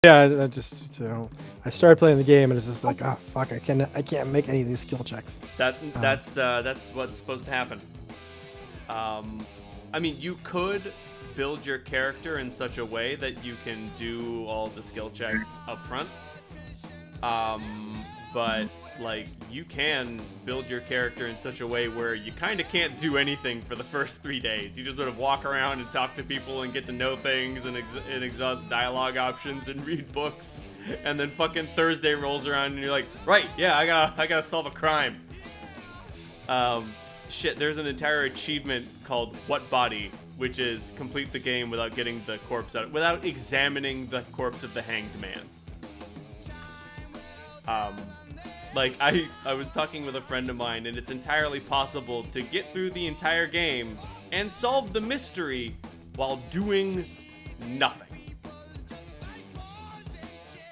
Yeah, I just I started playing the game and it's just like, oh fuck, I can't make any of these skill checks. That's what's supposed to happen. I mean, you could build your character in such a way that you can do all the skill checks up front. But like you can build your character in such a way where you kind of can't do anything for the first 3 days. You just sort of walk around and talk to people and get to know things and exhaust dialogue options and read books. And then fucking Thursday rolls around and you're like, right, yeah, I gotta solve a crime. Shit, there's an entire achievement called What Body, which is complete the game without getting the corpse out, without examining the corpse of the hanged man. Like, I was talking with a friend of mine, and it's entirely possible to get through the entire game and solve the mystery while doing nothing.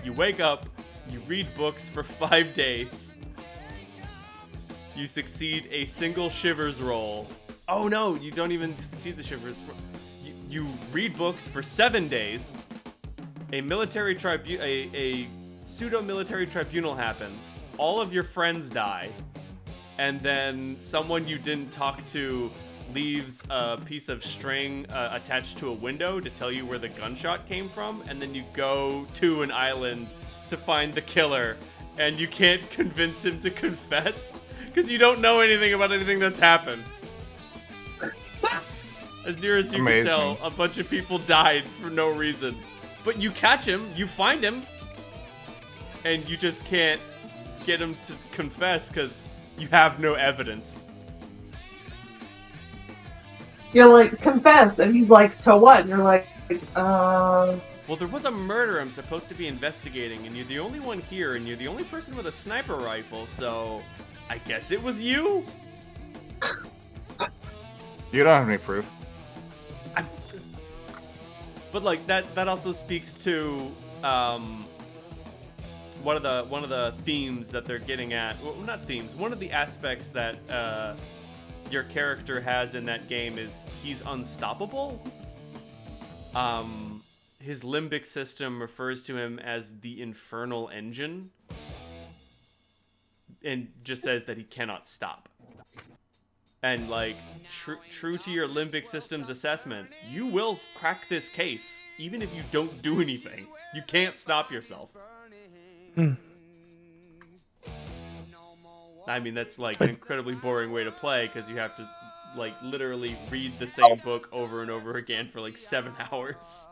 You wake up, you read books for 5 days, you succeed a single Shivers roll. Oh no, you don't even succeed the Shivers roll. You read books for 7 days, a pseudo-military tribunal happens, all of your friends die, and then someone you didn't talk to leaves a piece of string attached to a window to tell you where the gunshot came from, and then you go to an island to find the killer, and you can't convince him to confess because you don't know anything about anything that's happened. As near as you can tell, a bunch of people died for no reason. But you catch him, you find him, and you just can't get him to confess because you have no evidence. You're like, confess, and he's like, to what? And you're like, Well, there was a murder I'm supposed to be investigating, and you're the only one here, and you're the only person with a sniper rifle, so I guess it was you? You don't have any proof. But like that also speaks to one of the themes that they're getting at. Well, not themes. One of the aspects that your character has in that game is he's unstoppable. His limbic system refers to him as the infernal engine, and just says that he cannot stop. And like true to your limbic system's assessment, you will crack this case even if you don't do anything. You can't stop yourself. I mean, that's like an incredibly boring way to play because you have to like literally read the same book over and over again for like 7 hours.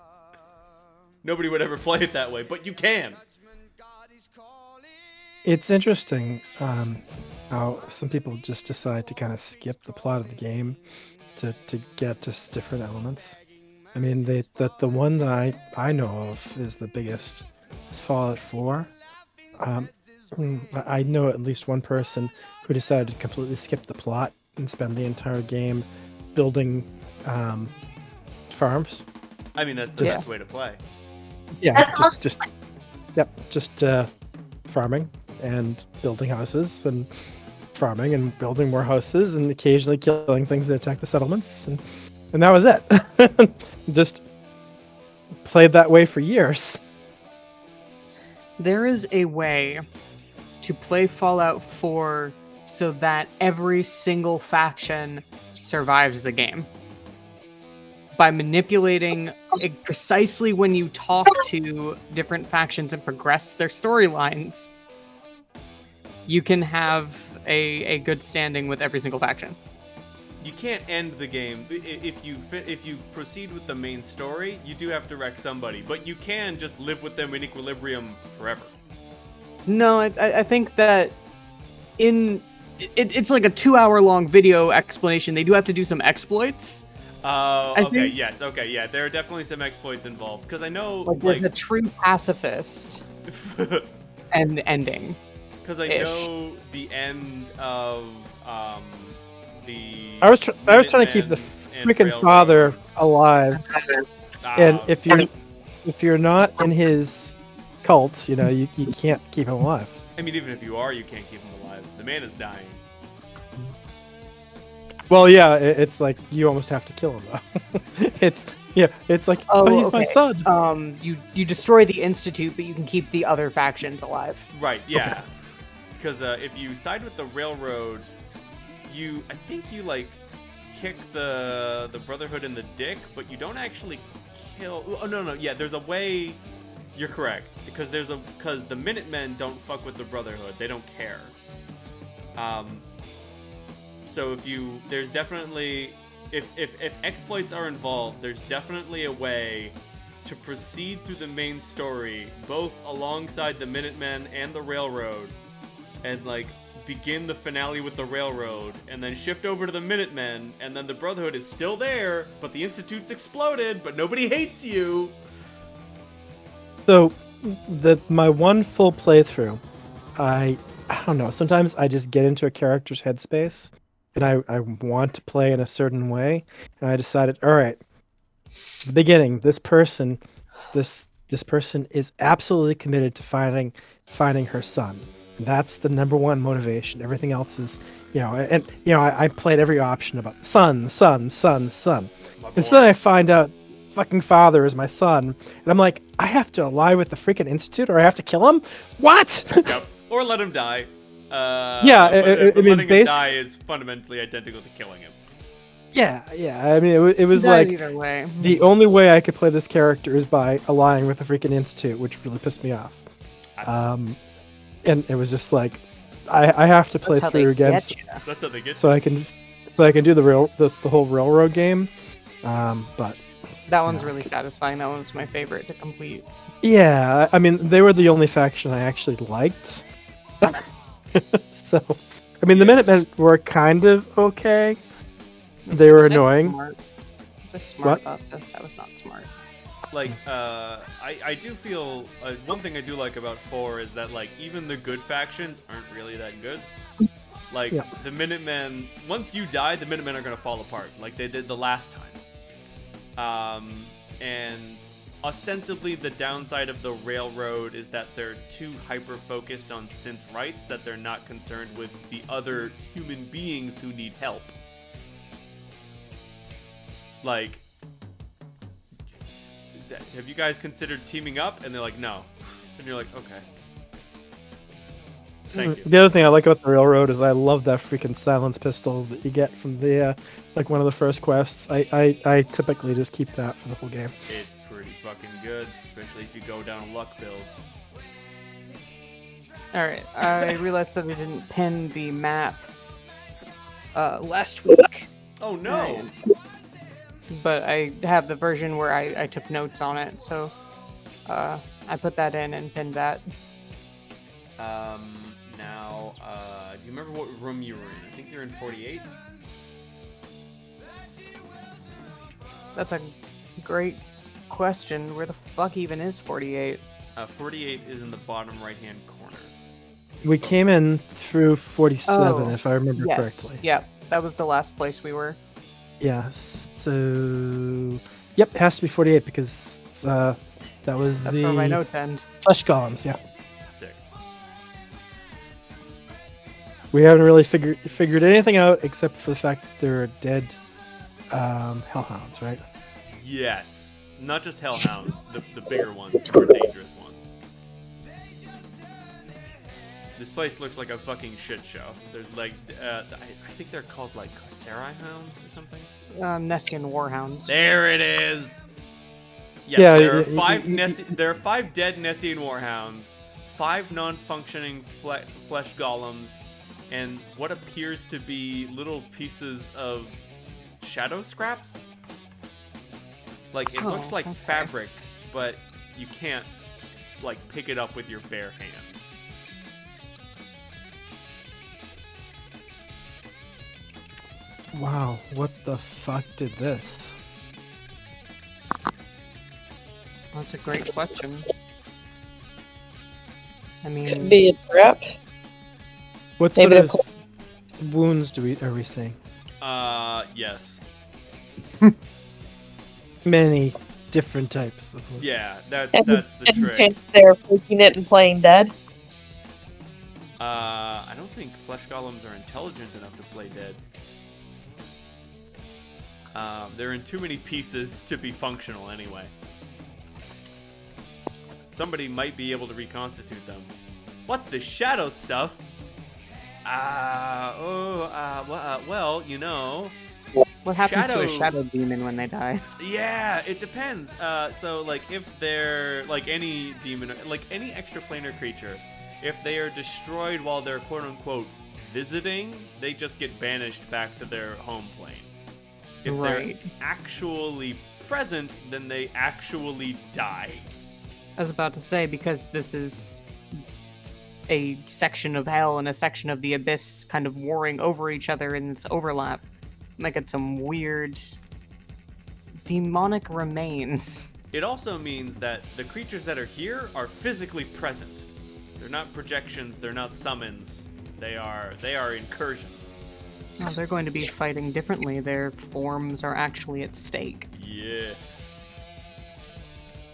Nobody would ever play it that way, but you can. It's interesting how some people just decide to kind of skip the plot of the game to get to different elements. I mean, the one that I know of is the biggest is Fallout 4. I know at least one person who decided to completely skip the plot and spend the entire game building farms. I mean, that's the best way to play. Yeah, just farming and building houses and farming and building more houses and occasionally killing things that attack the settlements, and that was it. Just played that way for years. There is a way to play Fallout 4 so that every single faction survives the game. By manipulating precisely when you talk to different factions and progress their storylines, you can have a good standing with every single faction. You can't end the game. If you proceed with the main story, you do have to wreck somebody, but you can just live with them in equilibrium forever. No, I think that it's like a 2-hour-long video explanation. They do have to do some exploits. Okay, yes, okay, yeah. There are definitely some exploits involved, because I know, like the true pacifist and ending. Because I know the end of the. I was trying to keep the freaking father alive, and if you're not in his cult, you can't keep him alive. I mean, even if you are, you can't keep him alive. The man is dying. Well, yeah, it's like you almost have to kill him though. Yeah, it's like, Oh, but he's okay. my son. You destroy the Institute, but you can keep the other factions alive. Right, yeah. Because if you side with the Railroad, I think you like kick the Brotherhood in the dick, but you don't actually kill. Oh no, yeah. There's a way. You're correct because because the Minutemen don't fuck with the Brotherhood. They don't care. So there's definitely if exploits are involved, there's definitely a way to proceed through the main story, both alongside the Minutemen and the Railroad, and like begin the finale with the Railroad, and then shift over to the Minutemen, and then the Brotherhood is still there, but the Institute's exploded, but nobody hates you. So, my one full playthrough, I don't know. Sometimes I just get into a character's headspace, and I want to play in a certain way, and I decided, all right, the beginning, this person is absolutely committed to finding her son. That's the number one motivation. Everything else is, I played every option about son. And so then I find out fucking father is my son, and I'm like, I have to ally with the freaking Institute, or I have to kill him? What? Yep. Or let him die. Yeah, but I mean, letting him die is fundamentally identical to killing him. Yeah. I mean, it was like either way. the only way I could play this character is by allying with the freaking Institute, which really pissed me off. And it was just like, I have to play through again, That's how they get. so I can do the whole railroad game. But That one's really satisfying. That one's my favorite to complete. yeah, I mean, they were the only faction I actually liked. So, I mean, the Minutemen were kind of okay. They were annoying. Was I smart about this? I was not smart. Like, I do feel one thing I do like about 4 is that like even the good factions aren't really that good. Like the Minutemen, once you die, the Minutemen are gonna fall apart, like they did the last time. And ostensibly, the downside of the Railroad is that they're too hyper-focused on synth rights that they're not concerned with the other human beings who need help. Like, have you guys considered teaming up? And they're like, no. And you're like, okay. Thank you. The other thing I like about the Railroad is I love that freaking silence pistol that you get from the like one of the first quests. I typically just keep that for the whole game. It's pretty fucking good, especially if you go down a luck build. Alright, I realized that we didn't pin the map last week. Oh no! But I have the version where I took notes on it, so I put that in and pinned that. Now, do you remember what room you were in? I think you're in 48? That's a great question. Where the fuck even is 48? 48 is in the bottom right-hand corner. We came in through 47, if I remember correctly. Yeah, that was the last place we were. Yeah, so... Yep, it has to be 48 because that was That's the... where my notes end. Flesh golems, yeah. Sick. We haven't really figured anything out except for the fact that there are dead hellhounds, right? Yes. Not just hellhounds, the bigger ones, the more dangerous ones. This place looks like a fucking shit show. There's like, I think they're called like Carcerai hounds or something? Nessian warhounds. There it is! Yeah, there are 5 dead Nessian warhounds, 5 non-functioning flesh golems, and what appears to be little pieces of shadow scraps? Like, it looks like fabric, but you can't, like, pick it up with your bare hands. Wow, what the fuck did this? That's a great question. I mean... Could be a trap. What sort of wounds are we seeing? Yes. Many different types of wounds. Yeah, that's the trick. They're freaking it and playing dead. I don't think flesh golems are intelligent enough to play dead. They're in too many pieces to be functional anyway. Somebody might be able to reconstitute them. What's this shadow stuff? Well, you know. What happens to a shadow demon when they die? Yeah, it depends. So, like, if they're, like, any demon, like, any extraplanar creature, if they are destroyed while they're quote-unquote visiting, they just get banished back to their home plane. If they're actually present, then they actually die. I was about to say, because this is a section of hell and a section of the abyss kind of warring over each other in its overlap, might get some weird demonic remains. It also means that the creatures that are here are physically present. They're not projections, they're not summons. They are incursions. Well, they're going to be fighting differently. Their forms are actually at stake. Yes.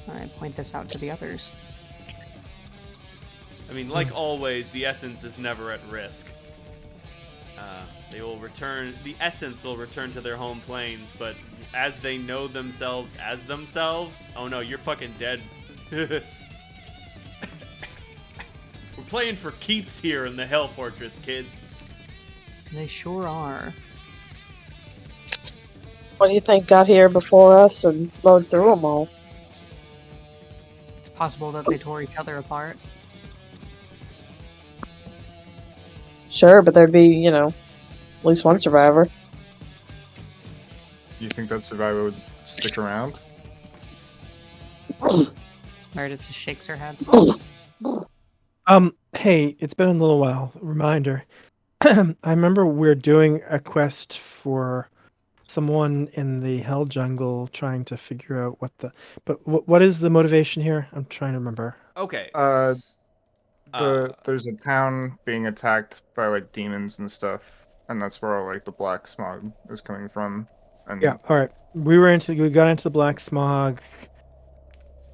I point this out to the others. I mean, like always, the essence is never at risk. They will return. The essence will return to their home planes, but as they know themselves as themselves, oh no, you're fucking dead. We're playing for keeps here in the Hell Fortress, kids. They sure are. What do you think got here before us and rode through them all? It's possible that they tore each other apart. Sure, but there'd be, you know, at least one survivor. You think that survivor would stick around? Meredith just shakes her head. Hey, it's been a little while. Reminder. I remember we're doing a quest for someone in the Hell Jungle trying to figure out but what is the motivation here? I'm trying to remember. Okay. There's a town being attacked by like demons and stuff, and that's where all like the black smog is coming from. And Yeah, all right. We got into the black smog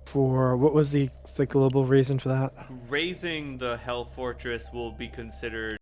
for what was the global reason for that? Raising the Hell Fortress will be considered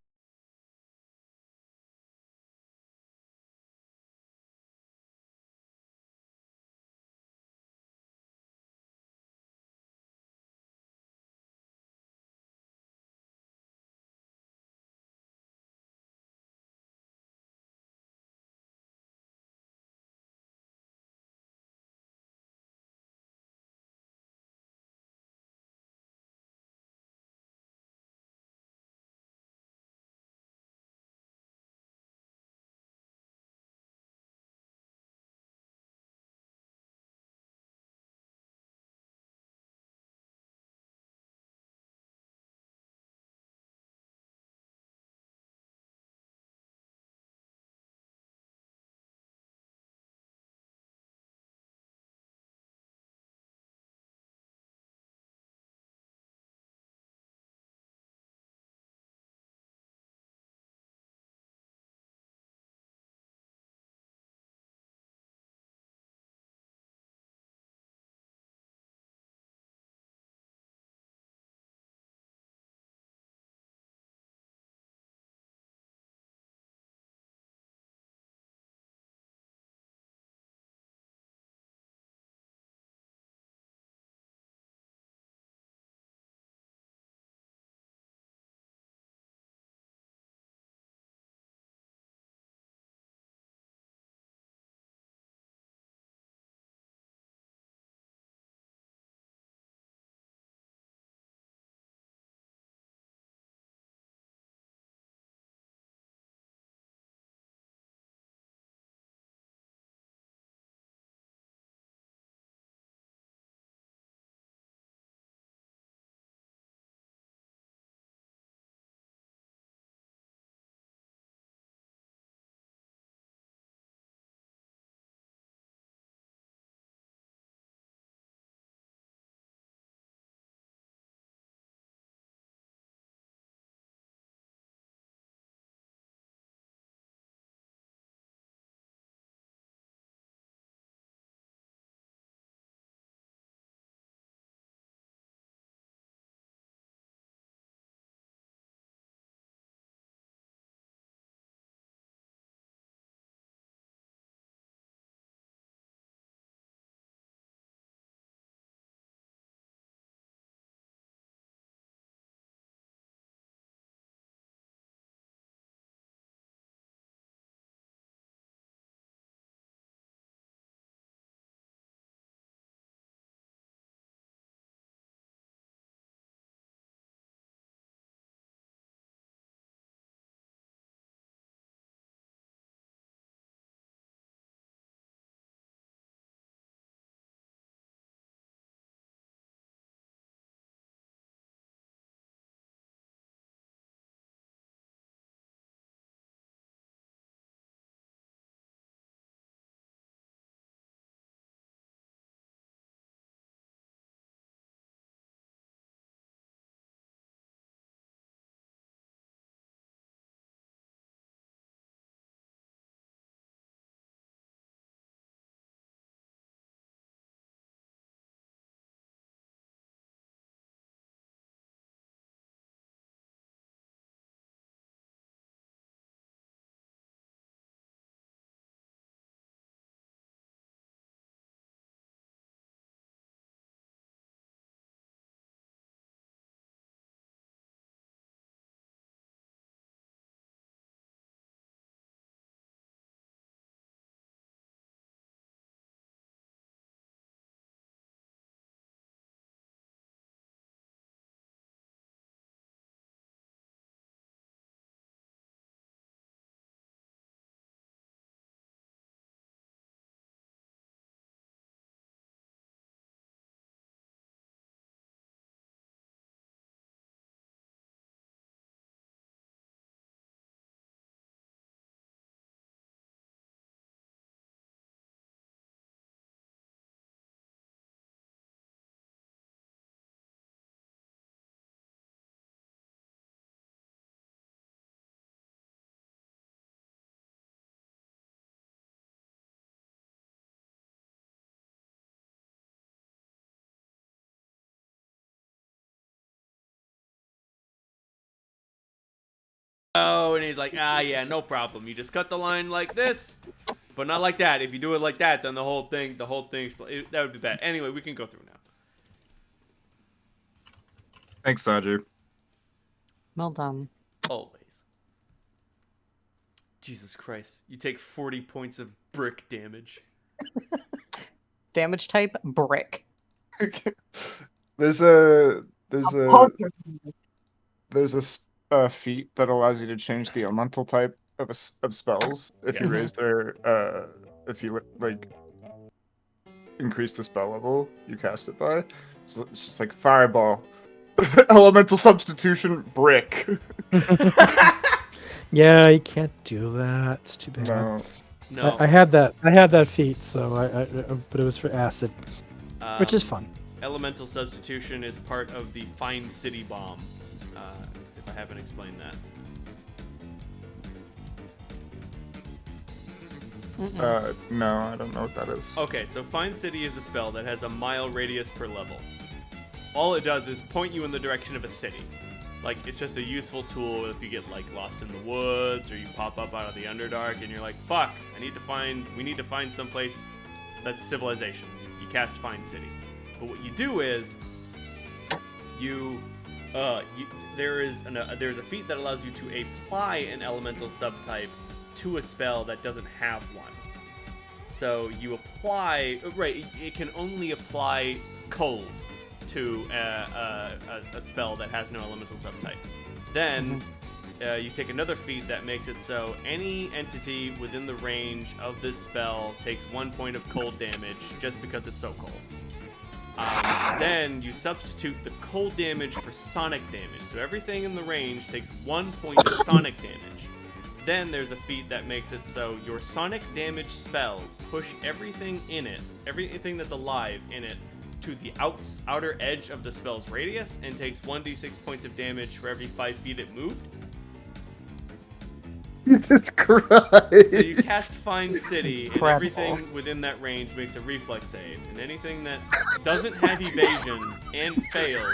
Oh, and he's like, yeah, no problem. You just cut the line like this, but not like that. If you do it like that, then the whole thing, that would be bad. Anyway, we can go through now. Thanks, Saju. Well done. Always. Jesus Christ. You take 40 points of brick damage. Damage type brick. There's a Poker. feat that allows you to change the elemental type of spells if you Yes. raise their if you like increase the spell level you cast it by. So it's just like fireball, elemental substitution, brick. Yeah, you can't do that. It's too bad. No, No. I had that feat, so but it was for acid, which is fun. Elemental substitution is part of the Find City bomb, if I haven't explained that. no, I don't know what that is. Okay, so Find City is a spell that has a mile radius per level. All it does is point you in the direction of a city. Like, it's just a useful tool if you get, like, lost in the woods, or you pop up out of the Underdark, and you're like, fuck, we need to find someplace that's civilization. You cast Find City. But what you do is, there's a feat that allows you to apply an elemental subtype to a spell that doesn't have one. So you apply, right, it can only apply cold to a spell that has no elemental subtype. Then you take another feat that makes it so any entity within the range of this spell takes 1 point of cold damage just because it's so cold. Then you substitute the cold damage for sonic damage. So everything in the range takes 1 point of sonic damage. Then there's a feat that makes it so your sonic damage spells push everything in it, everything that's alive in it, to the outer edge of the spell's radius and takes 1d6 points of damage for every 5 feet it moved. Jesus Christ! So you cast Find City, and Incredible. everything within that range makes a reflex save. And anything that doesn't have evasion and fails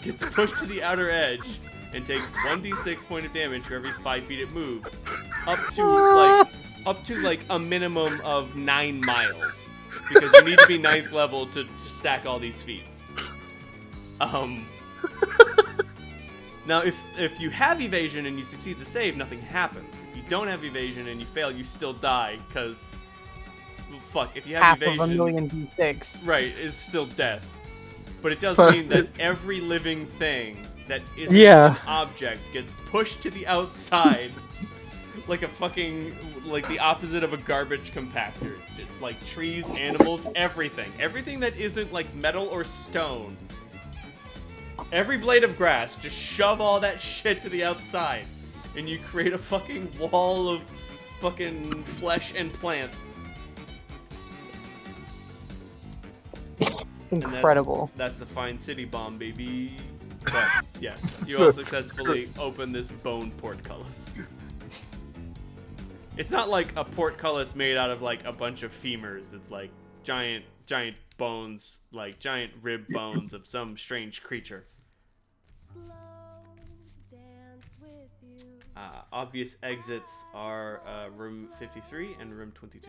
gets pushed to the outer edge and takes 1d6 point of damage for every 5 feet it moves, up to like a minimum of 9 miles, because you need to be 9th level to stack all these feats. Now, if you have evasion and you succeed the save, nothing happens. If you don't have evasion and you fail, you still die, because, well, fuck, if you have Half evasion... of a million d6. Right, is still death. But it does mean that every living thing that isn't Yeah. an object gets pushed to the outside like a fucking, like the opposite of a garbage compactor. Like trees, animals, everything. Everything that isn't like metal or stone. Every blade of grass, just shove all that shit to the outside. And you create a fucking wall of fucking flesh and plant. Incredible. That's the Find City bomb, baby. But, yes, you all successfully open this bone portcullis. It's not like a portcullis made out of, like, a bunch of femurs. It's, like, giant bones, like, giant rib bones of some strange creature. Obvious exits are room 53 and room 22.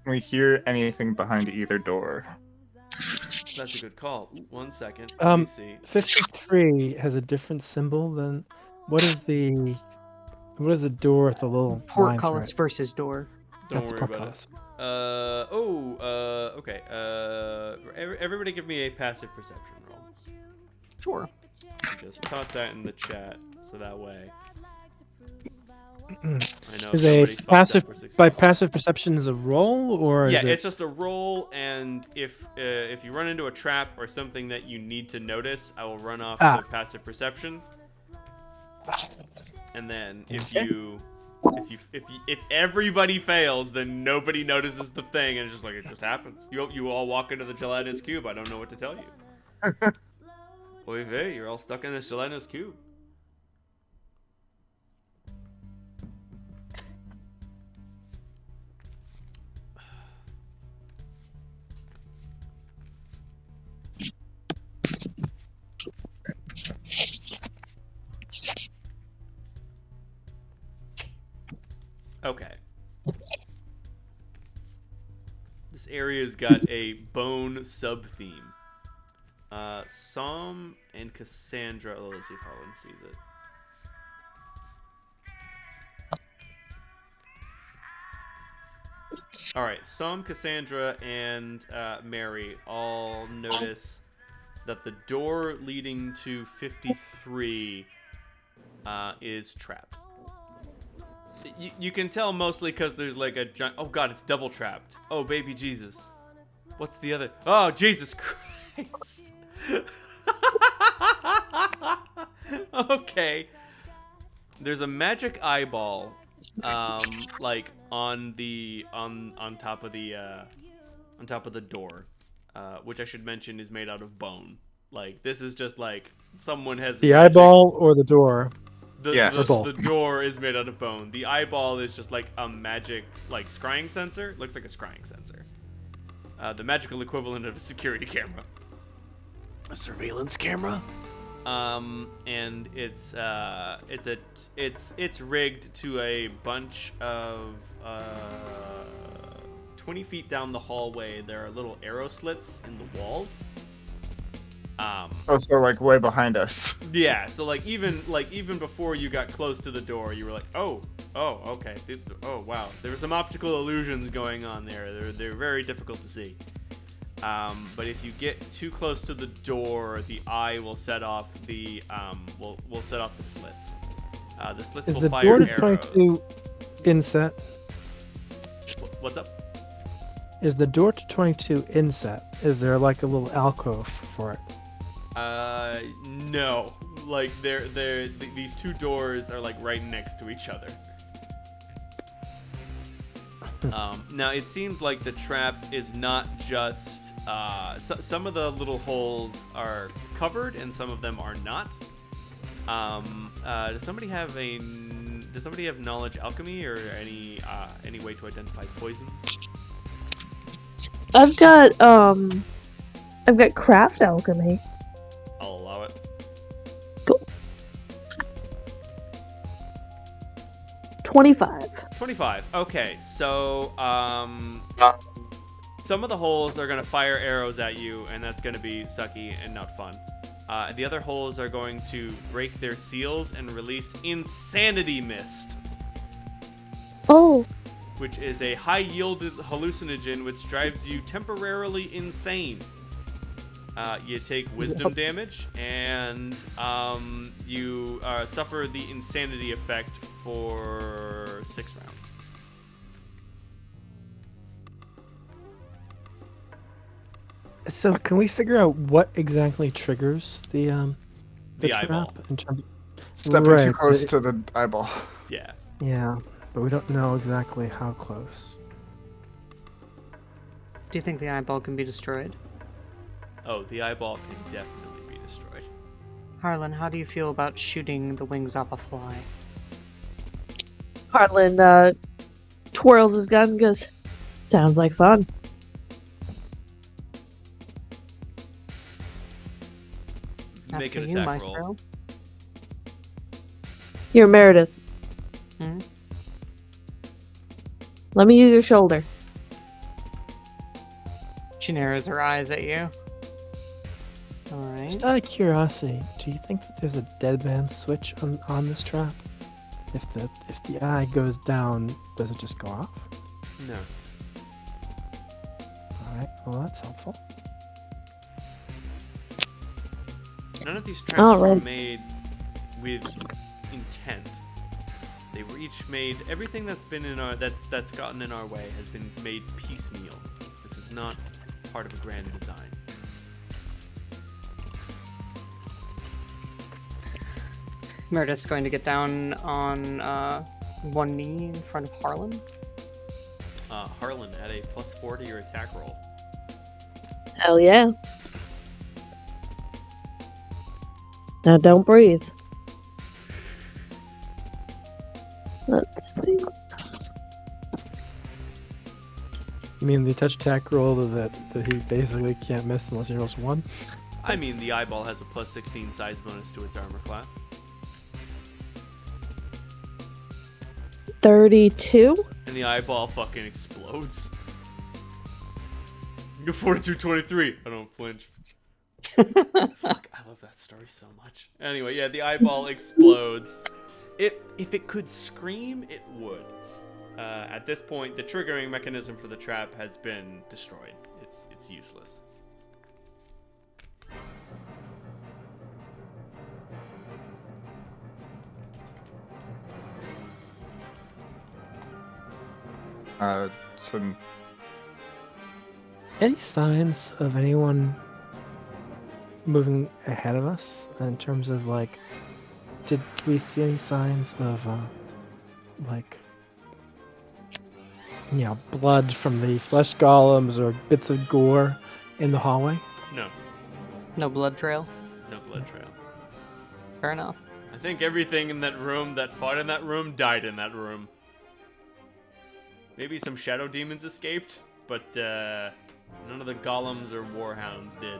Can we hear anything behind either door? That's a good call. Ooh, 1 second. Let me see. 53 has a different symbol than what is the door with the little lines Portcullis right? versus door. Don't That's worry portcullis. about it. Okay. Everybody give me a passive perception roll. Sure. Just toss that in the chat, so that way. I know Is a somebody fucked passive up for 6 by hours. passive perception is a roll or Yeah, is it? it's just a roll, and if you run into a trap or something that you need to notice, I will run off the passive perception. And then if everybody fails, then nobody notices the thing, and it's just like it just happens. You all walk into the gelatinous cube. I don't know what to tell you. Oy vey, you're all stuck in this gelatinous cube. area's got a bone sub-theme. Psalm and Cassandra. Oh, let's see if Harlan sees it. Alright, Psalm, Cassandra, and Mary all notice that the door leading to 53 is trapped. You can tell mostly because there's like a giant... Oh god, it's double trapped. Oh, baby Jesus. What's the other... Oh, Jesus Christ. Okay. There's a magic eyeball, like on top of the door, which I should mention is made out of bone. Like this is just like someone has The eyeball or the door? Yes. The door is made out of bone. The eyeball is just like a magic like scrying sensor. Looks like a scrying sensor. The magical equivalent of a security camera. A surveillance camera. And it's rigged to a bunch of 20 feet down the hallway. There are little arrow slits in the walls. Oh, so like way behind us. Yeah, so even before you got close to the door, you were like, oh, okay, oh wow, there were some optical illusions going on there. They're very difficult to see. But if you get too close to the door, the eye will set off the will set off the slits. The slits Is will the fire door to arrows. 22 inset? What's up? Is the door to 22 inset? Is there like a little alcove for it? No. Like these two doors are like right next to each other. Now it seems like the trap is not just some of the little holes are covered and some of them are not. Does somebody have knowledge alchemy or any way to identify poisons? I've got craft alchemy. I'll allow it. Cool. 25. 25. Okay, so some of the holes are gonna fire arrows at you, and that's gonna be sucky and not fun. The other holes are going to break their seals and release Insanity Mist, Oh, which is a high-yielded hallucinogen which drives you temporarily insane. You take wisdom damage, and you suffer the insanity effect for 6 rounds. So can we figure out what exactly triggers the trap? eyeball. In terms Stepping too Right, close but- to the eyeball. Yeah. Yeah, but we don't know exactly how close. Do you think the eyeball can be destroyed? Oh, the eyeball can definitely be destroyed. Harlan, how do you feel about shooting the wings off a fly? Heartland twirls his gun and goes, sounds like fun. Make After an you, attack roll. Maestro. Here, Meredith. Hmm? Let me use your shoulder. She narrows her eyes at you. Alright. Just out of curiosity, do you think that there's a dead man switch on this trap? If the eye goes down, does it just go off? No. Alright, well that's helpful. None of these traps were Alright. made with intent. They were each made. Everything that's been in our that's gotten in our way has been made piecemeal. This is not part of a grand design. Meredith's going to get down on one knee in front of Harlan. Harlan, add a +4 to your attack roll. Hell yeah. Now don't breathe. Let's see. You mean the attached attack roll that he basically can't miss unless he rolls 1? I mean, the eyeball has a +16 size bonus to its armor class. 32? And the eyeball fucking explodes. 42-23. I don't flinch. Fuck, I love that story so much. Anyway, yeah, the eyeball explodes. If it could scream, it would. At this point, the triggering mechanism for the trap has been destroyed. It's useless. So Any signs of anyone moving ahead of us in terms of like, did we see any signs of like, blood from the flesh golems or bits of gore in the hallway? No. No blood trail. No blood trail. Fair enough. I think everything in that room that fought in that room died in that room. Maybe some shadow demons escaped, but none of the golems or warhounds did.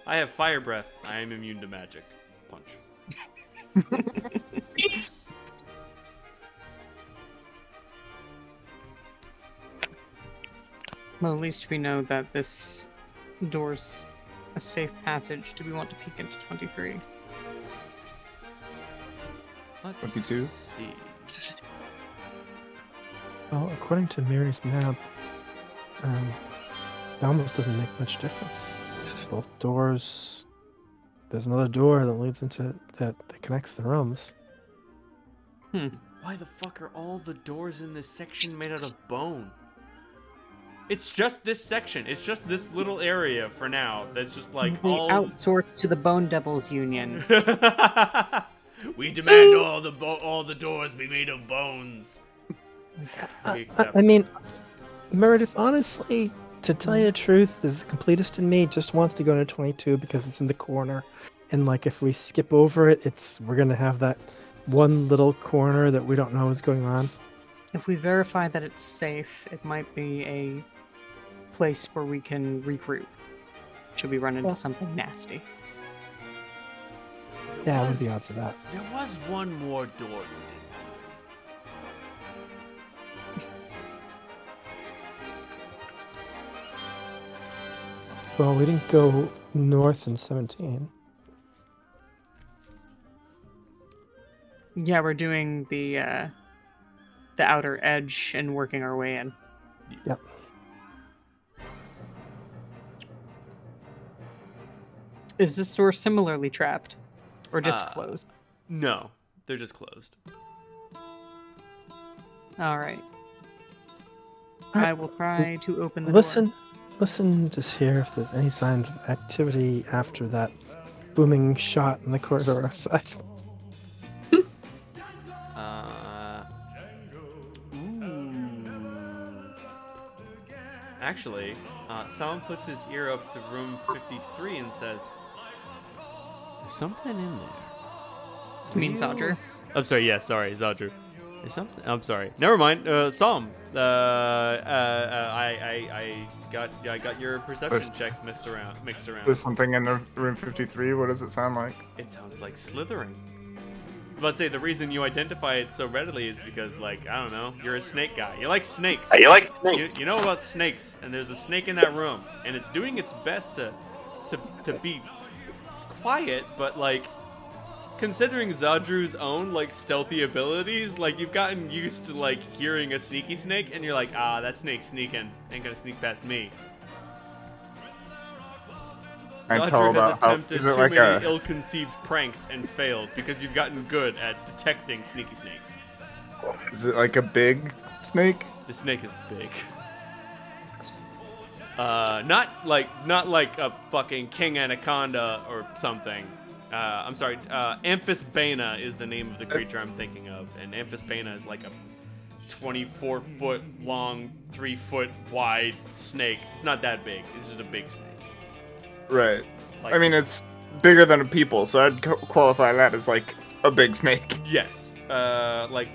I have fire breath. I am immune to magic. Punch. Well, at least we know that this door's a safe passage. Do we want to peek into 23? Let's 22? see. Well, according to Mary's map, it almost doesn't make much difference. Both doors. There's another door that leads into that connects the rooms. Why the fuck are all the doors in this section made out of bone? It's just this section. It's just this little area for now. That's just like We all. outsourced to the Bone Devils Union. We demand all the doors be made of bones. We accept. I mean, Meredith, honestly, to tell you the truth, is the completist in me just wants to go into 22 because it's in the corner, and like if we skip over it, we're gonna have that one little corner that we don't know is going on. If we verify that it's safe, it might be a place where we can regroup. Should we run into something nasty? Yeah, what are the odds of that? There was one more door you didn't Well, we didn't go north in 17. Yeah, we're doing the outer edge and working our way in. Yep. Is this door similarly trapped? Or just closed? No, they're just closed. Alright. I will try to open the Listen, door. listen, just hear if there's any sign of activity after that booming shot in the corridor outside. Actually, someone puts his ear up to room 53 and says, "There's something in there." You mean Zadru? I'm sorry. Yeah, sorry, Zadru. There's something. I'm sorry. Never mind. Psalm. I got your perception checks mixed around. There's something in the room 53. What does it sound like? It sounds like slithering. Let's say the reason you identify it so readily is because, like, I don't know, you're a snake guy. You like snakes. You know about snakes, and there's a snake in that room, and it's doing its best to be quiet, but like, considering Zadru's own like stealthy abilities, like you've gotten used to like hearing a sneaky snake, and you're like, that snake's sneaking, ain't gonna sneak past me. I Zadru tell has about how attempted is it too like many a ill-conceived pranks and failed because you've gotten good at detecting sneaky snakes. is it like a big snake? The snake is big. Not like a fucking king anaconda or something. I'm sorry. Amphisbaena is the name of the creature I'm thinking of, and Amphisbaena is like a 24-foot long, 3-foot wide snake. It's not that big. It's just a big snake. Right. Like, I mean, it's bigger than a people, so I'd qualify that as like a big snake. yes. Like.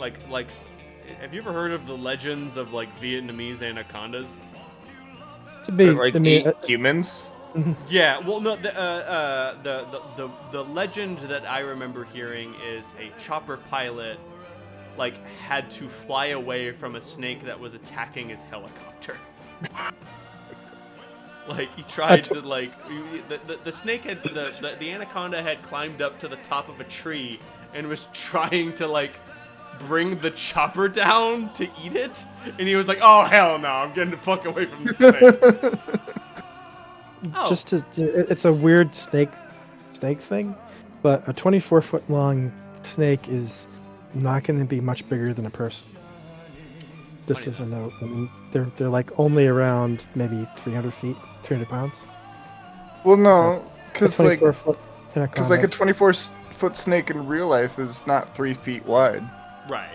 Have you ever heard of the legends of like Vietnamese anacondas? To be, Like eat humans. Yeah, well, no, the legend that I remember hearing is a chopper pilot like had to fly away from a snake that was attacking his helicopter. Like he tried to like the snake had the anaconda had climbed up to the top of a tree and was trying to like bring the chopper down to eat it, and he was like, "Oh hell no, I'm getting the fuck away from the snake." Oh. It's a weird snake thing, but a 24-foot long snake is not going to be much bigger than a person. Just as a note, I mean, they're like only around maybe 300 feet, 300 pounds. Well, no, because like a 24-foot snake in real life is not 3 feet wide.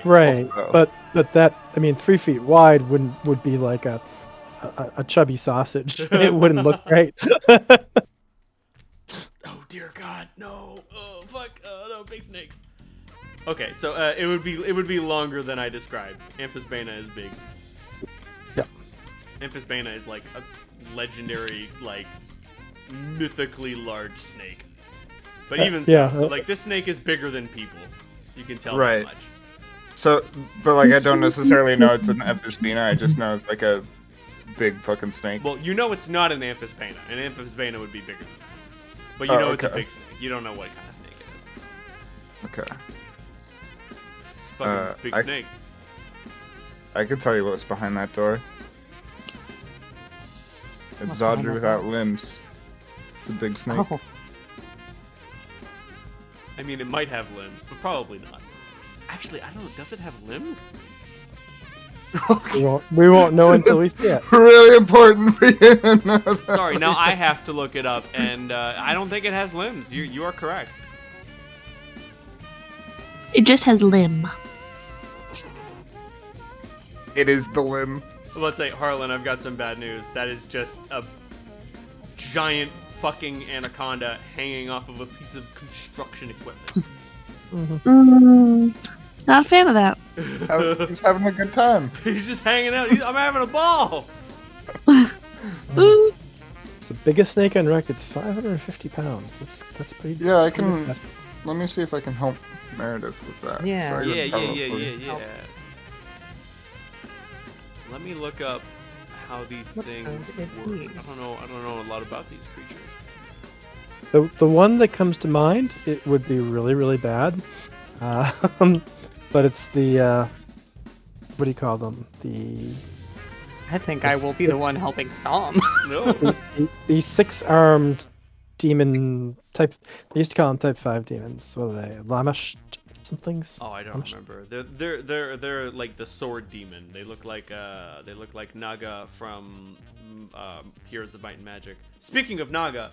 Right. But that, I mean, 3 feet wide would be like a chubby sausage. It wouldn't look right. Oh dear God, no! Oh fuck! Oh no, big snakes. Okay, so it would be longer than I described. Amphisbaena is big. Yeah. Amphisbaena is like a legendary, like mythically large snake. But even so, like this snake is bigger than people. You can tell that much. So, but like I don't necessarily know it's an Amphisbaena. I just know it's like a big fucking snake. Well, you know it's not an Amphisbaena. An Amphisbaena would be bigger than that. But you know it's a big snake. You don't know what kind of snake it is. Okay. It's a fucking big snake. I could tell you what's behind that door. It's Zodru without limbs. It's a big snake. Oh. I mean, it might have limbs, but probably not. Actually, I don't know. Does it have limbs? We won't know until we see it. Really important for you to know that. Sorry, now I have to look it up, and I don't think it has limbs. You are correct. It just has limb. It is the limb. Let's say, Harlan, I've got some bad news. That is just a giant fucking anaconda hanging off of a piece of construction equipment. Not a fan of that. He's having a good time. He's just hanging out. I'm having a ball. Ooh. It's the biggest snake on record. It's 550 pounds. That's pretty. Yeah, I can. Let me see if I can help Meredith with that. Yeah. Yeah. Let me look up how these things work. I don't know a lot about these creatures. The one that comes to mind, it would be really, really bad. But it's the what do you call them? I think I will be the one helping Psalm. No. The 6-armed demon type. They used to call them type 5 demons. What are they? Lamish somethings? Oh, I don't remember. They're like the sword demon. They look like Naga from Heroes of Might and Magic. Speaking of Naga,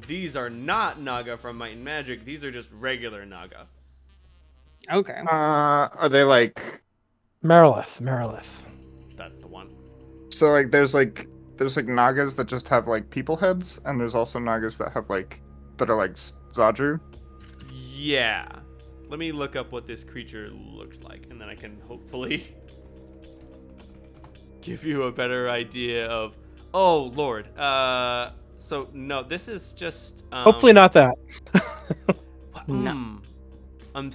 these are not Naga from Might and Magic. These are just regular Naga. Okay. Are they like Marilith. That's the one. so like there's like Nagas that just have like people heads, and there's also Nagas that have like that are like Zodru. Yeah. Let me look up what this creature looks like, and then I can hopefully give you a better idea of. Oh Lord. So no, this is just. Hopefully not that. No. I'm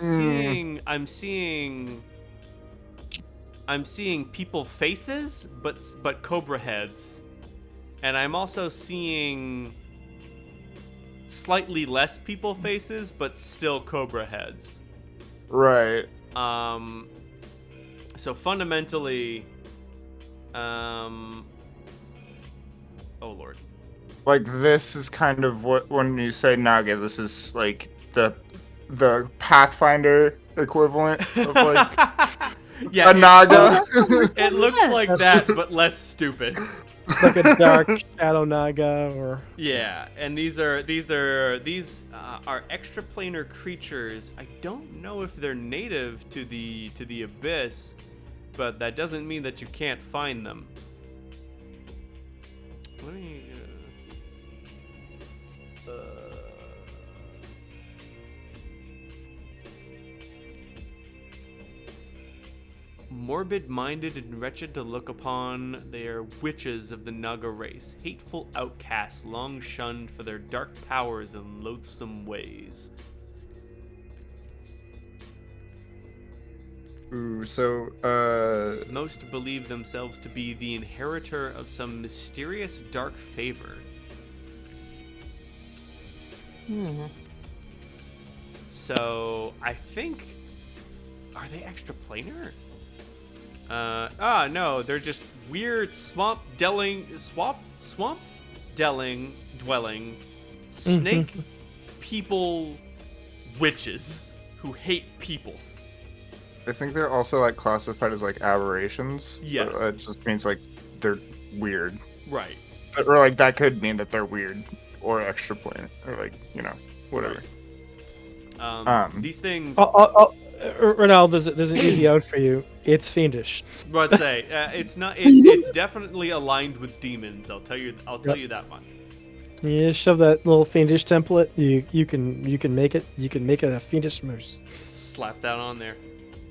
seeing people faces, but cobra heads, and I'm also seeing slightly less people faces, but still cobra heads. Right. So fundamentally, oh Lord. Like this is kind of what when you say Naga, this is like the Pathfinder equivalent of like Yeah, a Naga. it looks like that, but less stupid. Like a dark shadow naga, or Yeah, and these are extraplanar creatures. I don't know if they're native to the abyss, but that doesn't mean that you can't find them. Let me. Morbid-minded and wretched to look upon, they are witches of the Naga race, hateful outcasts long shunned for their dark powers and loathsome ways. Ooh, so, Most believe themselves to be the inheritor of some mysterious dark favor. So, I think... Are they extraplanar? No, they're just weird swamp dwelling, snake people witches who hate people. I think they're also, like, classified as, like, aberrations. Yes. It just means, like, they're weird. Right. Or, like, that could mean that they're weird. Or extraplanar. Or, like, you know, whatever. These things... Ronald, there's an easy out for you. It's fiendish. But I'd say it's not. It's definitely aligned with demons. I'll tell you that much. You shove that little fiendish template. You can make it. You can make it a fiendish moose. Slap that on there.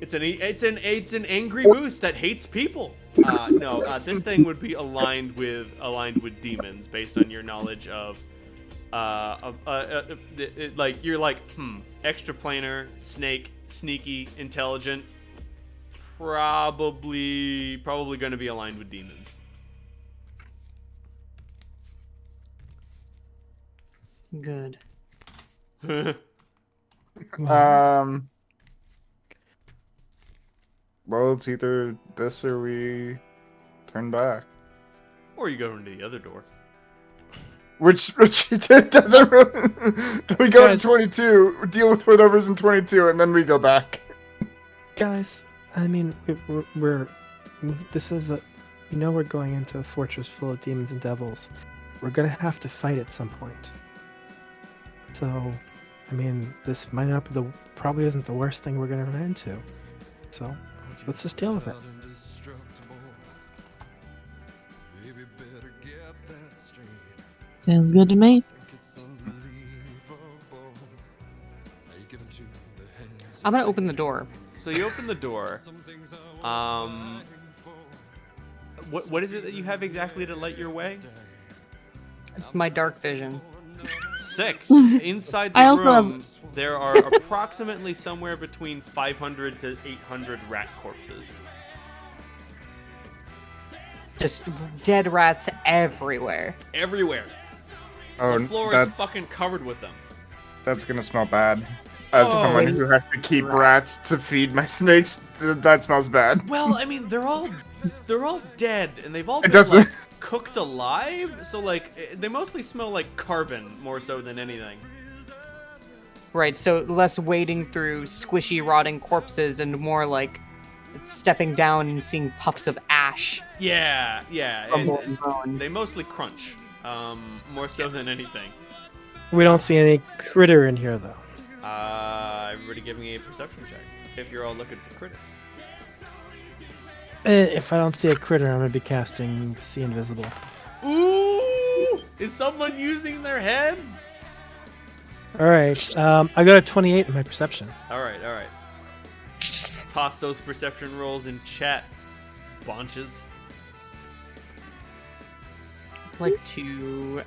It's an angry moose that hates people. This thing would be aligned with demons based on your knowledge of like you're like extraplanar, snake, sneaky, intelligent, probably going to be aligned with demons. Good. Well, it's either this or we turn back. Or you go into the other door. Which doesn't really... We go to 22, deal with whatever's in 22, and then we go back. Guys, I mean, this is a... You know we're going into a fortress full of demons and devils. We're gonna have to fight at some point. So, I mean, this might not be probably isn't the worst thing we're gonna run into. So, let's just deal with it. Sounds good to me. I'm gonna open the door. So you open the door. What is it that you have exactly to light your way? My dark vision. Sick. Inside the I also room, there are approximately somewhere between 500 to 800 rat corpses. Just dead rats everywhere. Everywhere. Oh, The floor is fucking covered with them. that's gonna smell bad. As someone who has to keep rats to feed my snakes, that smells bad. Well, I mean, they're all dead, and they've all It been doesn't- like, cooked alive. So like, they mostly smell like carbon more so than anything. Right, so less wading through squishy, rotting corpses and more like stepping down and seeing puffs of ash. Yeah. Rumble And and bone. they mostly crunch, more so than anything. We don't see any critter in here, though. Everybody give me a perception check if you're all looking for critters. If I don't see a critter, I'm gonna be casting See Invisible. Ooh! Is someone using their head? Alright, I got a 28 in my perception. Alright. Toss those perception rolls in chat, bunches. I'd like to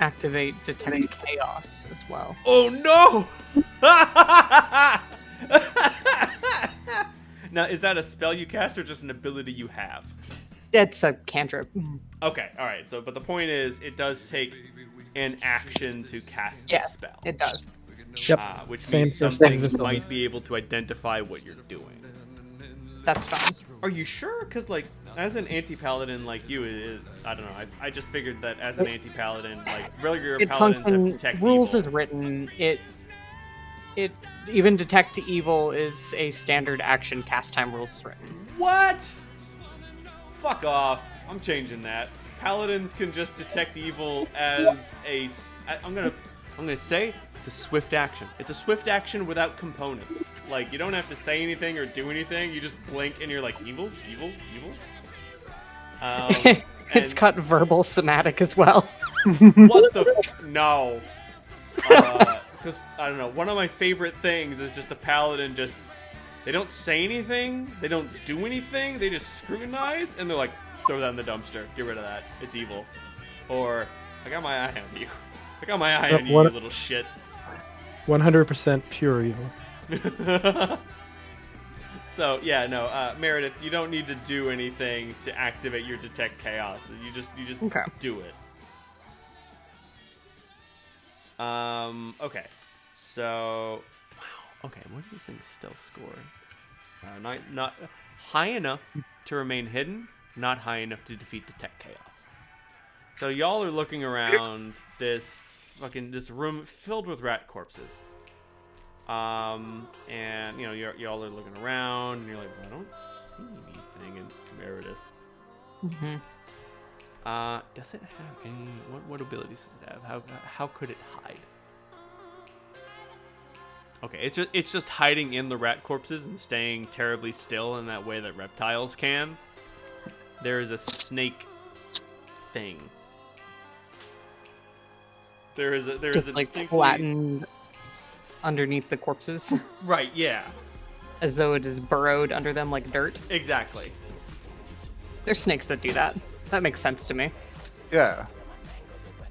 activate Detect Chaos as well. Oh no! Now, is that a spell you cast or just an ability you have? That's a cantrip. Okay, alright, but the point is, it does take an action to cast the Yes, spell. it does. Yep. Which Same means for something invisible. might be able to identify what you're doing. That's fine. Are you sure? Because, like, as an anti-paladin like you, I don't know, I just figured that as an anti-paladin, like, regular It paladins have functions. detect Rules evil. is written. It even Detect Evil is a standard action. Cast time rules is written. What? Fuck off. I'm changing that. Paladins can just detect evil as I'm gonna say it's a swift action. It's a swift action without components. Like, you don't have to say anything or do anything. You just blink and you're like, evil. It's And- got verbal somatic as well. What the? No. Because I don't know. One of my favorite things is just a paladin. Just they don't say anything. They don't do anything. They just scrutinize and they're like, throw that in the dumpster. Get rid of that. It's evil. Or I got my eye on you. I got my eye on you, you little shit. 100% pure evil. So yeah, no, Meredith, you don't need to do anything to activate your detect chaos. You just Okay. do it. Okay. So, wow. Okay, what do these things stealth score? Not high enough to remain hidden, not high enough to defeat detect chaos. So y'all are looking around this room filled with rat corpses. And you know, y'all are looking around, and you're like, I don't see anything in Meredith. Mm-hmm. Does it have any? What abilities does it have? How could it hide? Okay, it's just hiding in the rat corpses and staying terribly still in that way that reptiles can. There is a snake thing. There is a Like distinctly... flattened underneath the corpses, Right, yeah. as though it is burrowed under them like dirt. Exactly. There's snakes that do that. That makes sense to me. Yeah.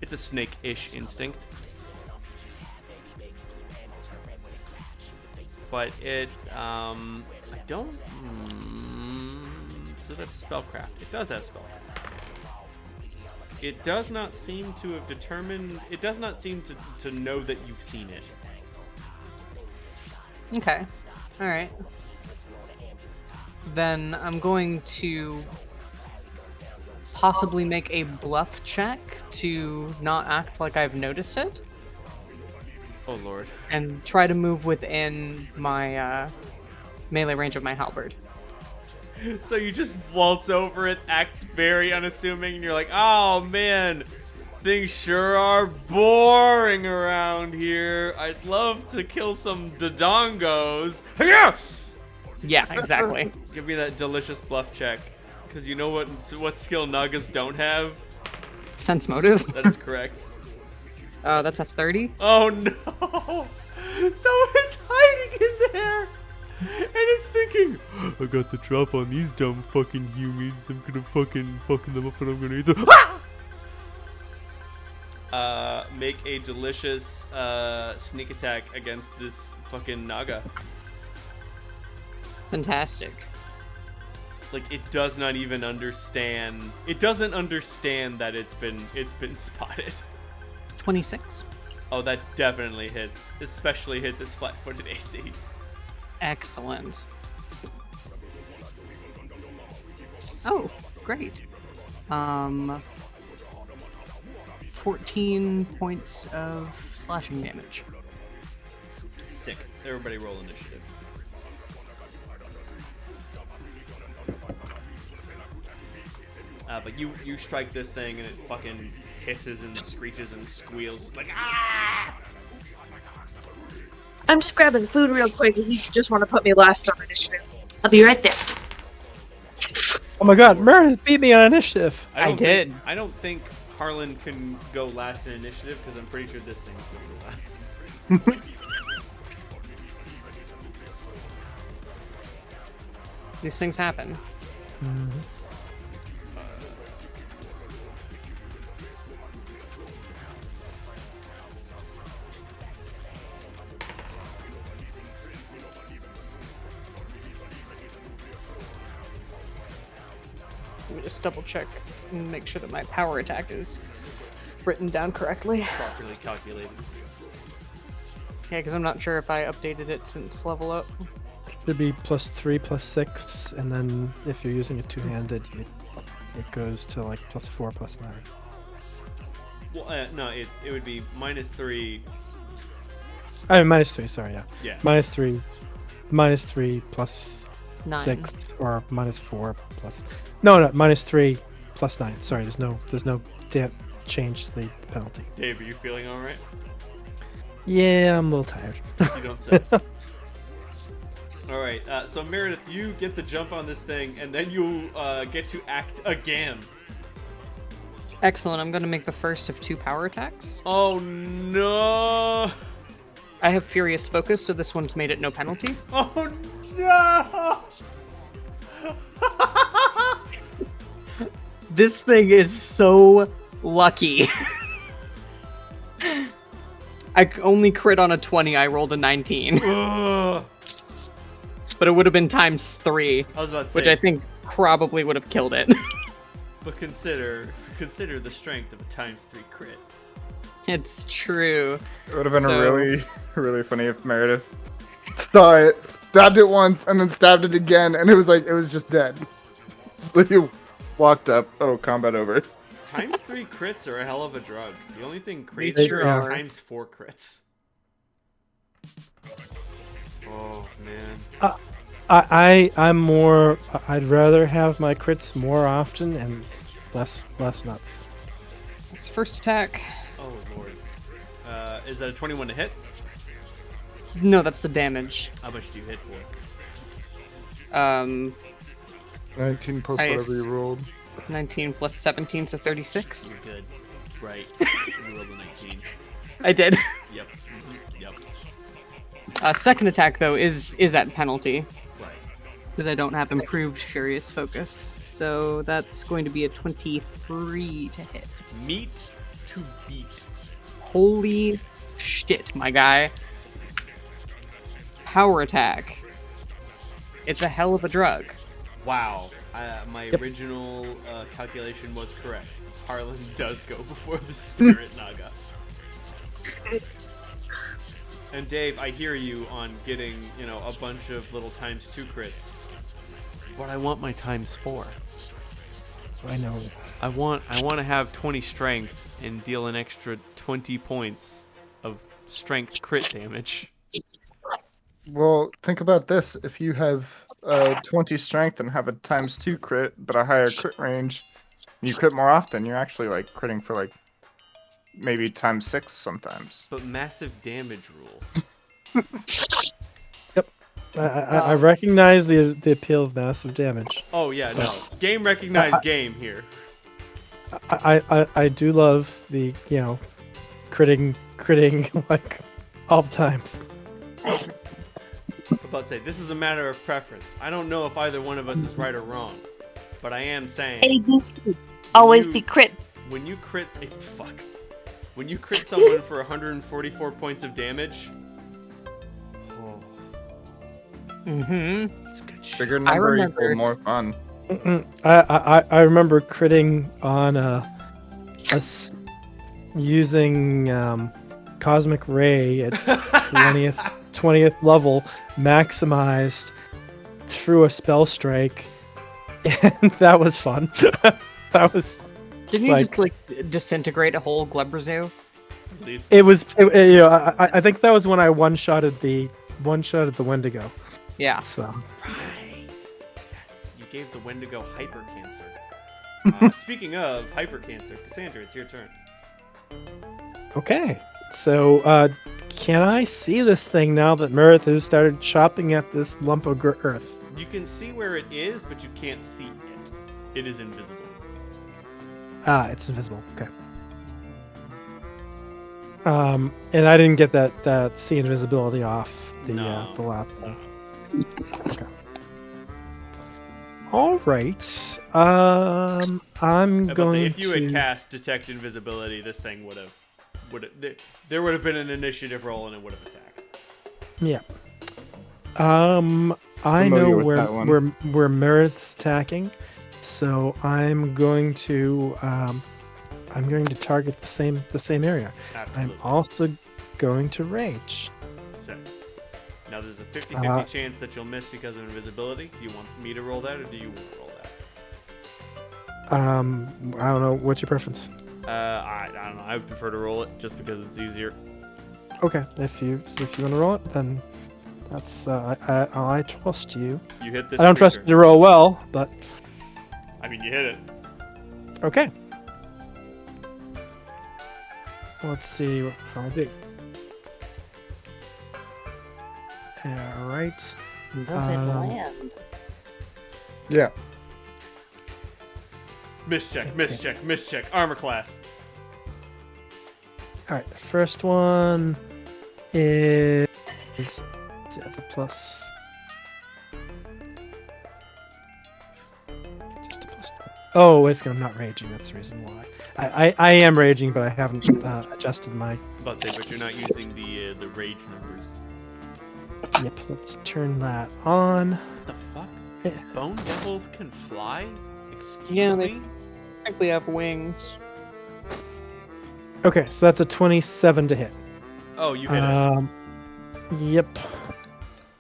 It's a snake-ish instinct. But it, I don't... does it have spellcraft? It does have spellcraft. It does not seem to have determined... It does not seem to know that you've seen it. Okay. Alright. Then I'm going to possibly make a bluff check to not act like I've noticed it, Oh, Lord. and try to move within my melee range of my halberd. So you just waltz over it, act very unassuming, and you're like, oh, man... Things sure are boring around here. I'd love to kill some dodongos. Yeah! Yeah, exactly. Give me that delicious bluff check. Because you know what skill Nagas don't have? Sense motive. That is correct. That's a 30. Oh no! Someone's hiding in there! And it's thinking, I got the drop on these dumb fucking humans. I'm gonna fucking them up and I'm gonna eat them. Ah! Make a delicious sneak attack against this fucking Naga. Fantastic. Like, it does not even understand. It doesn't understand that it's been spotted. 26. Oh, that definitely hits. Especially hits its flat-footed AC. Excellent. Oh, great. 14 points of slashing damage. Sick. Everybody roll initiative. But you strike this thing and it fucking hisses and screeches and squeals, just like ah! I'm just grabbing food real quick because you just want to put me last on initiative. I'll be right there. Oh my god, Meredith beat me on initiative. I did. I don't think Harlan can go last in initiative because I'm pretty sure this thing's gonna go last. These things happen. Mm-hmm. Let me just double check and make sure that my power attack is written down correctly. Properly calculated. Yeah, because I'm not sure if I updated it since level up. Should be +3, +6, and then if you're using it two-handed, it goes to like +4, +9. Well, no, it would be -3. I mean, -3. Sorry, yeah. Yeah. -3, -3 plus 9. 6, or -4 plus. No, -3 plus 9. Sorry, there's no change to the penalty. Dave, are you feeling all right? Yeah, I'm a little tired. You don't say. All right. So Meredith, you get the jump on this thing, and then you get to act again. Excellent. I'm going to make the first of 2 power attacks. Oh no! I have Furious Focus, so this one's made it no penalty. Oh no! This thing is so lucky. I only crit on a 20, I rolled a 19. Ugh. but it would have been times 3, I was about to which say, I think probably would have killed it. but consider the strength of a times 3 crit. It's true. It would have been So- really, really funny if Meredith saw it, stabbed it once, and then stabbed it again, and it was just dead. He walked up. Oh, combat over. Times 3 crits are a hell of a drug. The only thing They crazier sure is are. times 4 crits. Oh man. I'm more. I'd rather have my crits more often and less nuts. It's first attack. Oh lord. Is that a 21 to hit? No, that's the damage. How much do you hit for? 19 plus Nice. whatever you rolled. 19 plus 17, so 36. You're good. Right. You rolled a 19. I did. Yep. Yep. Second attack, though, is at penalty, Right. because I don't have improved Furious Focus. So that's going to be a 23 to hit. Meat to beat. Holy shit, my guy. Power attack. It's a hell of a drug. Wow. My original calculation was correct. Harlan does go before the Spirit Naga. And Dave, I hear you on getting, a bunch of little times 2 crits. But I want my times 4. I know. I want to have 20 strength and deal an extra 20 points of strength crit damage. Well, think about this. If you have 20 strength and have a times 2 crit, but a higher crit range, and you crit more often, you're actually critting for maybe times 6 sometimes. But massive damage rules. I recognize the appeal of massive damage. Oh yeah, no. Game recognized game here. I do love the critting all the time. I'm about to say, this is a matter of preference. I don't know if either one of us is right or wrong, but I am saying ABC. Always you- be crit. when you crit when you crit someone for 144 points of damage, oh, Mm-hmm. it's good shit. Bigger number remember- equal more fun. I remember critting on using Cosmic Ray at 20th level, maximized through a spell strike, and that was fun. That was. Didn't you Like- just disintegrate a whole Glebrazoo? Please. It was. I think that was when I one-shotted the Wendigo. Yeah. So. Right. Yes, you gave the Wendigo hyper cancer. Speaking of hyper cancer, Cassandra, it's your turn. Okay. So, can I see this thing now that Meredith has started chopping at this lump of earth? You can see where it is, but you can't see it. It is invisible. Ah, it's invisible. Okay. And I didn't get that see invisibility off the No. the last one. Okay. All right. I'm I'm about to say, going if you to. had cast detect invisibility, this thing would have there would have been an initiative roll and it would have attacked. Yeah. I Familiar know with that one. where Meredith's attacking, so I'm going to target the same area. Absolutely. I'm also going to rage. So, now there's a 50-50 chance that you'll miss because of invisibility. Do you want me to roll that, or do you want to roll that? I don't know. What's your preference? I don't know. I would prefer to roll it just because it's easier. Okay, if you want to roll it, then that's I trust you. You hit this. I don't trust you creature. to roll well, but I mean, you hit it. okay. Let's see what I'll do. All right. Does it Um, land? Yeah. Mischeck. Armor class. All right. First one is that's a plus. Just a plus. Oh, it's I'm not raging. That's the reason why. I am raging, but I haven't adjusted my. I'm about to say, but you're not using the rage numbers. Yep, let's turn that on. The fuck? Yeah. Bone devils can fly? Excuse Yeah, they- me? Technically have wings. Okay, so that's a 27 to hit. Oh, you hit it. Yep.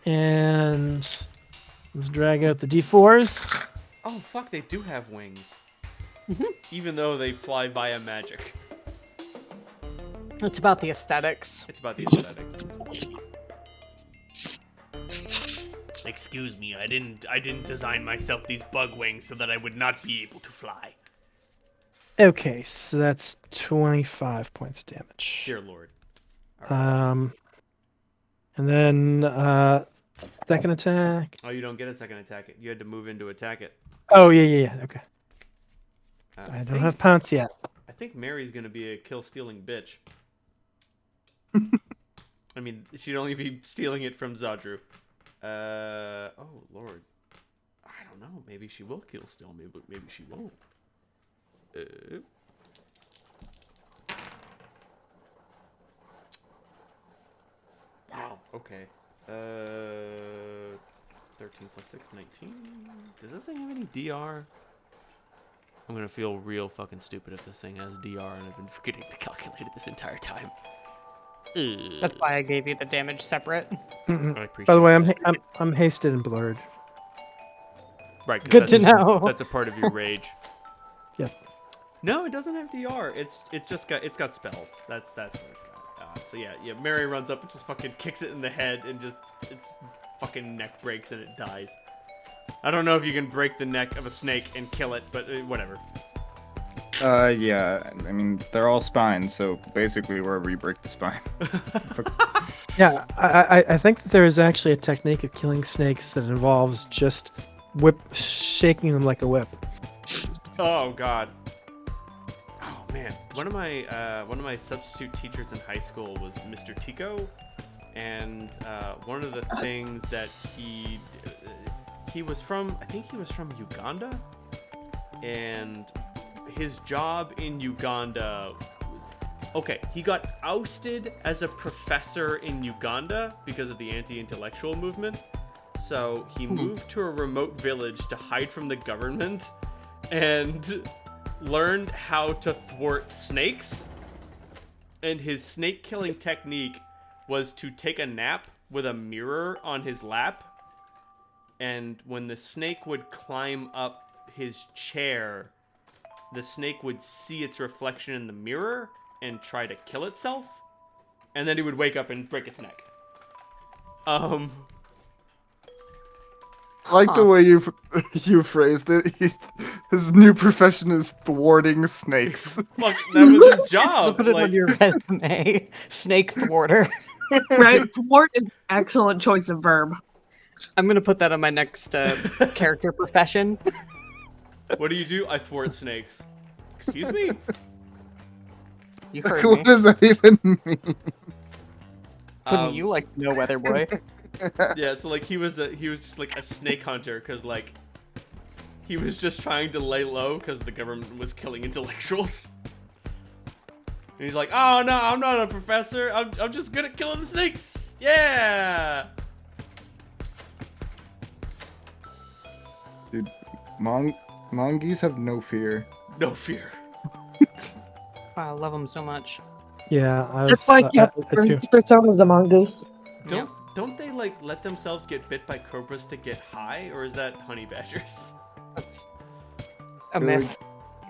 And let's drag out the D4s. Oh fuck, they do have wings. Mhm. Even though they fly via magic. It's about the aesthetics. It's about the aesthetics. Excuse me, I didn't design myself these bug wings so that I would not be able to fly. Okay, so that's 25 points of damage. Dear lord. And then second attack. Oh, you don't get a second attack it. You had to move in to attack it. Oh yeah. Okay. I don't think- have pounce yet. I think Mary's gonna be a kill-stealing bitch. I mean, she'd only be stealing it from Zadru. Oh lord. I don't know. Maybe she will kill steal me, but maybe she won't. Wow. Okay. 13 plus 6, 19. Does this thing have any DR? I'm gonna feel real fucking stupid if this thing has DR and I've been forgetting to calculate it this entire time. That's why I gave you the damage separate. Mm-mm. I appreciate By the way, that. I'm hasted and blurred. Right, 'cause Good to that's- know. That's a part of your rage. Yep. No, it doesn't have DR. It's got spells. That's what it's got. So yeah, Mary runs up and just fucking kicks it in the head and just its fucking neck breaks and it dies. I don't know if you can break the neck of a snake and kill it, but whatever. Yeah. I mean, they're all spines, so basically wherever you break the spine. Yeah, I think that there is actually a technique of killing snakes that involves just shaking them like a whip. Oh god. Oh man, one of my substitute teachers in high school was Mr. Tico, and one of the things that he was from, I think he was from Uganda, and his job in Uganda. Okay, he got ousted as a professor in Uganda because of the anti-intellectual movement. So he moved to a remote village to hide from the government and learned how to thwart snakes. And his snake killing technique was to take a nap with a mirror on his lap. And when the snake would climb up his chair, the snake would see its reflection in the mirror and try to kill itself. And then he would wake up and break its neck. I like the way you phrased it. His new profession is thwarting snakes. Fuck, that was his So job. put it Like, on your resume. Snake thwarter. Right? Thwart is an excellent choice of verb. I'm gonna put that on my next character profession. what do you do? I thwart snakes. Excuse me? You heard What me. does that even mean? Wouldn't you like to know, Weather Boy? Yeah, so like he was just like a snake hunter because like he was just trying to lay low because the government was killing intellectuals. And he's like, oh no, I'm not a professor. I'm just good at killing the snakes. Yeah. Dude, mongoose have no fear. No fear. Wow, I love him so much. Yeah, I was. That's why I feel- Persona's a mongoose. Don't they like let themselves get bit by cobras to get high, or is that honey badgers? that's- A myth.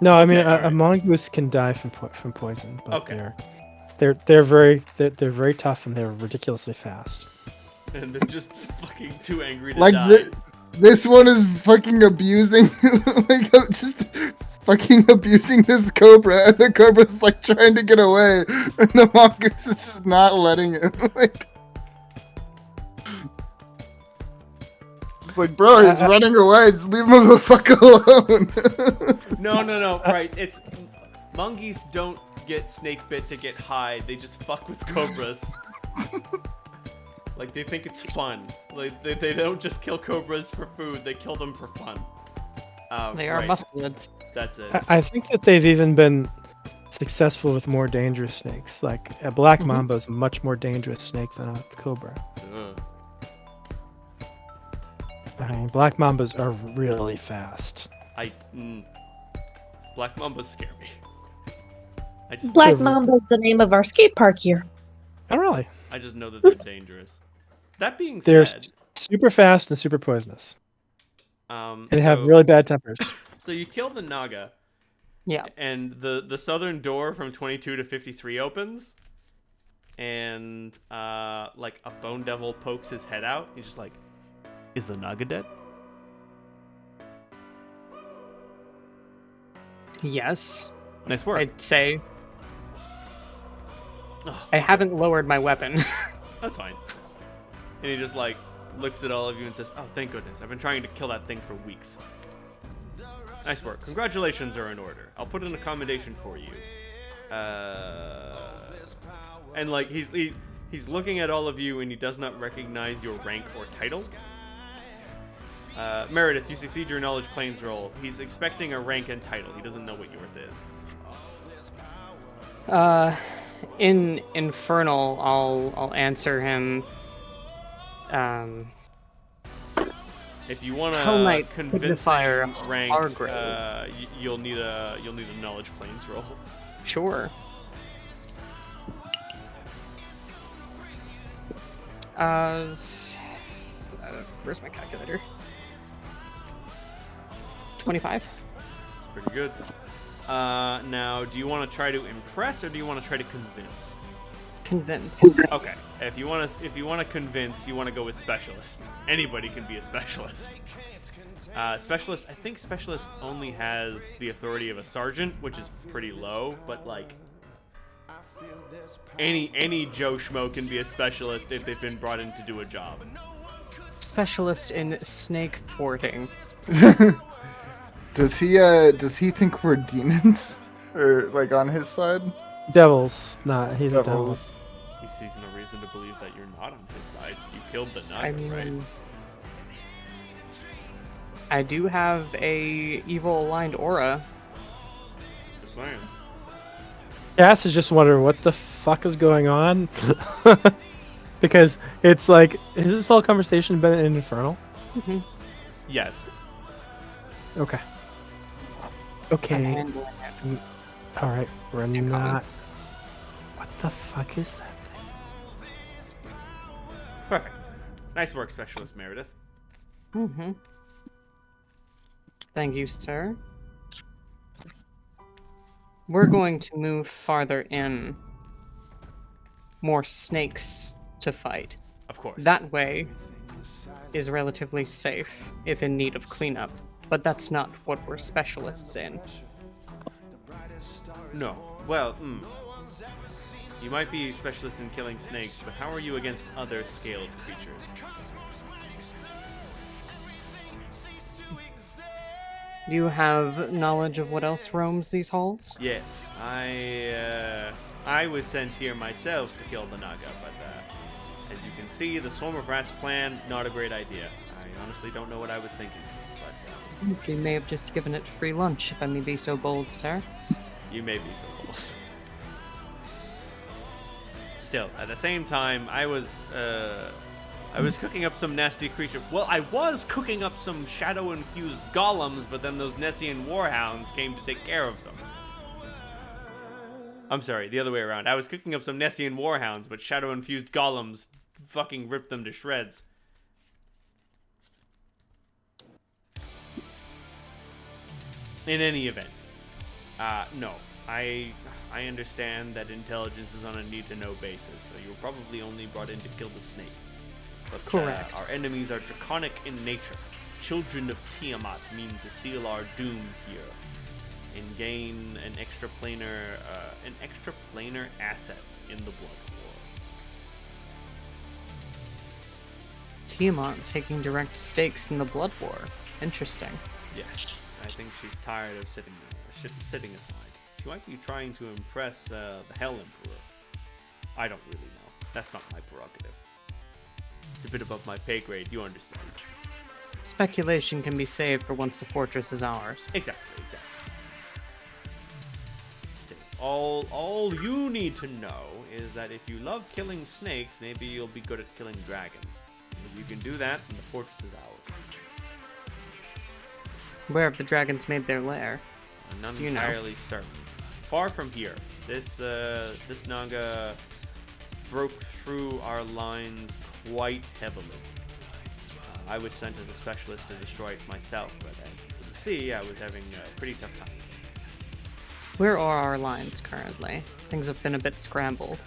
No, I mean Okay, a alright. mongoose can die from poison, but Okay. they're very tough and they're ridiculously fast. And they're just fucking too angry to Like die. this one is fucking abusing, like just fucking abusing this cobra, and the cobra's like trying to get away, and the mongoose is just not letting him. Like, just like, bro, he's running away. Just leave him the fuck alone. No. Right, it's mongoose don't get snake bit to get high. They just fuck with cobras. Like they think it's fun. Like they don't just kill cobras for food. They kill them for fun. They are right, mustelids. That's it. I think that they've even been successful with more dangerous snakes. Like a black mamba is a much more dangerous snake than a cobra. Ugh. I mean, black mambas are really fast. Black mambas scare me. I just Black They're- Mamba is the name of our skate park here. Oh, really? I just know that they're dangerous. That being They're said, super fast and super poisonous. And they have so- really bad tempers. So you kill the Naga, Yeah. and the southern door from 22 to 53 opens, and like a bone devil pokes his head out. He's just like, "Is the Naga dead?" Yes. Nice work. I'd say. Ugh. I haven't lowered my weapon. That's fine. And he just like looks at all of you and says, "Oh, thank goodness! I've been trying to kill that thing for weeks." Nice work. Congratulations are in order. I'll put in a commendation for you. And like he's looking at all of you and he does not recognize your rank or title. Meredith, you succeed your knowledge planes roll. He's expecting a rank and title. He doesn't know what yours is. In Infernal, I'll answer him. If you want Hell to Knight, convince Signifier, rank, Hargrave. you'll need a knowledge planes roll. Sure. Where's my calculator? 25. Pretty good. Now, do you want to try to impress or do you want to try to convince? Convince. Okay. If you want to convince, you want to go with specialist. Anybody can be a specialist. Specialist. I think specialist only has the authority of a sergeant, which is pretty low. But like, any Joe Schmo can be a specialist if they've been brought in to do a job. Specialist in snake thwarting. Does he think we're demons? Or like on his side? Devils, not. He's a devil. Devils. He sees no reason to believe that you're not on his side. You killed the Naga, I mean, right? I do have a evil aligned aura. Just saying. Cass is just wondering what the fuck is going on. Because it's like, has this whole conversation been in Infernal? Mm-hmm. Yes. Okay. I'm Okay. handling it. Alright, we're coming. not. What the fuck is that thing? Perfect. Nice work, Specialist Meredith. Mm-hmm. Thank you, sir. We're going to move farther in. More snakes to fight. Of course. That way is relatively safe if in need of cleanup, but that's not what we're specialists in. No. Well, you might be a specialist in killing snakes, but how are you against other scaled creatures? Do you have knowledge of what else roams these halls? Yes, I was sent here myself to kill the Naga, but as you can see, the swarm of rats plan, not a great idea. I honestly don't know what I was thinking, but You may have just given it free lunch, if I may be so bold, sir. you may be so bold. Still, at the same time, I was cooking up some nasty creature. Well, I was cooking up some shadow-infused golems, but then those Nessian warhounds came to take care of them. I'm sorry, the other way around. I was cooking up some Nessian warhounds, but shadow-infused golems fucking ripped them to shreds. In any event, no. I understand that intelligence is on a need-to-know basis, so you were probably only brought in to kill the snake. But Correct. Our enemies are draconic in nature. Children of Tiamat mean to seal our doom here and gain an extraplanar asset in the Blood War. Tiamat taking direct stakes in the Blood War. Interesting. Yes, I think she's tired of sitting aside. She might be trying to impress the Hell Emperor. I don't really know. That's not my prerogative. It's a bit above my pay grade, you understand. Speculation can be saved for once the fortress is ours. Exactly. Still, all you need to know is that if you love killing snakes, maybe you'll be good at killing dragons. And if you can do that, then the fortress is ours. Where have the dragons made their lair? I'm not Do you know? entirely certain. Far from here. This Naga broke through our lines quite heavily. I was sent as a specialist to destroy it myself, but at the sea, I was having a pretty tough time. Where are our lines currently? Things have been a bit scrambled.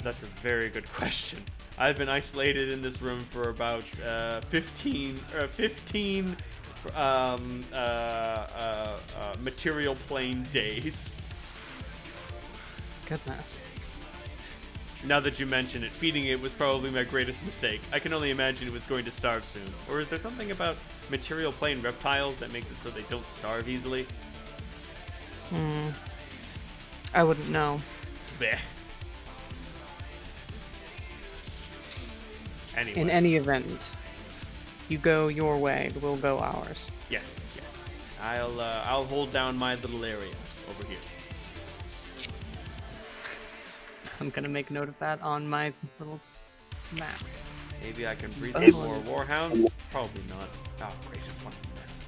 That's a very good question. I've been isolated in this room for about 15 material plane days. Goodness. Now that you mention it, feeding it was probably my greatest mistake. I can only imagine it was going to starve soon. Or is there something about material plane reptiles that makes it so they don't starve easily? I wouldn't know. Blech. Anyway. In any event, you go your way, we'll go ours. Yes. I'll hold down my little area over here. I'm gonna make note of that on my little map. Maybe I can breed Oh. some more warhounds? Probably not. Oh, gracious, what a mess.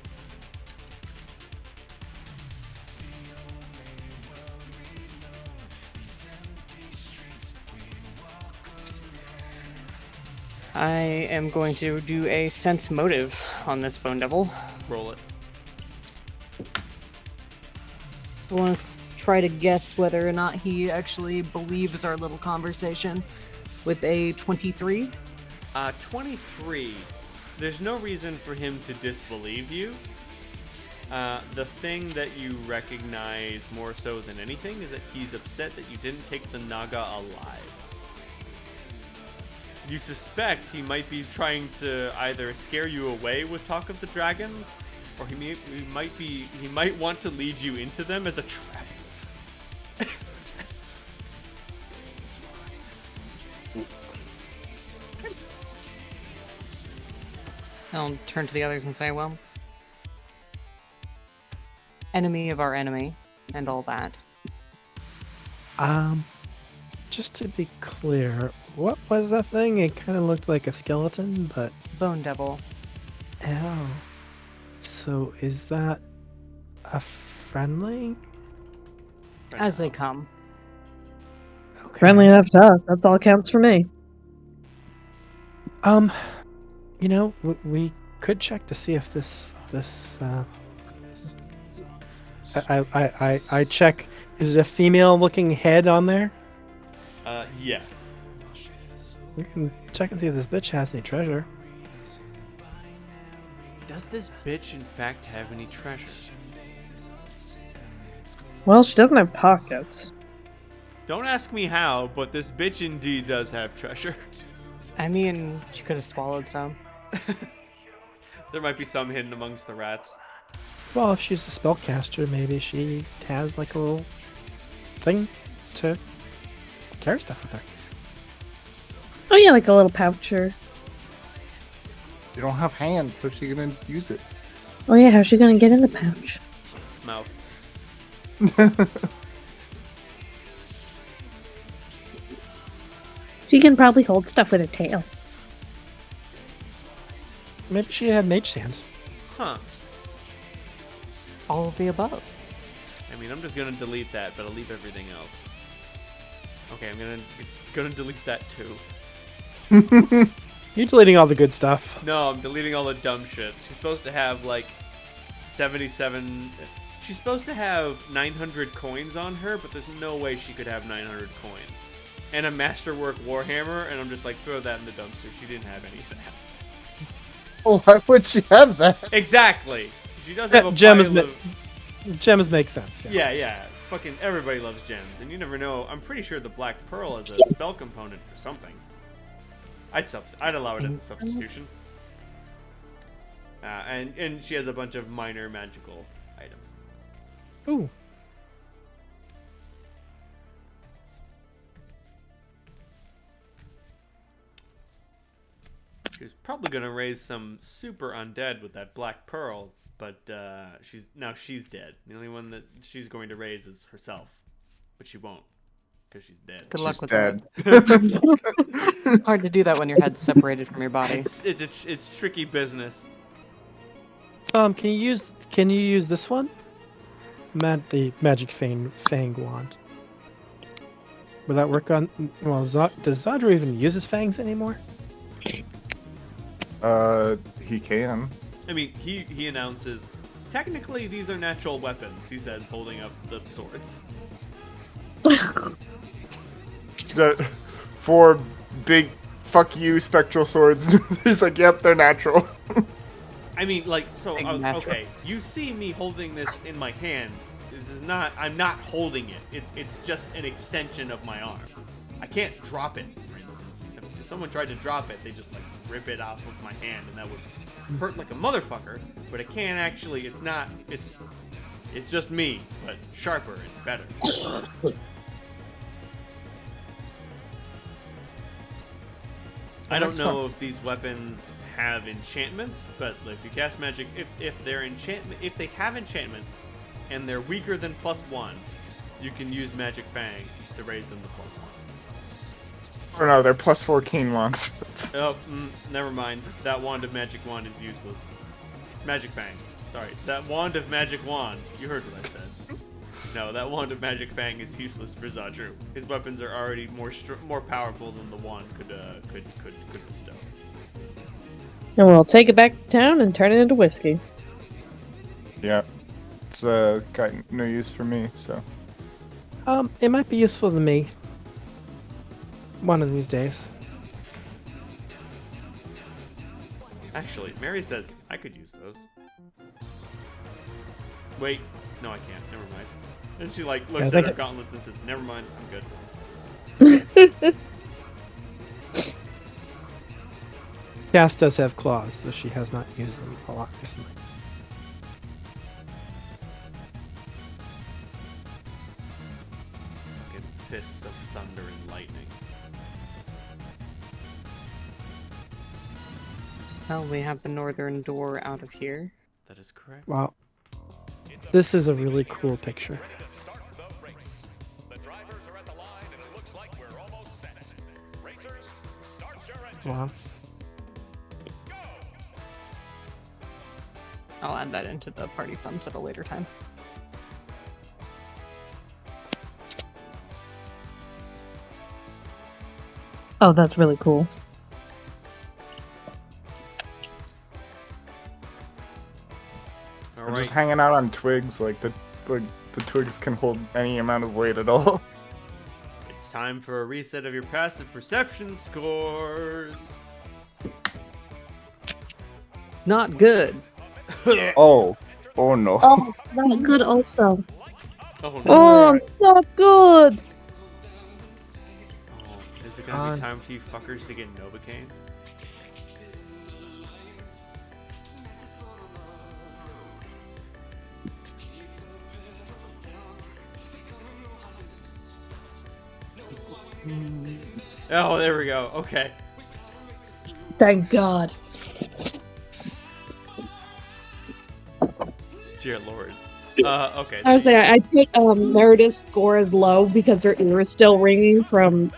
I am going to do a sense motive on this bone devil. Roll it. I want to try to guess whether or not he actually believes our little conversation with a 23. 23. There's no reason for him to disbelieve you. The thing that you recognize more so than anything is that he's upset that you didn't take the Naga alive. You suspect he might be trying to either scare you away with talk of the dragons, or he might want to lead you into them as a trap. I'll turn to the others and say, well, enemy of our enemy, and all that. Just to be clear, what was that thing? It kind of looked like a skeleton, but Bone devil. oh, so is that a friendly? As they come. Okay. Friendly enough to us. That's all counts for me. You know, we could check to see if this I check. Is it a female-looking head on there? Yes. We can check and see if this bitch has any treasure. Does this bitch in fact have any treasure? Well, she doesn't have pockets. Don't ask me how, but this bitch indeed does have treasure. I mean, she could have swallowed some. There might be some hidden amongst the rats. Well, if she's a spellcaster, maybe she has like a little thing to carry stuff with her. Oh yeah, like a little pouch or... You don't have hands, how's she gonna use it? Oh yeah, how's she gonna get in the pouch? Mouth. She can probably hold stuff with her tail. Maybe she had mage hands. Huh. All of the above. I mean, I'm just gonna delete that, but I'll leave everything else. Okay, I'm gonna delete that too. You're deleting all the good stuff. No, I'm deleting all the dumb shit. She's supposed to have like 77. She's supposed to have 900 coins on her, but there's no way she could have 900 coins. And a masterwork warhammer, and I'm just like, throw that in the dumpster. She didn't have any of that. Oh, why would she have that? Exactly. She does have a Gems pile of... Gems make sense. Yeah. Fucking everybody loves gems, and you never know. I'm pretty sure the Black Pearl is a spell component for something. I'd allow it as a substitution. And she has a bunch of minor magical items. Ooh. She's probably gonna raise some super undead with that Black Pearl, but she's dead. The only one that she's going to raise is herself, but she won't because she's dead. Good luck She's with dead. that. Hard to do that when your head's separated from your body. It's tricky business. Can you use this one? The magic fang wand. Will that work on? Well, does Zadra even use his fangs anymore? He can. I mean, he announces, technically these are natural weapons, he says, holding up the swords. For big fuck you spectral swords. He's like, yep, they're natural. I mean, like, so, Big natural. okay, you see me holding this in my hand. This is not, I'm not holding it. It's just an extension of my arm. I can't drop it, for instance. If someone tried to drop it, they just, like, rip it off of my hand, and that would hurt like a motherfucker, but it can't actually, it's not, it's just me, but sharper and better. I don't know if these weapons have enchantments, but if you cast magic, if they have enchantments and they're weaker than +1, you can use Magic Fang to raise them to +1. Or no, they're +4 keen longs. Oh, never mind. That Wand of Magic Wand is useless. Magic Fang. Sorry, that Wand of Magic Wand. You heard what I said. No, that Wand of Magic Fang is useless for Zadru. His weapons are already more powerful than the wand could bestow. And we'll take it back to town and turn it into whiskey. Yeah. It's got no use for me, so. It might be useful to me. One of these days. Actually, Mary says I could use those. Wait, no, I can't. Never mind. And she like looks at her gauntlets and says, "Never mind, I'm good." Cass does have claws, though she has not used them a lot recently. Fucking fists of thunder and lightning. Well, we have the northern door out of here. That is correct. Wow. This is a really cool picture. Wow. I'll add that into the party funds at a later time. Oh, that's really cool. All We're right. just hanging out on twigs, like the twigs can hold any amount of weight at all. It's time for a reset of your passive perception scores. Not good. Oh no. Oh, not good also. Oh no. Oh, not good! Oh, is it gonna be time for you fuckers to get Novocaine? Oh, there we go. Okay. Thank God. Dear Lord. Okay. I was saying I put Meredith's score as low because her ear is still ringing from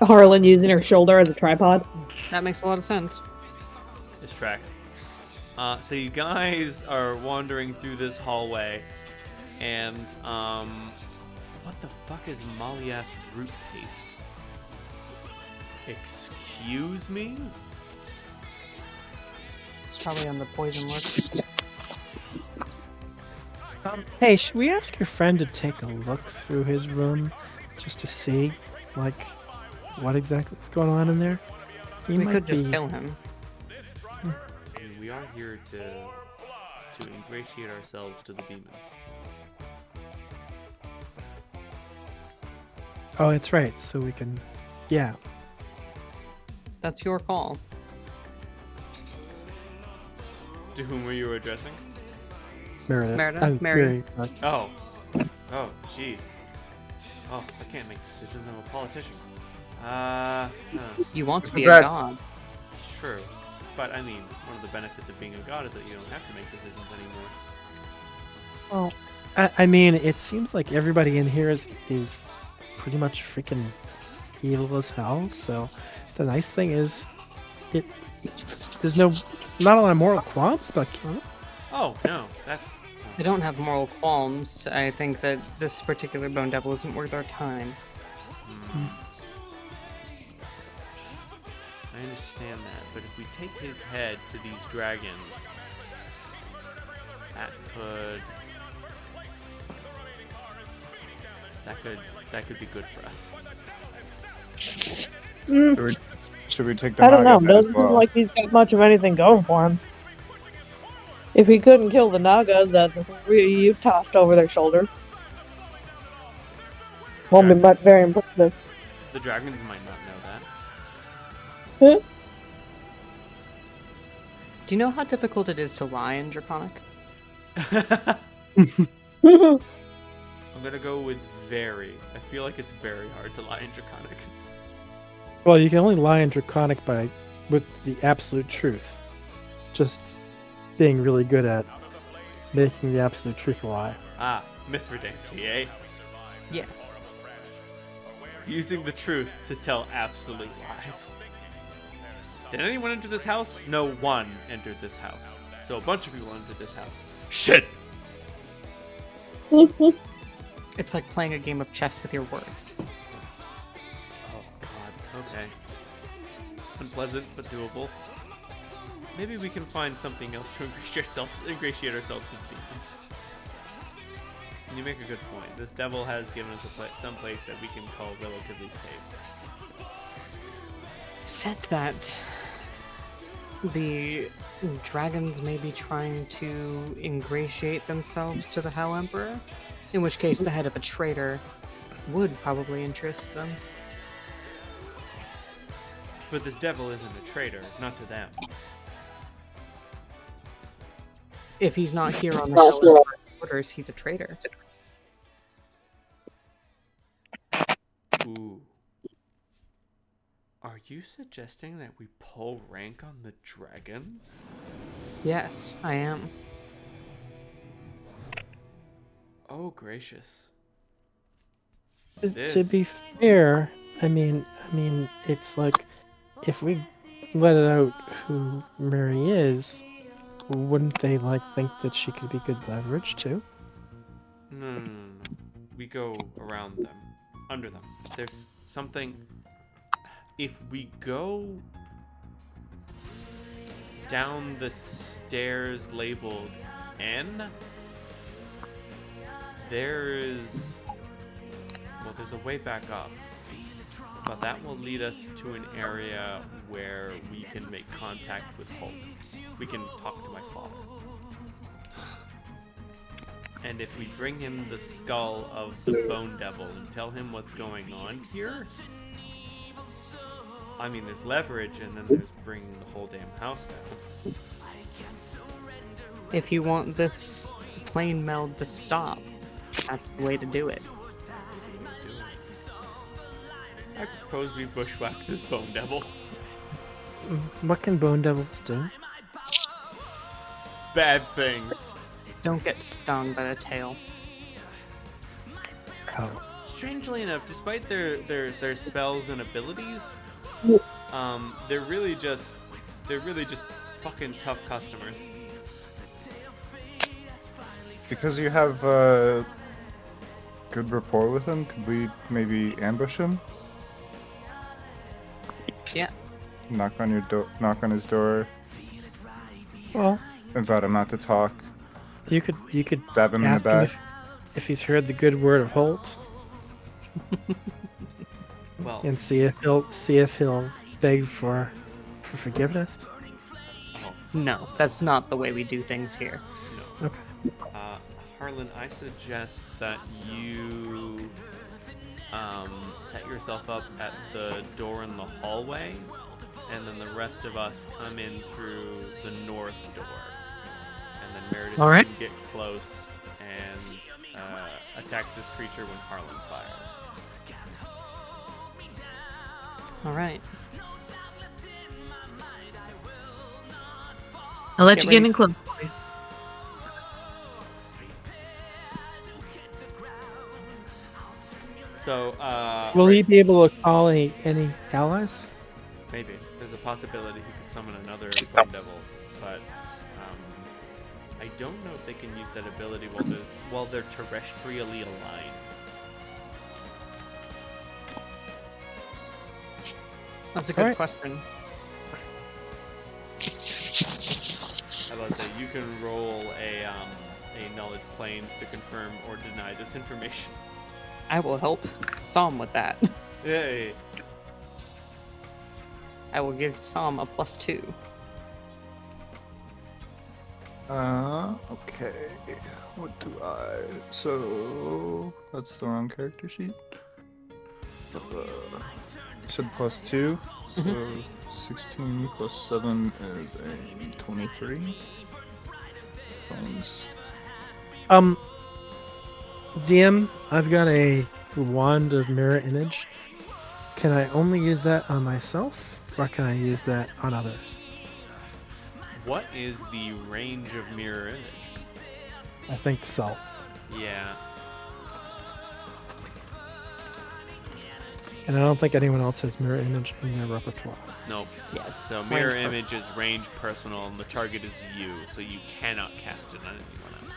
Harlan using her shoulder as a tripod. That makes a lot of sense. This tracks. So you guys are wandering through this hallway, and what the fuck is Molly-ass root paste? Excuse me? It's probably on the poison list. Hey, should we ask your friend to take a look through his room just to see, like, what exactly is going on in there? He We might could just be- kill him. I mean, we are here to ingratiate ourselves to the demons. Oh, it's right. So we can, yeah. That's your call. To whom were you addressing? Meredith. Meredith. Oh. Oh, jeez. Oh, I can't make decisions. I'm a politician. You want to be That- a god. It's true. But, I mean, one of the benefits of being a god is that you don't have to make decisions anymore. Well, I mean, it seems like everybody in here is pretty much freaking evil as hell. So the nice thing is, there's not a lot of moral qualms about killing them. Oh no, that's. I don't have moral qualms. I think that this particular Bone Devil isn't worth our time. I understand that, but if we take his head to these dragons, that could be good for us. Should we take the I don't know. Naga head as Doesn't seem well? like he's got much of anything going for him. If he couldn't kill the Naga, that the three of you tossed over their shoulder won't be much very impressive. The dragons might not know that. Do you know how difficult it is to lie in Draconic? I'm gonna go with very. I feel like it's very hard to lie in Draconic. Well, you can only lie in Draconic with the absolute truth. Just being really good at making the absolute truth a lie. Ah, Mithridacy, eh? Yes. Using the truth to tell absolute lies. Did anyone enter this house? No one entered this house. So a bunch of people entered this house. Shit! It's like playing a game of chess with your words. Oh god, okay. Unpleasant, but doable. Maybe we can find something else to ingratiate ourselves to demons. You make a good point. This devil has given us some place that we can call relatively safe. Said that the dragons may be trying to ingratiate themselves to the Hell Emperor, in which case the head of a traitor would probably interest them. But this devil isn't a traitor, not to them. If he's not here on the Hell Emperor's orders, he's a traitor. Ooh. Are you suggesting that we pull rank on the dragons? Yes, I am. Oh, gracious. To be fair, I mean, it's like, if we let it out who Mary is, wouldn't they think that she could be good leverage too? No. We go around them, under them. There's something. If we go down the stairs labeled N, there's a way back up, but that will lead us to an area where we can make contact with Holt. We can talk to my father. And if we bring him the skull of the Bone Devil and tell him what's going on here, I mean, there's leverage, and then there's bringing the whole damn house down. If you want this plane meld to stop, that's the way to do it. I propose we bushwhack this Bone Devil. What can Bone Devils do? Bad things. Don't get stung by the tail. Oh. Strangely enough, despite their spells and abilities, they're really just fucking tough customers. Because you have good rapport with him, could we maybe ambush him? Yeah. Knock on his door, Well, invite him out to talk, you could stab him in the ask him back. if he's heard the good word of Holt, Well, and see if he'll beg for forgiveness. No, that's not the way we do things here. no. Okay. Harlan, I suggest that you set yourself up at the door in the hallway, and then the rest of us come in through the north door. And then Meredith All right. can get close and attack this creature when Harlan fires. Alright. I'll let Get you get ready. in close. So, Will he be able to call any allies? maybe. There's a possibility he could summon another Bone Devil, but I don't know if they can use that ability while they're terrestrially aligned. That's a good question. How about that? You can roll a knowledge planes to confirm or deny this information. I will help Psalm with that. Yay! I will give Psalm a +2. Okay. What do I... So... That's the wrong character sheet. You said +2, so 16 plus 7 is a 23. Bones. DM, I've got a wand of mirror image. Can I only use that on myself, or can I use that on others? What is the range of mirror image? I think self. Yeah. And I don't think anyone else has mirror image in their repertoire. Nope. Yeah. So mirror image is range personal, and the target is you, so you cannot cast it on anyone else.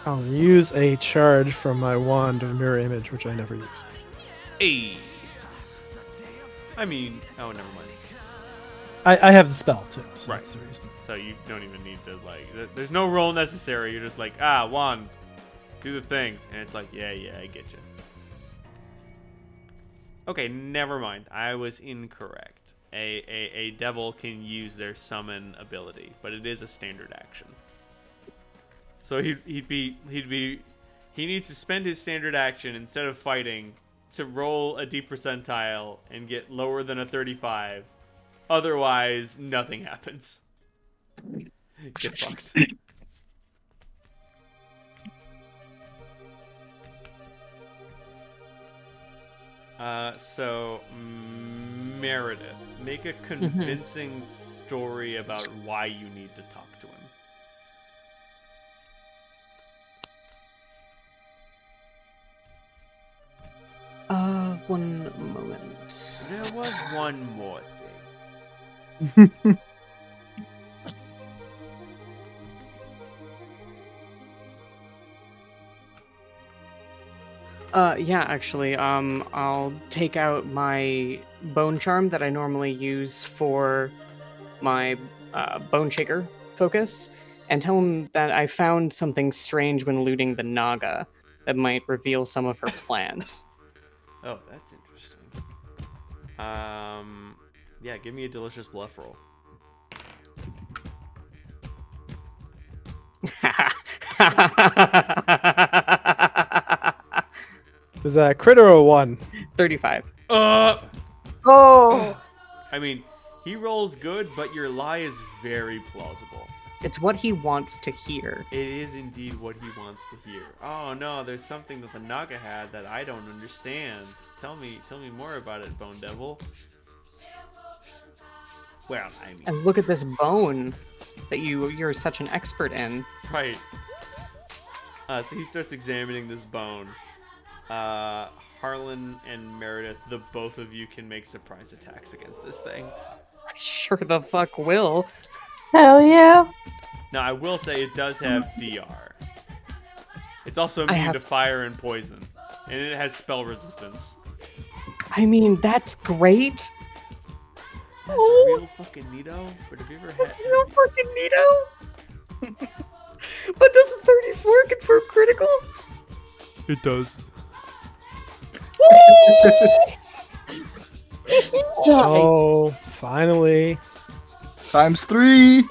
I'll use a charge from my wand of mirror image, which I never use. Hey. I mean, oh, never mind. I have the spell too, so Right. that's the reason. So you don't even need to there's no roll necessary. You're just like, wand, do the thing, and it's like, yeah, I get you. Okay, never mind. I was incorrect. A devil can use their summon ability, but it is a standard action. So he needs to spend his standard action instead of fighting to roll a D percentile and get lower than a 35. Otherwise, nothing happens. Get fucked. So Meredith, make a convincing story about why you need to talk to him. One moment. There was one more thing. Yeah, actually, I'll take out my bone charm that I normally use for my bone shaker focus, and tell him that I found something strange when looting the Naga that might reveal some of her plans. Oh, that's interesting. Yeah, give me a delicious bluff roll. Was that a crit or a 1? 35. Oh, I mean, he rolls good, but your lie is very plausible. It's what he wants to hear. It is indeed what he wants to hear. Oh no, there's something that the Naga had that I don't understand. Tell me more about it, Bone Devil. Well, I mean, And look at this bone that you're such an expert in. right. So he starts examining this bone. Harlan and Meredith, the both of you can make surprise attacks against this thing. I sure the fuck will. Hell yeah. Now, I will say it does have DR. It's also immune to fire and poison, and it has spell resistance. I mean, that's great. That's real fucking neato. But have you ever had? That's real fucking neato. But does the 34 confirm critical? It does. Oh, finally. ×3.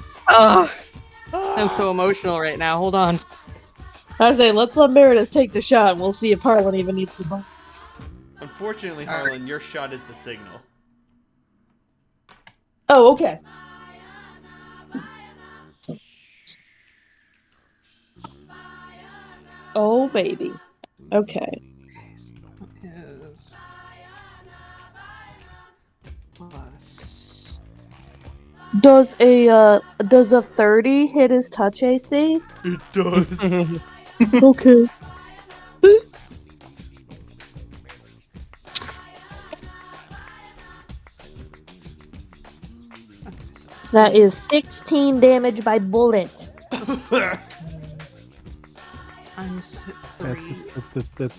I'm so emotional right now. Hold on. I say, let's let Meredith take the shot and we'll see if Harlan even needs the ball. Unfortunately, Harlan, your shot is the signal. Oh, okay. Oh, baby. Okay. Is plus. Does a 30 hit his touch AC? It does. Okay. That is 16 damage by bullet. Times Uh,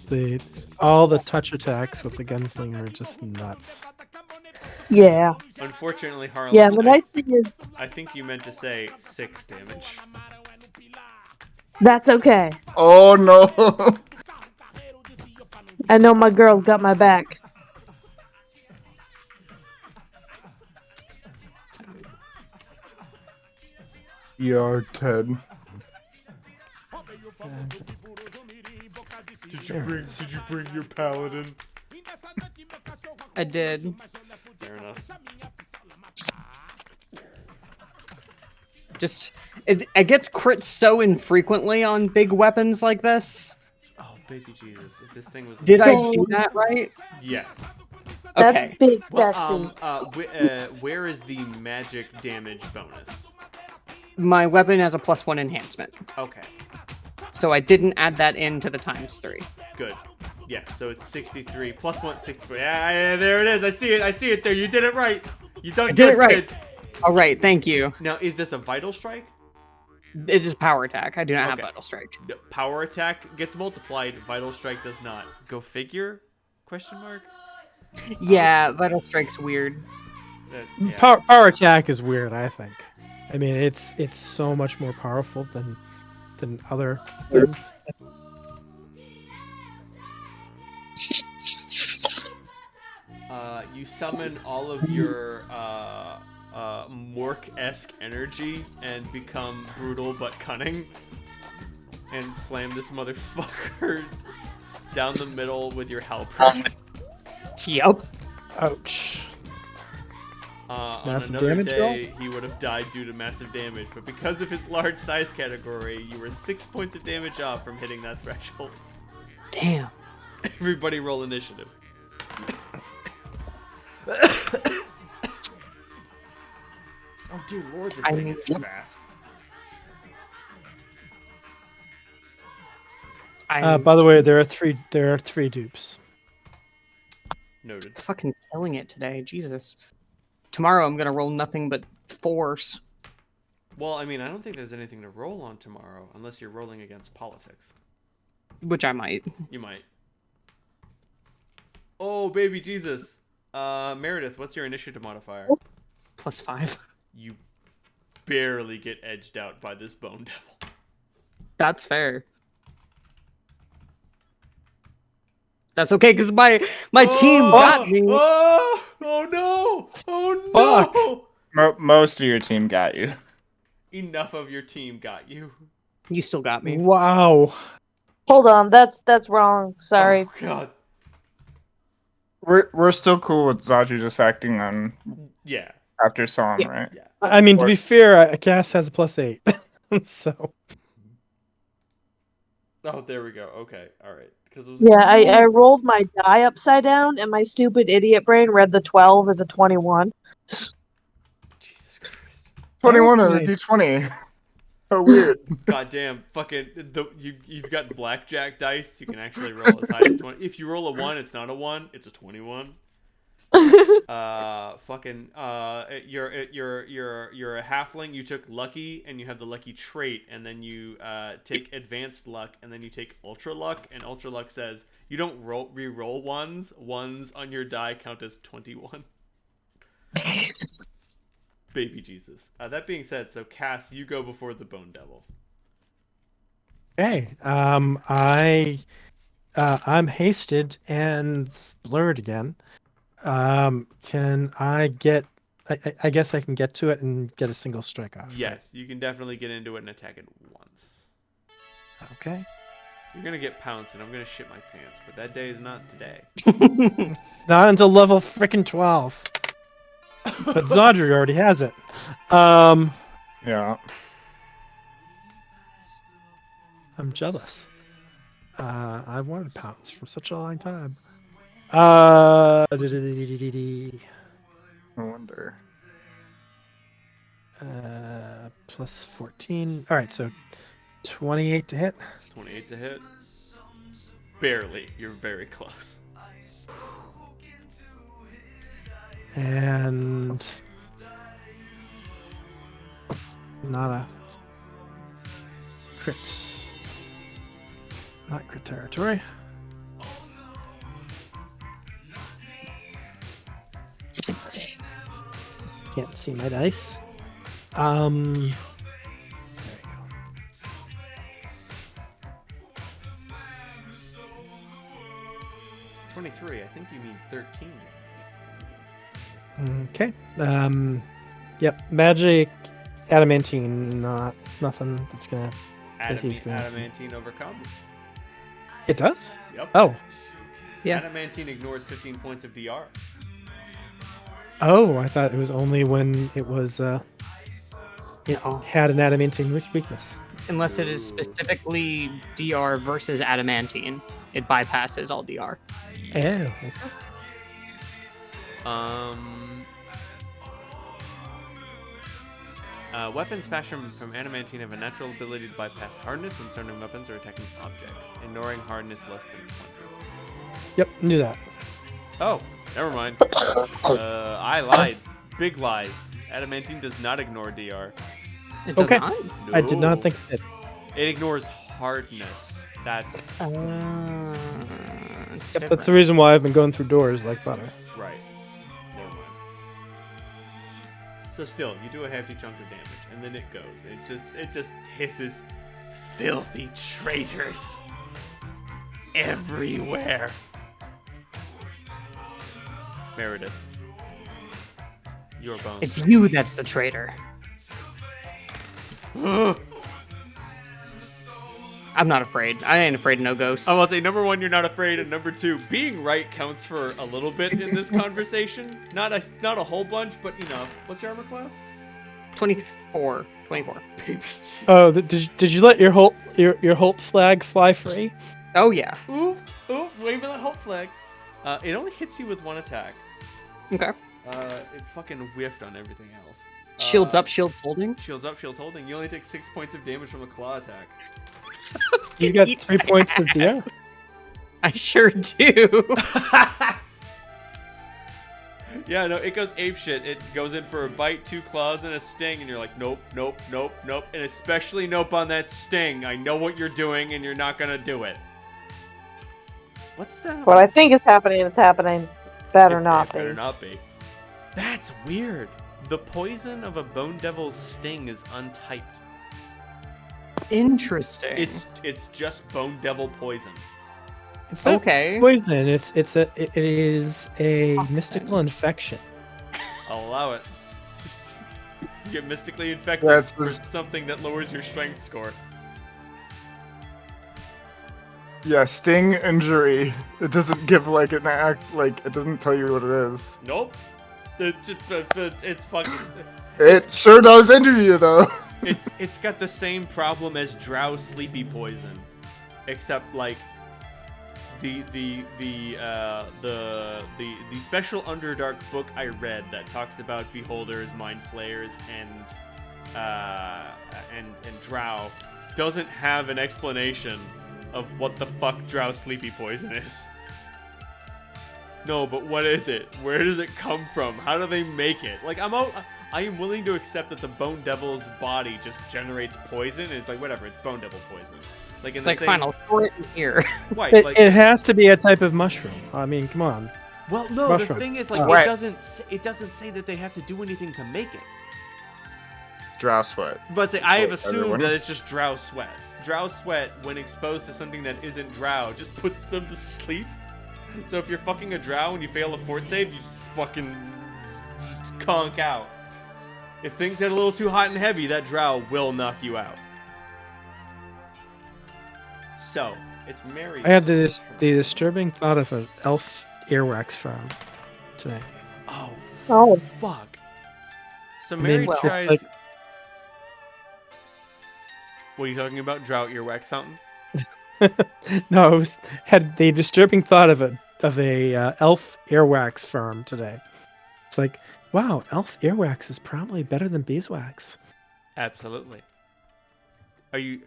3. all the touch attacks with the gunslinger are just nuts. Yeah. Unfortunately, Harlan, Yeah, the nice thing is I think you meant to say 6 damage. that's okay. Oh no! I know my girl's got my back. You're Ted. Did you bring your paladin? I did. Fair enough. Just it gets crit so infrequently on big weapons like this. Oh, baby Jesus! If this thing was. Did I do that right? Yes. That's Okay. big Well, sexy. where is the magic damage bonus? My weapon has a +1 enhancement, Okay, so I didn't add that into the ×3. good. Yeah, so it's 63 plus 1, 64. Yeah, there it is. I see it there. You did it right. You done I did good, it right. kid. All right, thank you. Now, is this a vital strike? It is power attack. I do not have Okay. vital strike. The power attack gets multiplied. Vital strike does not. Go figure? Question mark. Yeah, vital strike's weird. Yeah. Power attack is weird, I think. I mean, it's so much more powerful than other things. You summon all of your Mork-esque energy and become brutal but cunning, and slam this motherfucker down the middle with your halberd. Yup. Ouch. On Massive another damage day, he would have died due to massive damage, but because of his large size category, you were 6 points of damage off from hitting that threshold. Damn. Everybody roll initiative. Oh dear lord, this thing is fast. By the way, there are three dupes. Noted. Fucking killing it today. Jesus. Tomorrow I'm gonna roll nothing but 4s. Well, I mean, I don't think there's anything to roll on tomorrow, unless you're rolling against politics. Which I might. You might. Oh, baby Jesus. Meredith, what's your initiative modifier? +5. You barely get edged out by this bone devil. That's fair. That's okay, because my team got me. Oh no! Oh no! Most of your team got you. Enough of your team got you. You still got me. Wow. Hold on, that's wrong. Sorry. Oh god. We're still cool with Zaju just acting on Yeah. after Psalm, right? Yeah. I mean, to be fair, Cass has a +8, so. Oh, there we go. Okay. All right. Because Yeah, I rolled my die upside down, and my stupid idiot brain read the 12 as a 21. Jesus Christ. 21 on a Nice. d20. Oh, weird. Goddamn. Fucking. You've got blackjack dice. You can actually roll as high as 20. If you roll a 1, it's not a 1. It's a 21. You're a halfling. You took lucky, and you have the lucky trait, and then you take advanced luck, and then you take ultra luck, and ultra luck says you don't re-roll ones. Ones on your die count as 21. Baby Jesus. That being said, so Cass, you go before the Bone Devil. Okay. I'm hasted and blurred again. Can I get? I guess I can get to it and get a single strike off. Yes, you can definitely get into it and attack it once. Right? Okay. You're gonna get pounced, and I'm gonna shit my pants, but that day is not today. Not until level frickin' 12. But Zodri already has it. Yeah. I'm jealous. I wanted pounce for such a long time. I wonder. plus 14. All right, so 28 to hit. 28's a hit. Barely. You're very close. And not a crit. Not crit territory. Can't see my dice. There you go. 23. I think you mean 13. Okay. Yep. Magic adamantine. Nothing that's gonna. he's gonna- Adamantine overcomes. It does. Yep. Oh. Yeah. Adamantine ignores 15 points of DR. Oh, I thought it was only when it was it No. had an adamantine weakness. Unless it is specifically DR versus adamantine, it bypasses all DR. Oh. Okay. Weapons fashioned from adamantine have a natural ability to bypass hardness when certain weapons are attacking objects, ignoring hardness less than 20. Yep, knew that. Oh, never mind. I lied. Big lies. Adamantine does not ignore DR. It does Okay. not? I did No. not think it did. It ignores hardness. That's It's Yep, that's different. the reason why I've been going through doors like butter. right. Never mind. So still, you do a hefty chunk of damage, and then it goes. It just hisses, filthy traitors everywhere. Meredith, your bones. It's you that's the traitor. I'm not afraid. I ain't afraid of no ghosts. I will say, number one, you're not afraid, and number two, being right counts for a little bit in this conversation. Not a whole bunch, but enough. What's your armor class? 24. Baby Jesus. Oh, did you let your Holt flag fly free? Oh, yeah. Ooh, waving that hope flag. It only hits you with one attack. Okay. It fucking whiffed on everything else. Shields up, shield holding. Shields up, shields holding. You only take 6 points of damage from a claw attack. You got Eat 3 my points of ass. DR. I sure do. Yeah, no, it goes apeshit. It goes in for a bite, 2 claws, and a sting, and you're like, nope, nope, nope, nope. And especially nope on that sting. I know what you're doing, and you're not gonna do it. What's that? What I think is happening, it's happening. Better not It better be. not be. That's weird. The poison of a bone devil's sting is untyped. Interesting. It's just bone devil poison. It's not Okay. poison. It is a mystical infection. I'll allow it. You get mystically infected That's with just- something that lowers your strength score. Yeah, sting injury. It doesn't give like an act, like it doesn't tell you what it is. Nope. It's just it's fucking. It sure does injure you though. It's got the same problem as drow sleepy poison, except like the special Underdark book I read that talks about beholders, mind flayers, and drow doesn't have an explanation of what the fuck drow sleepy poison is. No, but what is it? Where does it come from? How do they make it? Like I am willing to accept that the Bone Devil's body just generates poison, and it's like whatever, it's Bone Devil poison. Like in It's the like, same, fine, I'll store it in here. right? It, Like, it has to be a type of mushroom. I mean, come on. well, no, mushrooms. the thing is, like, Right. it doesn't say that they have to do anything to make it. Drow sweat. But say, I have Sweat, assumed everyone. that it's just drow sweat. Drow sweat, when exposed to something that isn't drow, just puts them to sleep. So if you're fucking a drow and you fail a fort save, you just fucking conk out. If things get a little too hot and heavy, that drow will knock you out. So, it's Mary's I had the turn. disturbing thought of an elf earwax farm today. Oh, Oh, fuck. So I Mary mean, well, tries... like- What are you talking about? Drought earwax fountain? No, I had the disturbing thought of a elf earwax farm today. It's like, wow, elf earwax is probably better than beeswax. Absolutely. Are you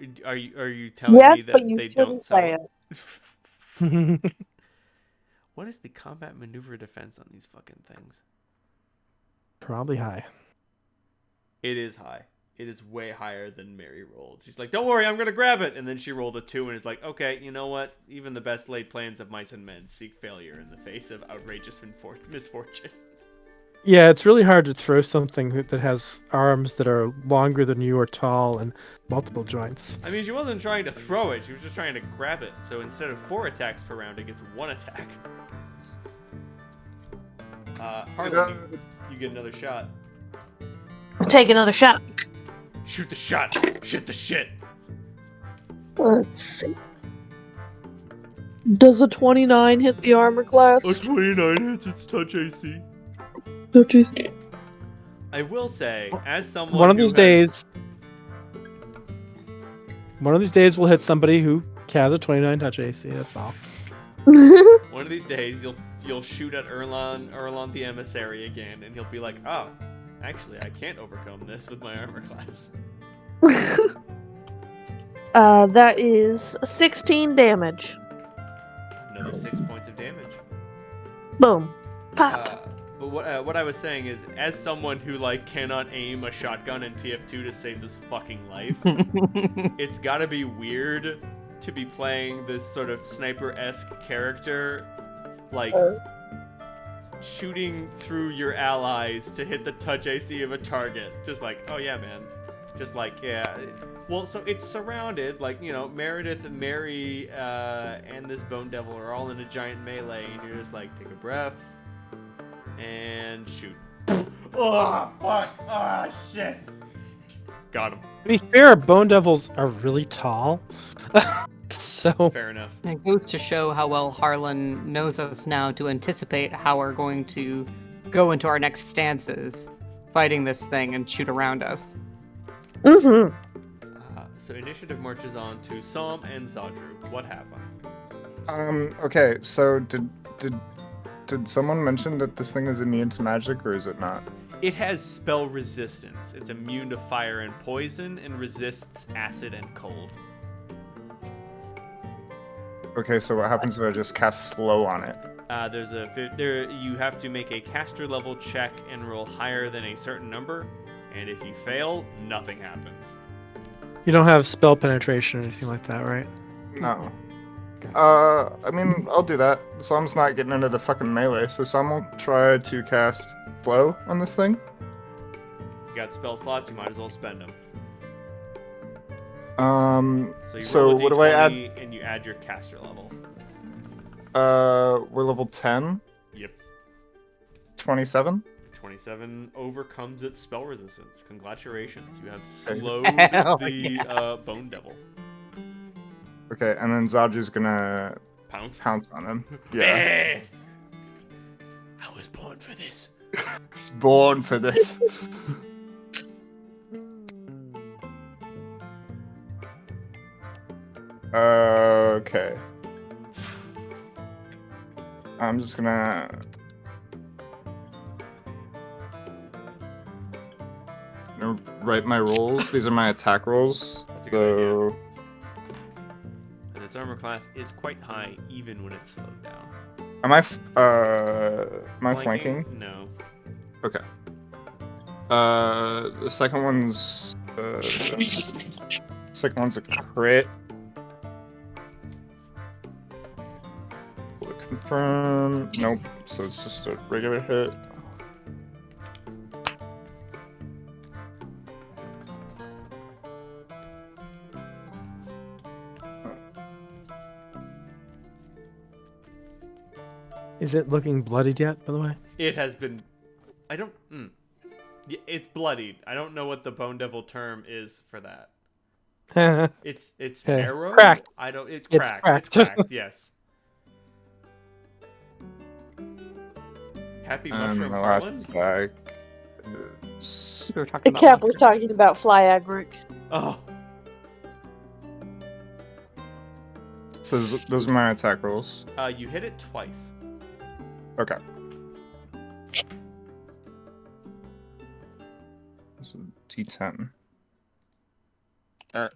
telling yes, me but that you they don't shouldn't sell say it. What is the combat maneuver defense on these fucking things? Probably high. It is high. it is way higher than Mary rolled. She's like, "Don't worry, I'm gonna grab it," and then she rolled a 2 and is like, "Okay, you know what? Even the best laid plans of mice and men seek failure in the face of outrageous misfortune." Yeah, it's really hard to throw something that has arms that are longer than you or tall and multiple joints. I mean, she wasn't trying to throw it; she was just trying to grab it. So instead of 4 attacks per round, it gets 1 attack. Harlan, you get another shot. Take another shot. Shoot the shot. Shit the shit. Let's see. Does a 29 hit the armor class? 29 hits its touch AC. Oh, jeez. I will say, as someone One of who these has- days, we'll hit somebody who has a 29 touch AC. That's all. one of these days, you'll shoot at Erlon the emissary again, and he'll be like, "Oh, actually, I can't overcome this with my armor class." That is 16 damage. Another 6 points of damage. Boom. Pop. But what I was saying is, as someone who like cannot aim a shotgun in TF2 to save his fucking life, it's gotta be weird to be playing this sort of sniper-esque character, like shooting through your allies to hit the touch AC of a target. Just like, oh yeah, man. Just like, yeah. Well, so it's surrounded, like, you know, Meredith and Mary and this Bone Devil are all in a giant melee, and you're just like, take a breath. And shoot. Oh, fuck. Oh, shit. Got him. To be fair, Bone Devils are really tall. So Fair enough. It goes to show how well Harlan knows us now to anticipate how we're going to go into our next stances, fighting this thing and shoot around us. Mm-hmm. So initiative marches on to Psalm and Zadru. What happened? Okay, so did someone mention that this thing is immune to magic, or is it not? It has spell resistance. It's immune to fire and poison and resists acid and cold. Okay, so what happens if I just cast slow on it? You have to make a caster level check and roll higher than a certain number, and if you fail, nothing happens. you don't have spell penetration or anything like that, right? No. I mean, I'll do that. Sam's not getting into the fucking melee, so Sam will try to cast slow on this thing. You got spell slots, you might as well spend them. So you So roll a what do I add? D20 and you add your caster level. We're level 10. Yep. 27. 27 overcomes its spell resistance. Congratulations, you have Okay. slowed Hell the Bone Devil. Okay, and then Zadru's gonna Pounce. on him. Yeah. I was born for this. He's born for this. Okay. I'm just gonna... write my rolls. These are my attack rolls. That's a good idea. So, And its armor class is quite high, even when it's slowed down. am I flanking? No. Okay. The second one's a crit. Will it confirm? Nope. So it's just a regular hit. Is it looking bloodied yet, by the way? It has been. I don't. Yeah, it's bloodied. I don't know what the Bone Devil term is for that. It's Okay. narrow. Cracked. I don't. It's It's cracked. cracked. It's cracked. Yes. Happy And mushroom the Harlan. last attack We were talking about Cap was monsters. talking about fly agric. Oh, So those are my attack rolls. you hit it twice. Okay. So D10. Alright.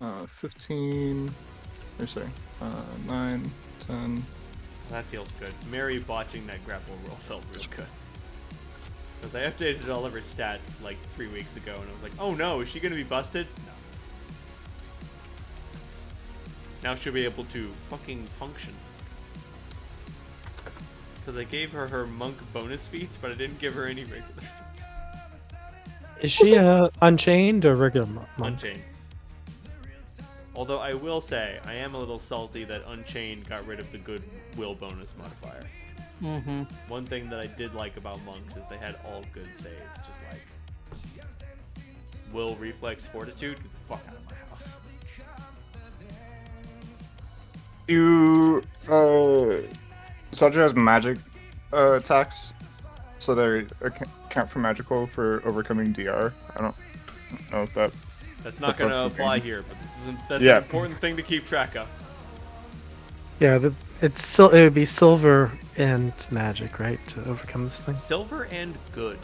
Uh, 15, Or sorry, 9, 10. That feels good. Mary botching that grapple roll felt real good. Because I updated all of her stats like 3 weeks ago, and I was like, oh no, is she going to be busted? No. Now she'll be able to fucking function. Because I gave her her monk bonus feats, but I didn't give her any regular feats. Is she unchained or regular monk? Unchained. Although I will say, I am a little salty that Unchained got rid of the goodwill bonus modifier. Mm-hmm. One thing that I did like about monks is they had all good saves. Just like will, reflex, fortitude. Get the fuck out of my house. You, Soldier has magic attacks, so they account for magical for overcoming DR. I don't know if that. That's not going to apply here, but that's Yeah. an important thing to keep track of. Yeah, it would be silver and magic, right, to overcome this thing. Silver and good.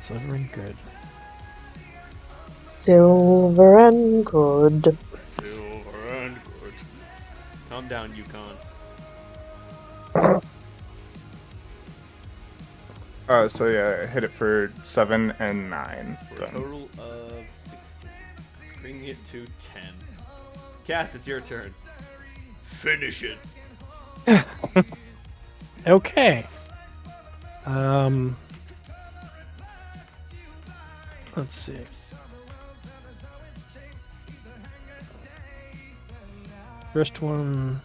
Silver and good. Silver and good. Silver and good. Calm down, Yukon. So yeah, I hit it for 7 and 9. For a total of 16. Bringing it to 10. Cass, it's your turn. Finish it. Okay. Let's see. First one.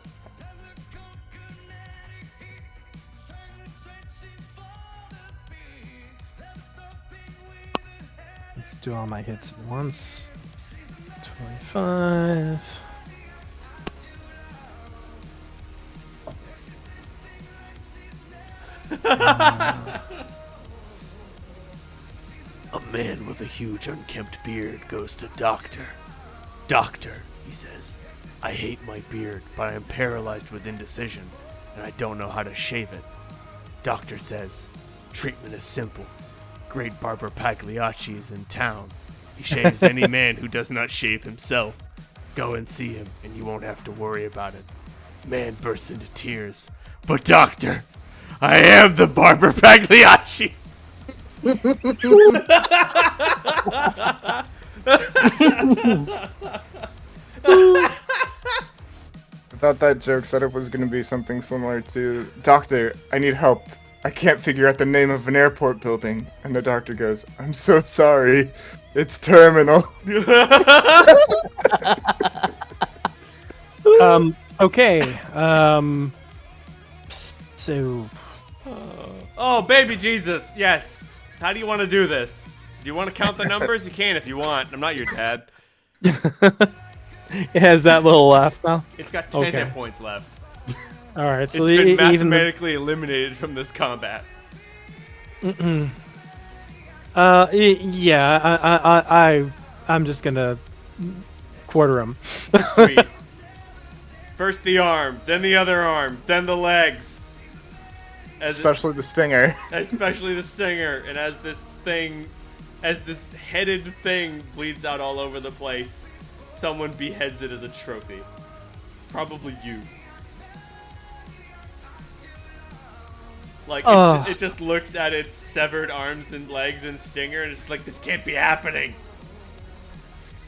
Let's do all my hits at once. 25. A man with a huge unkempt beard goes to doctor. Doctor, he says, I hate my beard, but I am paralyzed with indecision, and I don't know how to shave it. Doctor says, treatment is simple. Great barber Pagliacci is in town. He shaves any man who does not shave himself. Go and see him, and you won't have to worry about it. Man bursts into tears. But doctor, I am the barber Pagliacci! I thought that joke setup was going to be something similar to, Doctor, I need help. I can't figure out the name of an airport building. And the doctor goes, I'm so sorry. It's terminal. Okay. So. Oh, baby Jesus. Yes. How do you want to do this? Do you want to count the numbers? You can if you want. I'm not your dad. It has that little laugh now. It's got 10 Okay. hit points left. All right. It's So been even mathematically eliminated from this combat. yeah. I'm just gonna quarter him. Sweet. First the arm, then the other arm, then the legs. Especially the stinger. Especially the stinger. And as this headed thing bleeds out all over the place, someone beheads it as a trophy. Probably you. Like, it just looks at its severed arms and legs and stinger, and it's like, this can't be happening.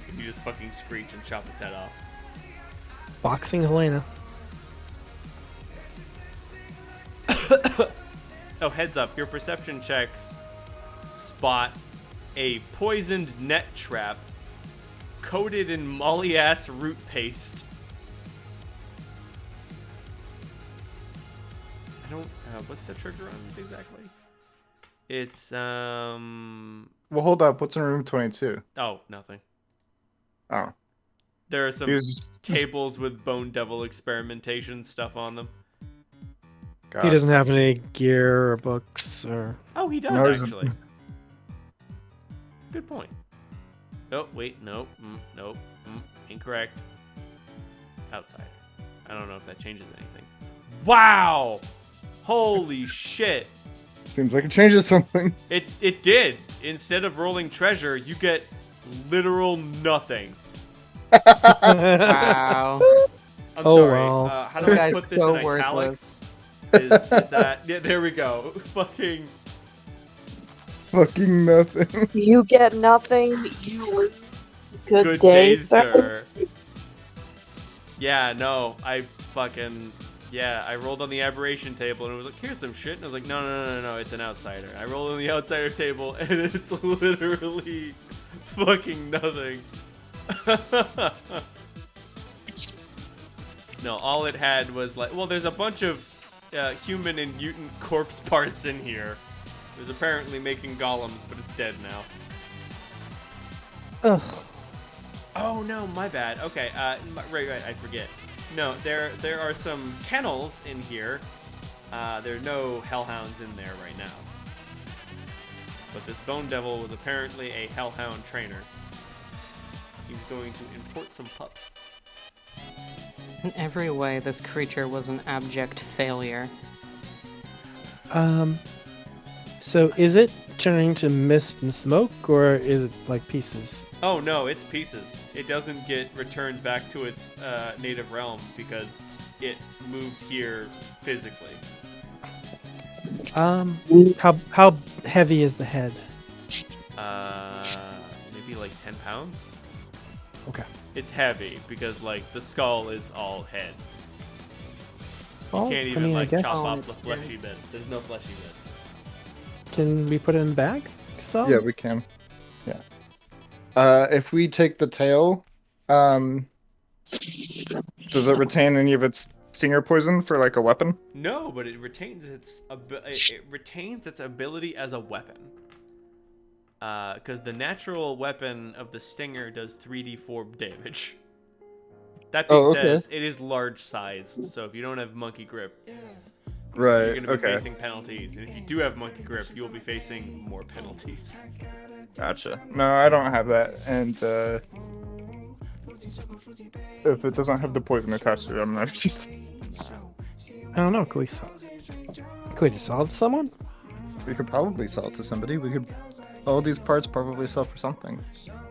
And you just fucking screech and chop its head off. Boxing Helena. Oh, heads up, your perception checks spot a poisoned net trap coated in molly-ass root paste. I don't, what's the trigger on this exactly? It's, Well, hold up. What's in room 22? oh, nothing. Oh. There are some Use- tables with Bone Devil experimentation stuff on them. He doesn't have any gear or books or. Oh, he does, No, he's- actually. Good point. Oh, wait, nope, nope, incorrect. Outside. I don't know if that changes anything. Wow! Holy shit! Seems like it changes something. It did. Instead of rolling treasure, you get literal nothing. Wow. I'm Oh, sorry. well. How do I Guys, put this so in italics? worthless. Is that? Yeah, there we go. Fucking. Fucking nothing. You get nothing. You lose. Good, day, sir. Yeah, no, I fucking. Yeah, I rolled on the aberration table and it was like, here's some shit. And I was like, no, it's an outsider. I rolled on the outsider table and it's literally fucking nothing. No, all it had was like, well, there's a bunch of human and mutant corpse parts in here. It was apparently making golems, but it's dead now. Ugh. Oh no, my bad. Okay, right, I forget. No, there are some kennels in here. There are no hellhounds in there right now. But this Bone Devil was apparently a hellhound trainer. He's going to import some pups. In every way, this creature was an abject failure. So is it turning to mist and smoke, or is it like pieces? Oh no, it's pieces. It doesn't get returned back to its native realm because it moved here physically. How heavy is the head? Maybe like 10 pounds? Okay. It's heavy because like the skull is all head. You Well, can't I even mean, I like guess- chop Oh, off it's the fleshy dense. bits. There's no fleshy bits. Can we put it in the bag? So Yeah, we can. Yeah. If we take the tail, does it retain any of its stinger poison for like a weapon? No, but it retains its ability as a weapon. Because the natural weapon of the stinger does 3d4 damage. That being said, it is large sized, so if you don't have monkey grip, Right. you're going to be Okay. facing penalties. And if you do have monkey grip, you will be facing more penalties. Gotcha. No, I don't have that, and if it doesn't have the poison attached to it, I'm not just. I don't know. Could we sell it to someone? We could probably sell it to somebody. We could. All these parts probably sell for something.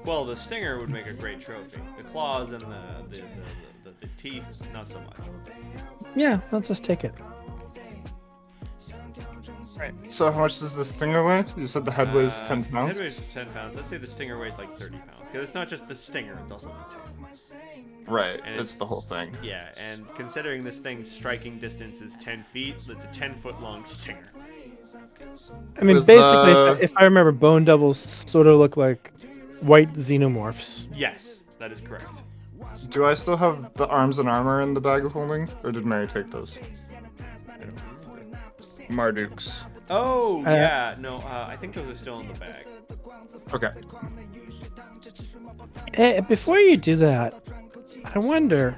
Well, the stinger would make a great trophy. The claws and the teeth, not so much. Yeah, let's just take it. Right. So how much does the stinger weigh? You said the head weighs 10 The pounds. head weighs 10 pounds. Let's say the stinger weighs like 30 pounds. Because it's not just the stinger, it's also the tail. Right. And It's the whole thing. Yeah, and considering this thing's striking distance is 10 feet, it's a 10-foot long stinger. I mean, Was, basically, if I remember, Bone Devils sort of look like white xenomorphs. Yes, that is correct. Do I still have the arms and armor in the bag of holding, or did Mary take those? Marduk's. Oh, yeah, no, I think those are still in the bag. Okay. Before you do that, I wonder,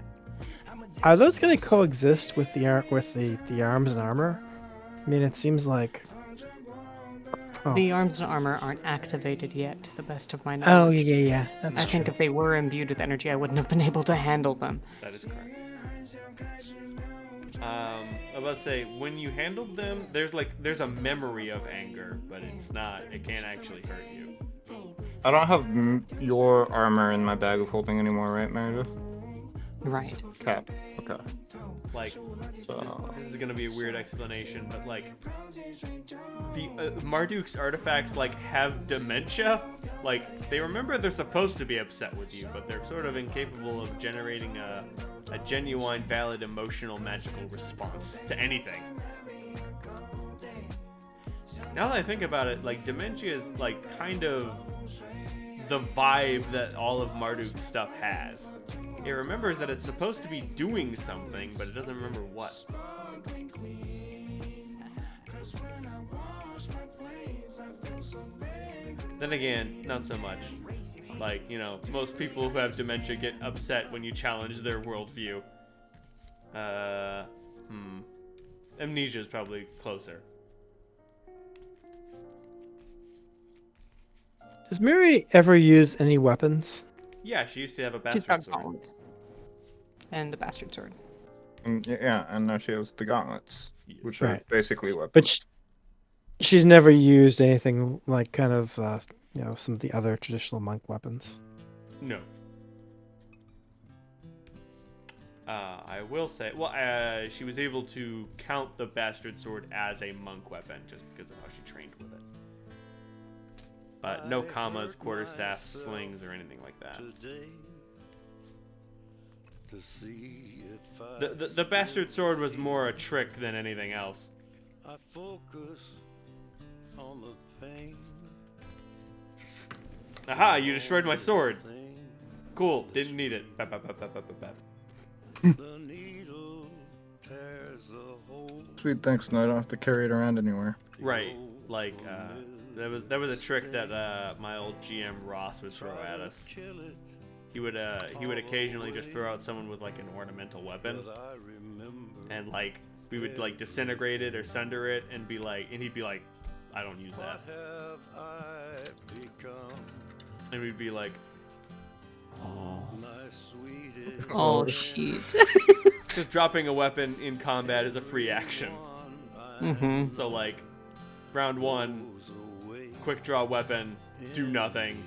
are those going to coexist with the arms and armor? I mean, it seems like. Oh. The arms and armor aren't activated yet, to the best of my Oh knowledge. yeah. That's I true. think if they were imbued with energy, I wouldn't have been able to handle them. That is correct. I'm about to say, when you handled them, there's a memory of anger, but it can't actually hurt you. I don't have your armor in my bag of holding anymore, right, Meredith? Right. Cap. Okay. Like, this is gonna be a weird explanation, but like, the Marduk's artifacts like have dementia. Like, they remember they're supposed to be upset with you, but they're sort of incapable of generating a genuine, valid, emotional, magical response to anything. Now that I think about it, like, dementia is like kind of the vibe that all of Marduk's stuff has. It remembers that it's supposed to be doing something, but it doesn't remember what. Then again, not so much. Like, you know, most people who have dementia get upset when you challenge their worldview. Amnesia is probably closer. Does Mary ever use any weapons? Yeah, she used to have a She's bastard got sword. gauntlets. And the bastard sword. Yeah, and now she has the gauntlets, which are Right. basically weapons. But she's never used anything like kind of, some of the other traditional monk weapons. No. I will say, she was able to count the bastard sword as a monk weapon just because of how she trained with it. But no commas, quarterstaffs, slings, or anything like that. The bastard sword was more a trick than anything else. I focus on the pain. Aha, you destroyed my sword. Cool, didn't need it. Bap, bap, bap, bap, bap, bap. The needle tears the hole. Sweet, thanks. No, I don't have to carry it around anywhere. Right, like, that was a trick that my old GM Ross would throw at us. He would occasionally just throw out someone with like an ornamental weapon, and like we would like disintegrate it or sunder it, and he'd be like, I don't use that. And we'd be like, Oh shit. because dropping a weapon in combat is a free action. Mm-hmm. So like, round 1, quick draw weapon, do nothing.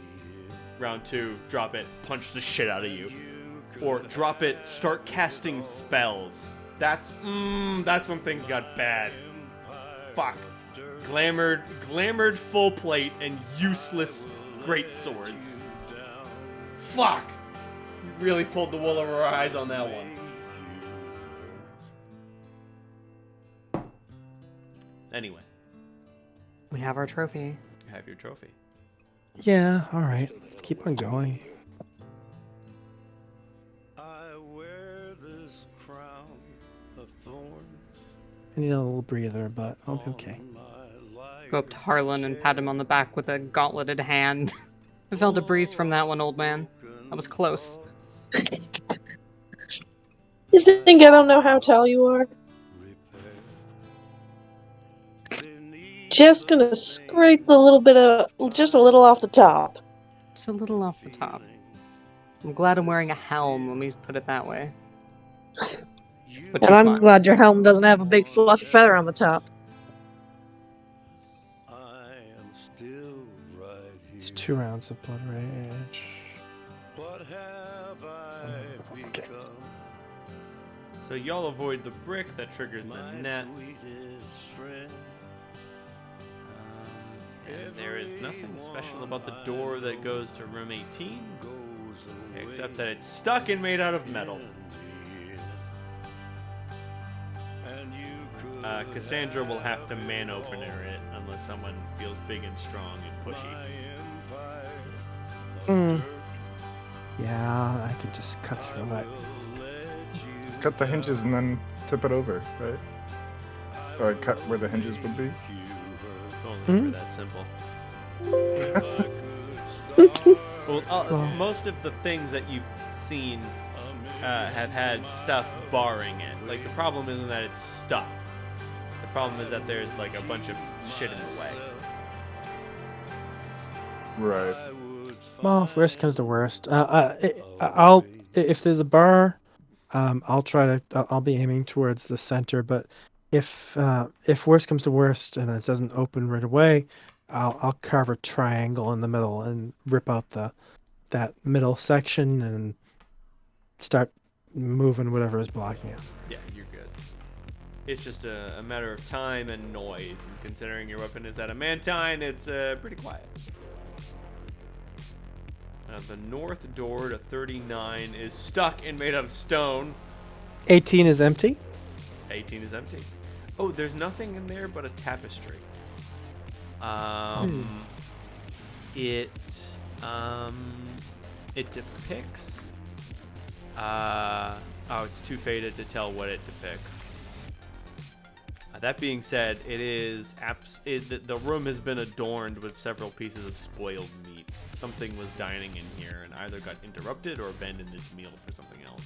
Round 2, drop it, punch the shit out of you. Or drop it, start casting spells. That's when things got bad. Fuck. Glamored full plate and useless great swords. Fuck. You really pulled the wool over our eyes on that one. Anyway. We have our trophy. You have your trophy. Yeah, alright. Let's keep on going. I wear this crown of thorns. I need a little breather, but I'll be okay. Go up to Harlan and pat him on the back with a gauntleted hand. I felt a breeze from that one, old man. That was close. You think I don't know how tall you are? Just gonna scrape the little bit of, just a little off the top. Just a little off the top. I'm glad I'm wearing a helm, let me put it that way. Which And is I'm fine. glad your helm doesn't have a big fluffy feather on the top. It's 2 rounds of blood rage. What have I Okay. become? So y'all avoid the brick that triggers the net. And there is nothing special about the door that goes to room 18, except that it's stuck and made out of metal. Cassandra will have to man-opener it unless someone feels big and strong and pushy. Yeah, I could just cut through it. Just cut the hinges and then tip it over, right? Or cut where the hinges would be. If only it were that simple. Well, most of the things that you've seen have had stuff barring it. Like, the problem isn't that it's stuck. The problem is that there's, like, a bunch of shit in the way. Right. Well, if worst comes to worst, if there's a bar, I'll be aiming towards the center. But if worst comes to worst and it doesn't open right away, I'll carve a triangle in the middle and rip out that middle section and start moving whatever is blocking it. Yeah, you're good. It's just a matter of time and noise. And considering your weapon is adamantine, it's pretty quiet. The north door to 39 is stuck and made out of stone. 18 is empty. 18 is empty. Oh, there's nothing in there but a tapestry. It depicts. It's too faded to tell what it depicts. That being said, the room has been adorned with several pieces of spoiled meat. Something was dining in here and either got interrupted or abandoned its meal for something else.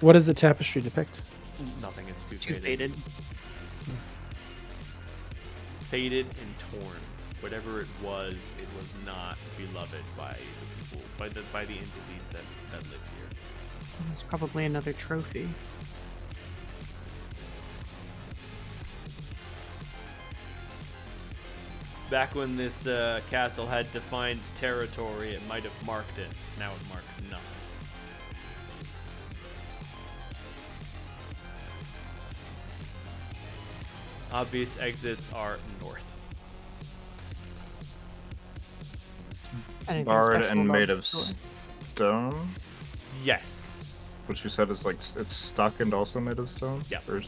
What does the tapestry depict? Nothing. It's too faded. Faded and torn. Whatever it was not beloved by the people, by the entities that live here. It's probably another trophy. Back when this castle had defined territory, it might have marked it. Now it marks nothing. Obvious exits are north. Anything Barred special and about made the of store? stone, Yes. which you said is like it's stuck and also made of stone. Yeah. Or-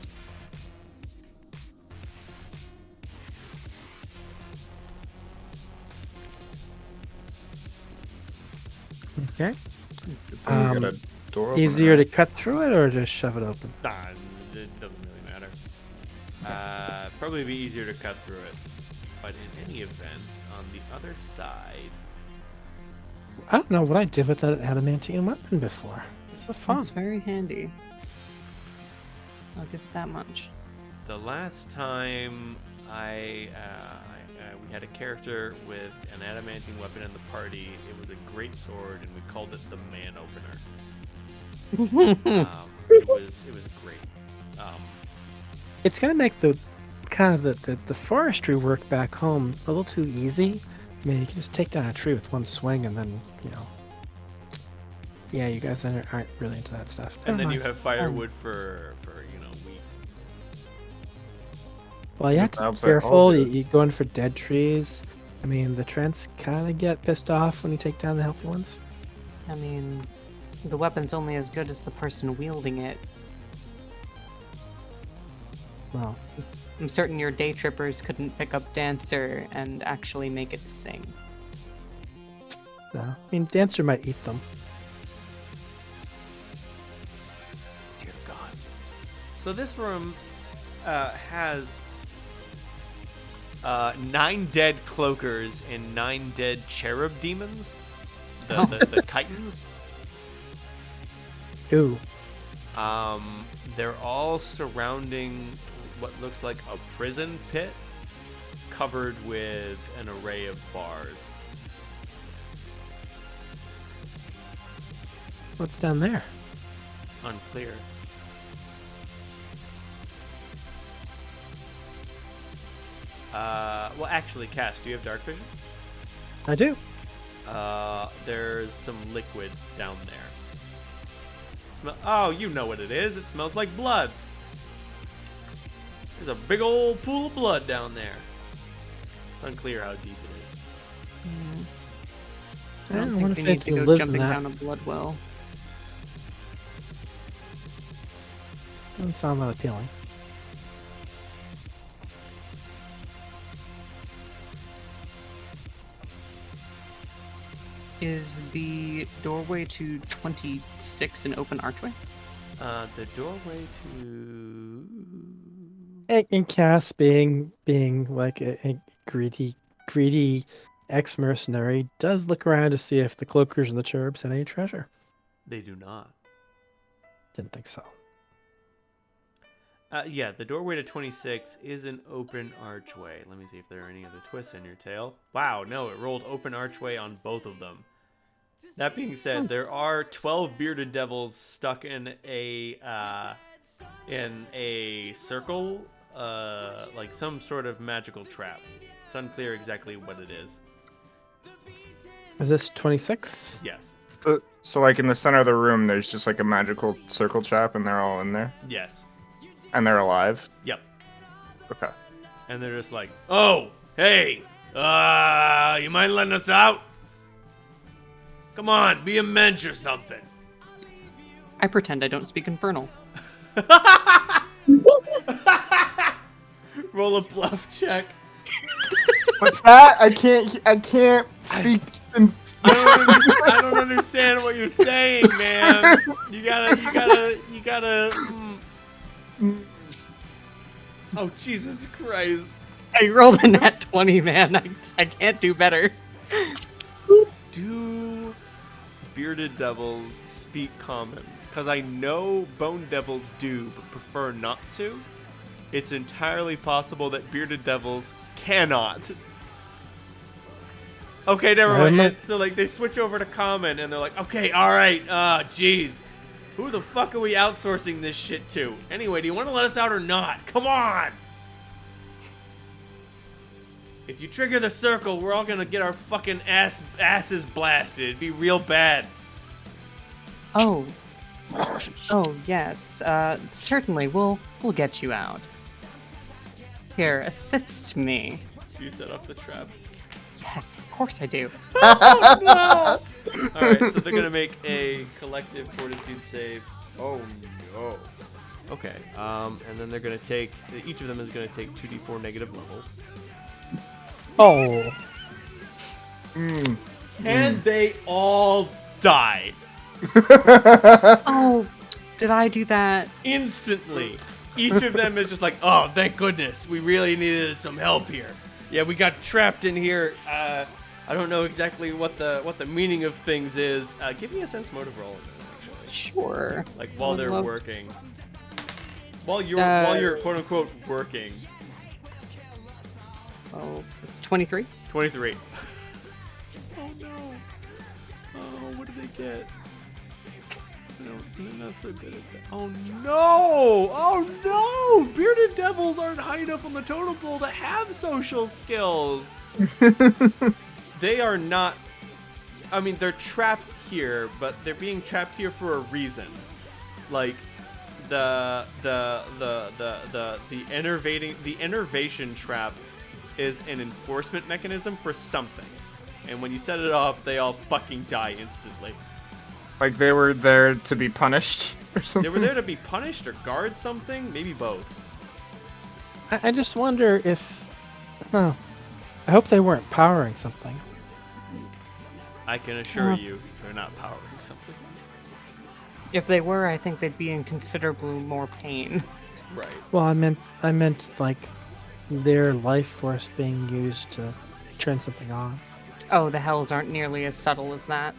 Okay. Can we get a door opener? Easier to cut through it or just shove it open? Nah, it doesn't really matter. Probably be easier to cut through it. But in any event, on the other side, I don't know what I did with that adamantium weapon before. It's a fun. It's very handy. I'll give it that much. the last time we had a character with an adamantine weapon in the party, it was a great sword, and we called it the Man Opener. It was great. It's gonna make the kind of the forestry work back home a little too easy. I mean, you can just take down a tree with one swing, and then yeah, you guys aren't really into that stuff. And Never then mind. you have firewood for weeks. Well, you have to be Sounds like all careful. good. You go in for dead trees. I mean, the Trents kind of get pissed off when you take down the healthy ones. I mean, the weapon's only as good as the person wielding it. Well, I'm certain your day trippers couldn't pick up Dancer and actually make it sing. no. I mean, Dancer might eat them. Dear God. So this room has 9 dead cloakers and 9 dead cherub demons. The chitons. Ooh. They're all surrounding what looks like a prison pit covered with an array of bars. What's down there? Unclear. Well, actually, Cass, do you have dark vision? I do. There's some liquid down there. Oh, you know what it is. It smells like blood. There's a big old pool of blood down there. It's unclear how deep it is. I don't wonder think if we need to anything go lives in jumping that. down a blood well. Doesn't sound that appealing. Is the doorway to 26 an open archway? The doorway to... And Cass being like a greedy ex-mercenary does look around to see if the cloakers and the cherubs had any treasure. They do not. Didn't think so. Yeah, the doorway to 26 is an open archway. Let me see if there are any other twists in your tail. Wow, no, it rolled open archway on both of them. That being said, there are 12 bearded devils stuck in a circle, like some sort of magical trap. It's unclear exactly what it is. Is this 26? Yes. So like in the center of the room, there's just like a magical circle trap, and they're all in there, Yes. and they're alive. Yep. Okay. And they're just like, oh, hey, you mind letting us out? Come on, be a mensch or something. I pretend I don't speak Infernal. Roll a bluff check. What's that? I can't speak. I don't understand what you're saying, man. You gotta. Oh, Jesus Christ. I rolled a nat 20, man. I can't do better. Do bearded devils speak common? Because I know bone devils do, but prefer not to. It's entirely possible that bearded devils cannot. Okay, never mind. So like they switch over to common, and they're like, okay, all right, jeez, who the fuck are we outsourcing this shit to? Anyway, do you want to let us out or not? Come on. If you trigger the circle, we're all gonna get our fucking asses blasted. It'd be real bad. Oh. Oh, yes. Certainly, we'll get you out. Here, assist me. Do you set off the trap? Yes, of course I do. Oh no! Alright, so they're gonna make a collective fortitude save. Oh no. Okay, and then they're gonna take, each of them is gonna take 2d4 negative levels. Oh. And they all die. Oh, did I do that? Instantly. Each of them is just like, oh, thank goodness. We really needed some help here. Yeah, we got trapped in here. I don't know exactly what the meaning of things is. Give me a sense motive roll, actually. Sure. Like while they're working. While you're quote unquote working. Oh, it's 23. 23. Oh no. Oh, what did they get? No, they're not so good at that. Oh no! Oh no! Bearded devils aren't high enough on the totem pole to have social skills. They are not. I mean, they're trapped here, but they're being trapped here for a reason. Like the enervation trap is an enforcement mechanism for something, and when you set it off, they all fucking die instantly. Like they were there to be punished or something? They were there to be punished or guard something? Maybe both. I just wonder if... Huh. I hope they weren't powering something. I can assure you, they're not powering something. If they were, I think they'd be in considerably more pain. Right. Well, I meant like their life force being used to turn something on. Oh, the hells aren't nearly as subtle as that.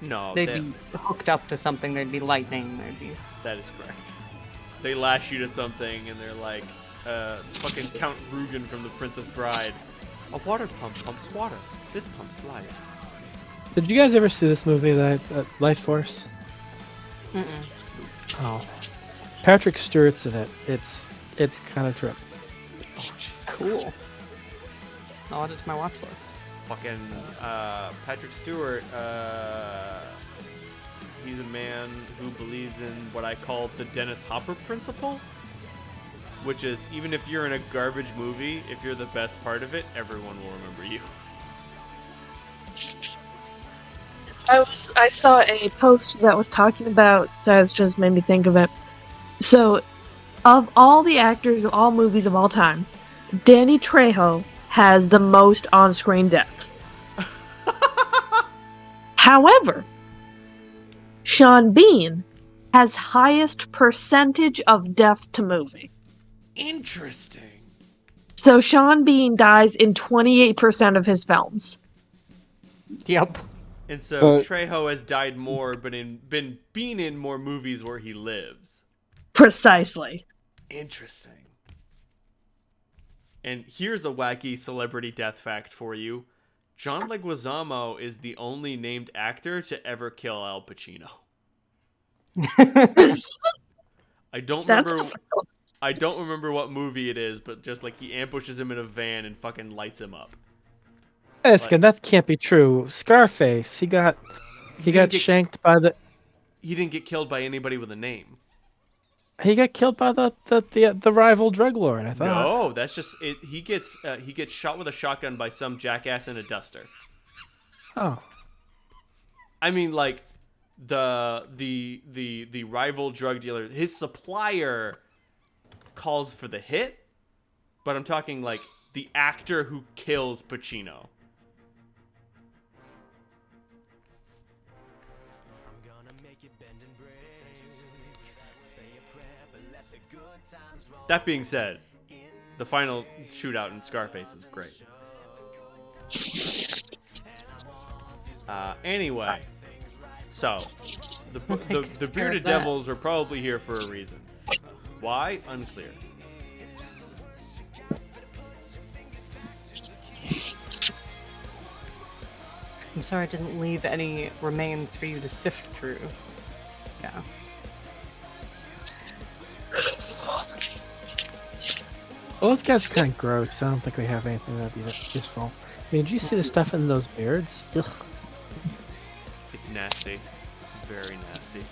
No, They'd be hooked up to something, there'd be lightning, there'd be... That is correct. They lash you to something and they're like, fucking Count Rugen from The Princess Bride. A water pump pumps water. This pumps life. Did you guys ever see this movie, Life Force? Mm-mm. Oh. Patrick Stewart's in it. It's kind of trip. Oh, Jesus. Cool. I'll add it to my watch list. Fucking Patrick Stewart, he's a man who believes in what I call the Dennis Hopper principle, which is even if you're in a garbage movie, if you're the best part of it, everyone will remember you. I saw a post that was talking about, that just made me think of it. So, of all the actors of all movies of all time, Danny Trejo has the most on-screen deaths. However, Sean Bean has highest percentage of death to movie. Interesting. So Sean Bean dies in 28% of his films. Yep. And so Trejo has died more, but been in more movies where he lives. Precisely. Interesting. And here's a wacky celebrity death fact for you. John Leguizamo is the only named actor to ever kill Al Pacino. I don't remember what movie it is, but just like he ambushes him in a van and fucking lights him up. Eskin, that can't be true. Scarface, he got shanked by the... He didn't get killed by anybody with a name. He got killed by the rival drug lord, I thought. No, that's just it. He gets shot with a shotgun by some jackass in a duster. Oh. I mean, like the rival drug dealer, his supplier calls for the hit, but I'm talking like the actor who kills Pacino. That being said, the final shootout in Scarface is great. Anyway, so the bearded devils are probably here for a reason. Why? Unclear. I'm sorry I didn't leave any remains for you to sift through. Yeah. Well, those guys are kind of gross. I don't think they have anything that'd be that useful. I mean, did you see the stuff in those beards? Ugh. It's nasty. It's very nasty.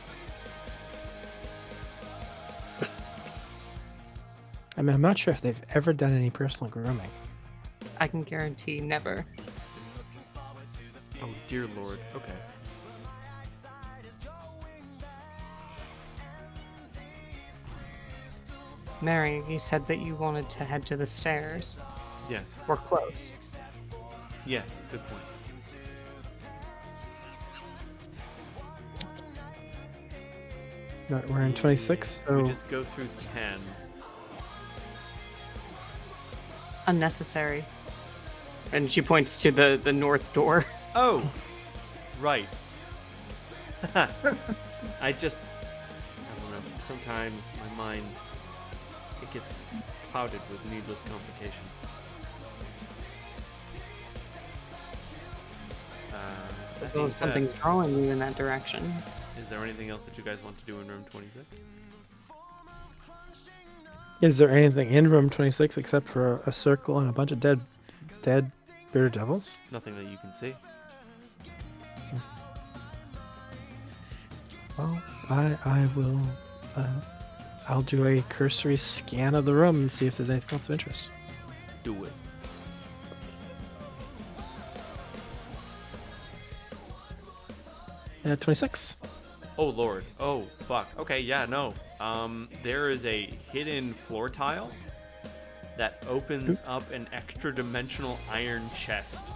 I mean, I'm not sure if they've ever done any personal grooming. I can guarantee never. Oh dear lord. Okay. Mary, you said that you wanted to head to the stairs. Yes. We're close. Yes. Good point. We're in 26, so We just go through 10. Unnecessary. And she points to the north door. Oh! Right. I don't know. Sometimes my mind, it gets clouded with needless complications. That being Well, said, something's drawing you in that direction. is there anything else that you guys want to do in room 26? is there anything in room 26 except for a circle and a bunch of dead bearded devils? Nothing that you can see. Well, I will. I'll do a cursory scan of the room and see if there's anything else of interest. Do it. At 26. Oh lord. Oh fuck. Okay, yeah, no. There is a hidden floor tile that opens up an extra dimensional iron chest.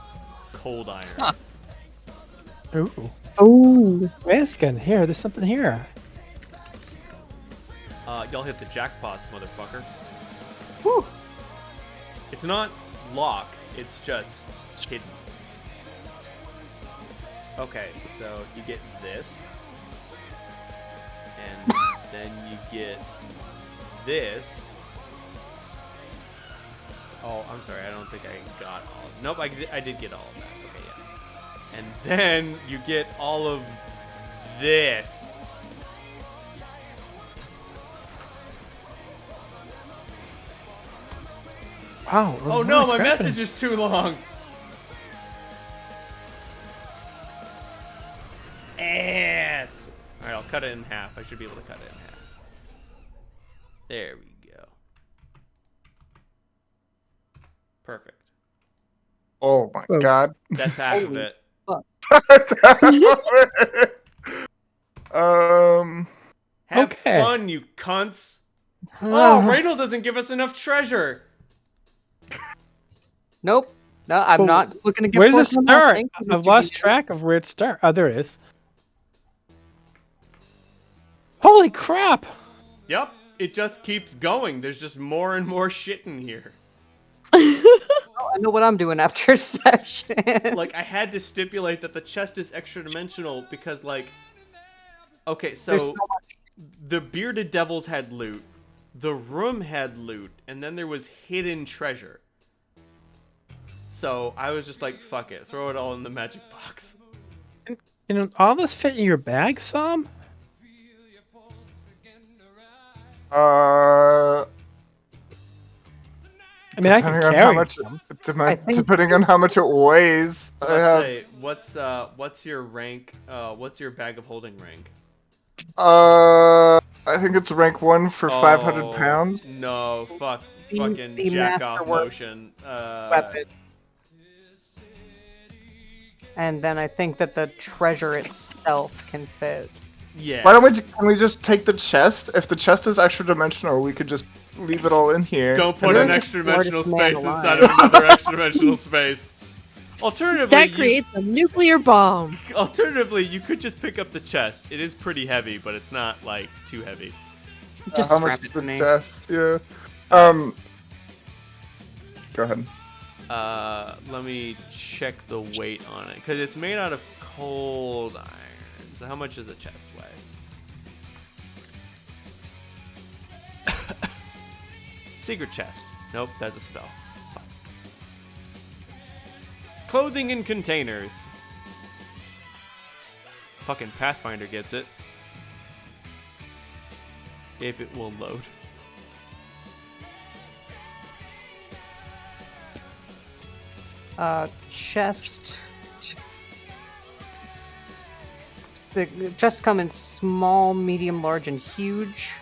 Cold iron. Huh. Ooh. Oh. Raskin, here, there's something here. Y'all hit the jackpots, motherfucker. Whew. It's not locked, it's just hidden. Okay, so you get this. And then you get this. Oh, I'm sorry, I don't think I got all of Nope, I did get all of that. Okay, yeah. And then you get all of this. Wow. Oh no, my message is too long. Ass. All right, I'll cut it in half. I should be able to cut it in half. There we go. Perfect. Oh my Whoa. god. That's half of it. Have Okay. fun, you cunts. Oh, Reynold doesn't give us enough treasure. Nope. No, I'm Well, not looking to get Where's it fortune on that start? thing. I've lost track of where it starts. Oh, there it is. Holy crap! Yep, it just keeps going. There's just more and more shit in here. Oh, I know what I'm doing after session. Like, I had to stipulate that the chest is extra dimensional because, like, okay, There's so so much. the bearded devils had loot, the room had loot, and then there was hidden treasure. So I was just like, fuck it, throw it all in the magic box. You know, all this fit in your bag, Sam? I mean, I can Depending on carry how much, some. depending on how much it weighs. I Let's have, say, what's your rank? What's your bag of holding rank? I think it's rank 1 for 500 Oh, pounds. No, fucking the jack off masterwork motion. Weapon. And then I think that the treasure itself can fit. Yeah. Why don't we? Can we just take the chest? If the chest is extra dimensional, we could just leave it all in here. Don't put You're an the extra dimensional smartest space man inside alive. of another extra dimensional space. Alternatively, That creates a nuclear bomb. alternatively, you could just pick up the chest. It is pretty heavy, but it's not like too heavy. Just How much strap is it to the me. chest? Yeah. Go ahead. Let me check the weight on it because it's made out of cold iron. So how much does a chest weigh? Secret chest. Nope, that's a spell. Fuck. Clothing in containers. Fucking Pathfinder gets it. If it will load. Chest. The chests come in small, medium, large, and huge.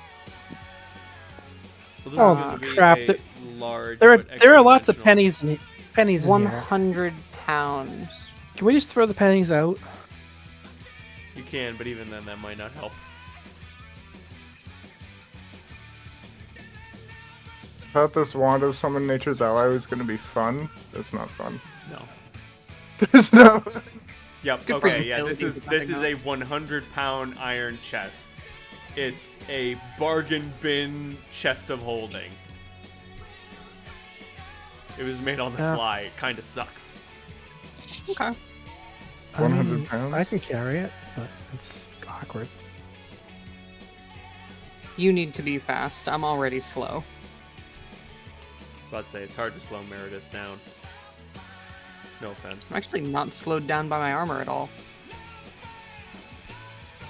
Well, this Oh, is going to be crap, a there- large. There but are lots of extra-dimensional- pennies in here. 100 pounds. Can we just throw the pennies out? You can, but even then, that might not help. I thought this wand of summon nature's ally was gonna be fun. It's not fun. No. There's no. Yep. Good for Okay. Yeah. utility, This but is nothing a 100-pound iron chest. It's a bargain bin chest of holding. It was made on the Yeah. fly. It kind of sucks. Okay. 100 pounds? I can carry it, but it's awkward. You need to be fast. I'm already slow. About to say it's hard to slow Meredith down. No offense. I'm actually not slowed down by my armor at all.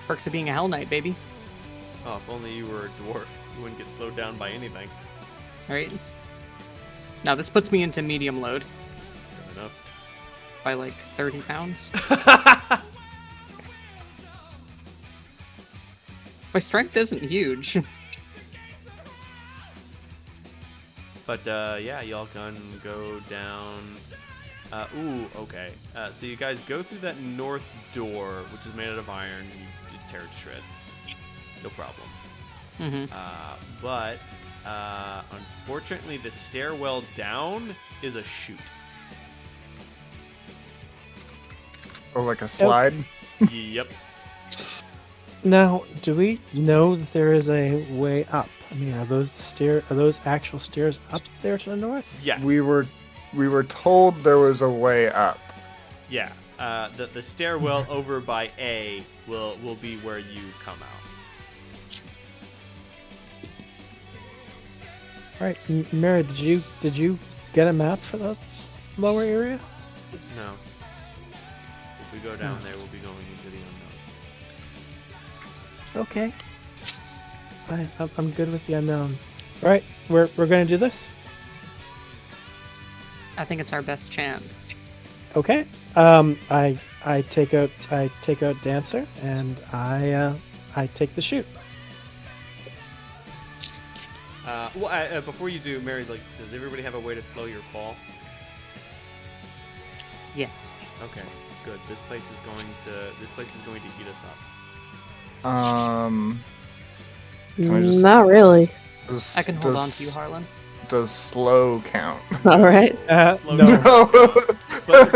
Perks of being a Hell Knight, baby. Oh, if only you were a dwarf, you wouldn't get slowed down by anything. Right? Now this puts me into medium load Good enough. by like 30 pounds. My strength isn't huge. But yeah, y'all can go down. Okay. So you guys go through that north door, which is made out of iron. You tear it to shreds. No problem. But unfortunately, the stairwell down is a chute. Oh, like a slide? Yep. Now, do we know that there is a way up? I mean, are those actual stairs up there to the north? Yes. We were told there was a way up. Yeah. The stairwell over by A will be where you come out. All right, Mary, did you get a map for the lower area? No. If we go down there, we'll be going into the unknown. Okay. I'm good with the unknown. All right, we're gonna do this. I think it's our best chance. Okay. I take out Dancer and I take the chute. Before you do, Mary's like, does everybody have a way to slow your fall? Yes. Okay, good. This place is going to eat us up. Can I just, Not really. I can hold on to you, Harlan. Does slow count? All right. Slow No. down. But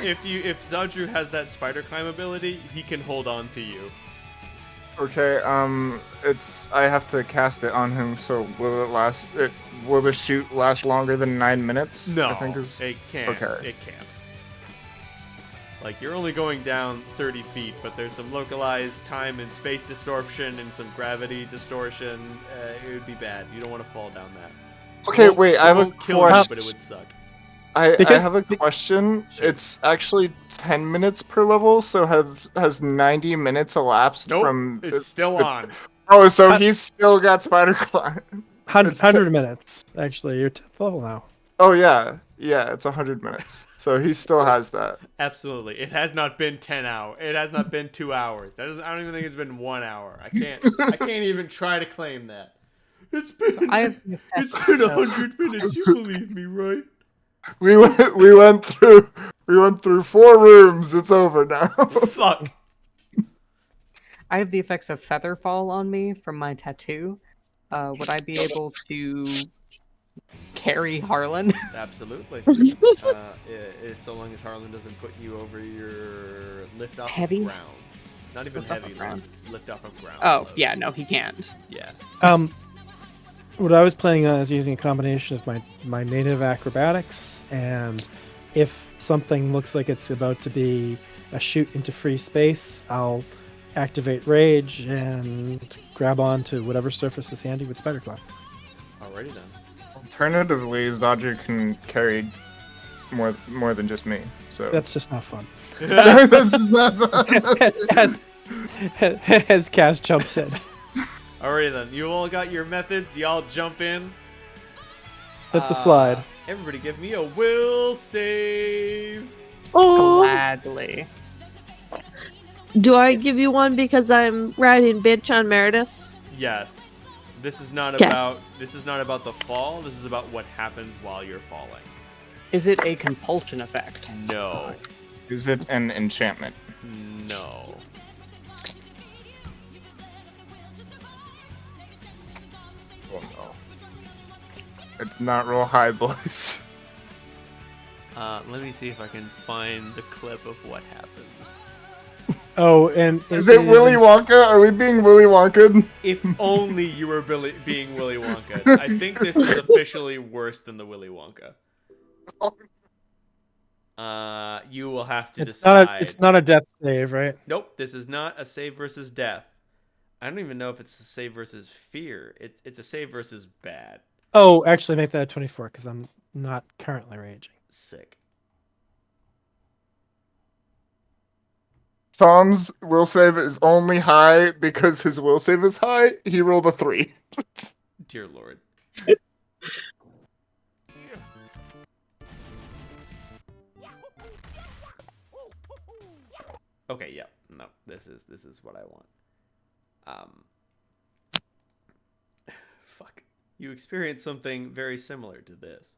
if Zadru has that spider climb ability, he can hold on to you. Okay, I have to cast it on him, so will it last, will the shoot last longer than 9 minutes? No, I think is... it can't. Okay. It can't. Like, you're only going down 30 feet, but there's some localized time and space distortion and some gravity distortion. It would be bad. You don't want to fall down that. Okay, wait, I have a kill you, question. but it would suck. I Because- have a question. Sure. It's actually 10 minutes per level, so has 90 minutes elapsed Nope, from... it's still on. Oh, so he's still got spider climb. 100 minutes. Actually, you're 10th level now. Oh, yeah. Yeah, it's 100 minutes. So he still has that. Absolutely. It has not been 10 hours. It has not been 2 hours. I don't even think it's been 1 hour. I can't even try to claim that. It's been 100 minutes. You believe me, right? We went through 4 rooms. It's over now. Fuck. I have the effects of feather fall on me from my tattoo. Would I be able to carry Harlan? Absolutely. So long as Harlan doesn't put you over your lift off Heavy? of ground. Not even Lift off heavy, of ground. lift off of ground. Oh, load. yeah, no, he can't. Yeah. What I was planning on is using a combination of my native acrobatics, and if something looks like it's about to be a shoot into free space, I'll activate Rage and grab onto whatever surface is handy with Spider Climb. Alrighty then. Alternatively, Zadru can carry more than just me. So That's just not fun. This is not fun. as Kaz jumps in. Alrighty then. You all got your methods. Y'all jump in. It's a slide. Everybody give me a will save. Oh, Gladly. do I give you one because I'm riding bitch on Meredith? Yes. This is not Okay. about the fall. This is about what happens while you're falling. Is it a compulsion effect? No. Is it an enchantment? No. Oh no. It's not real high, boys. Let me see if I can find the clip of what happens. Oh, and Is it Willy Wonka? Are we being Willy Wonka? If only you were being Willy Wonka. I think this is officially worse than the Willy Wonka. You will have to decide. It's not a death save, right? Nope, this is not a save versus death. I don't even know if it's a save versus fear. It's a save versus bad. Oh, actually, make that a 24 because I'm not currently raging. Sick. Tom's will save is only high because his will save is high. He rolled a 3. Dear Lord. Okay, yeah. No, this is what I want. Fuck. You experienced something very similar to this.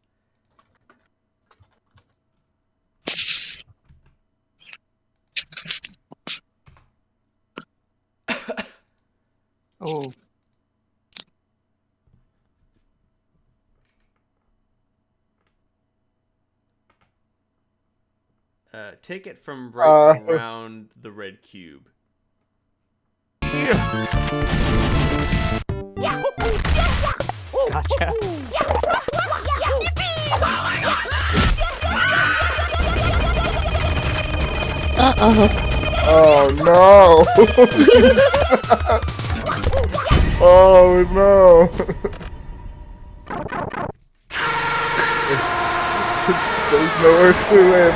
Oh. Take it from right around the red cube. Gotcha. Oh no! Oh no! There's nowhere to live,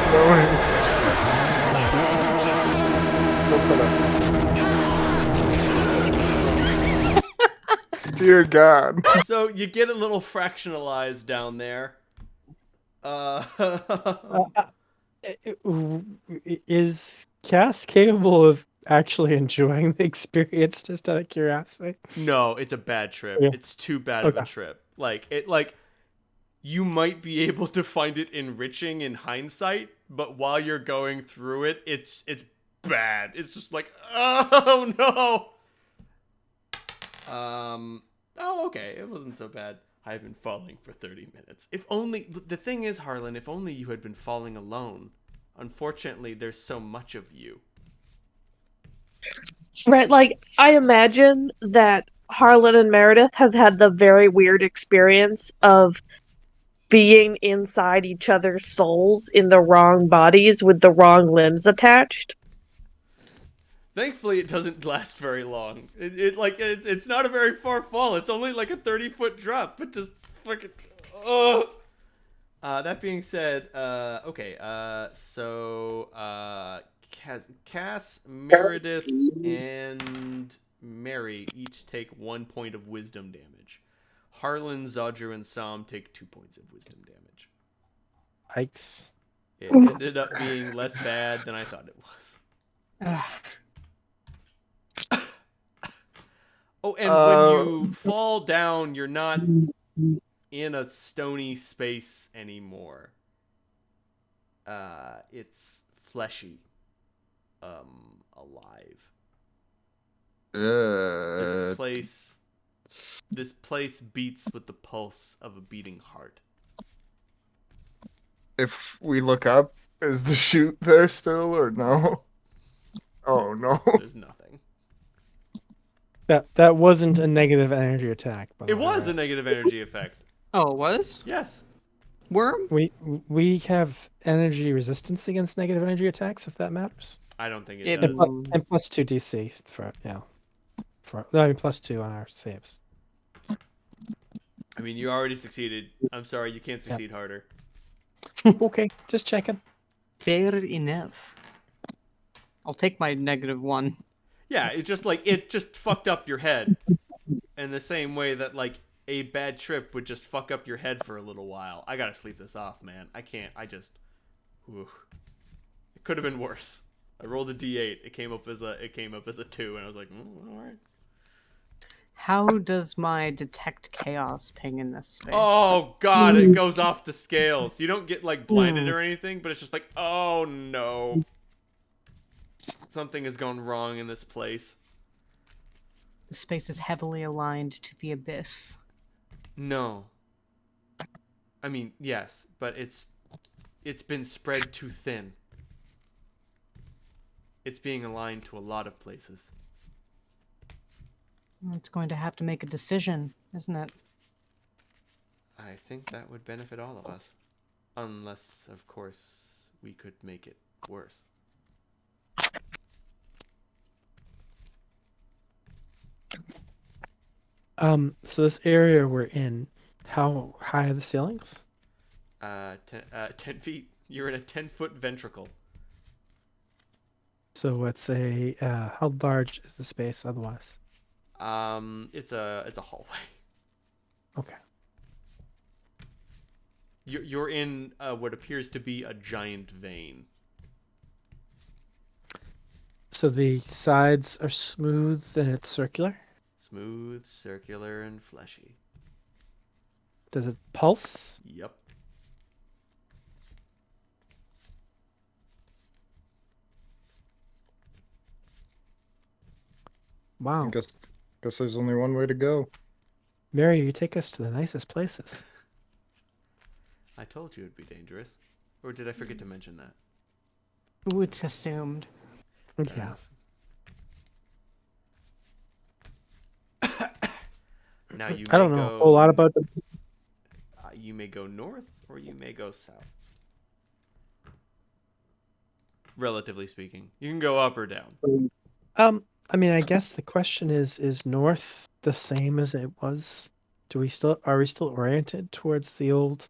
Dear God. So you get a little fractionalized down there. Is Cass capable of actually enjoying the experience just out of curiosity? No, it's a bad trip. Yeah. It's too bad of a trip. You might be able to find it enriching in hindsight, but while you're going through it, it's bad. It's just like, oh no. Oh, okay. It wasn't so bad. I've been falling for 30 minutes. If only... The thing is, Harlan, if only you had been falling alone. Unfortunately, there's so much of you. Right, like, I imagine that Harlan and Meredith have had the very weird experience of being inside each other's souls in the wrong bodies with the wrong limbs attached. Thankfully, it doesn't last very long. It's not a very far fall. It's only like a 30-foot drop, but just fucking... Ugh. That being said, okay, so Cass, Meredith, and Mary each take 1 point of wisdom damage. Harlan, Zodru, and Sam take 2 points of wisdom damage. Yikes. It ended up being less bad than I thought it was. Oh, and when you fall down, you're not in a stony space anymore. It's fleshy, alive. This place beats with the pulse of a beating heart. If we look up, is the chute there still or no? Oh no. There's nothing. That wasn't a negative energy attack. By the It way, was right? a negative energy effect. Oh, it was? Yes. Worm? We have energy resistance against negative energy attacks, if that matters. I don't think it It- does. And plus 2 DC for plus 2 on our saves. I mean, you already succeeded. I'm sorry, you can't succeed harder. Okay, just checking. Fair enough. I'll take my -1. Yeah, it just fucked up your head. In the same way that a bad trip would just fuck up your head for a little while. I gotta sleep this off, man. I can't. It could have been worse. I rolled a d8. It came up as a 2, and I was like, all right. How does my detect chaos ping in this space? Oh god, it goes off the scales. You don't get like blinded Hmm. or anything, but it's just like, oh no. Something has gone wrong in this place. The space is heavily aligned to the abyss. No. I mean, yes, but it's been spread too thin. It's being aligned to a lot of places. It's going to have to make a decision, isn't it? I think that would benefit all of us. Unless, of course, we could make it worse. So this area we're in, how high are the ceilings? 10 feet. You're in a 10-foot ventricle. So let's say, how large is the space otherwise? It's a hallway. Okay. You're in what appears to be a giant vein. So the sides are smooth and it's circular? Smooth, circular, and fleshy. Does it pulse? Yep. Wow. I guess there's only one way to go. Mary, you take us to the nicest places. I told you it'd be dangerous. Or did I forget to mention that? Ooh, it's assumed. Fair Yeah. enough. Now you I may don't know go. a whole lot about the. You may go north, or you may go south. Relatively speaking, you can go up or down. I mean, I guess the question is north the same as it was? Are we still oriented towards the old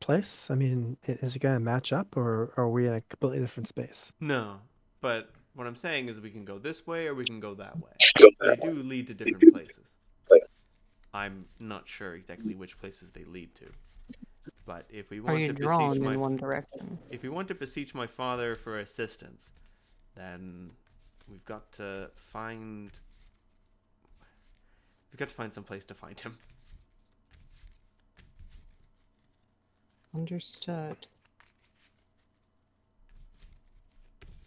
place? I mean, is it gonna match up, or are we in a completely different space? No, but what I'm saying is we can go this way or we can go that way. They do lead to different places. I'm not sure exactly which places they lead to. But if we Are want you to drawn beseech in one direction? if we want to beseech my father for assistance, then we've got to find some place to find him. Understood.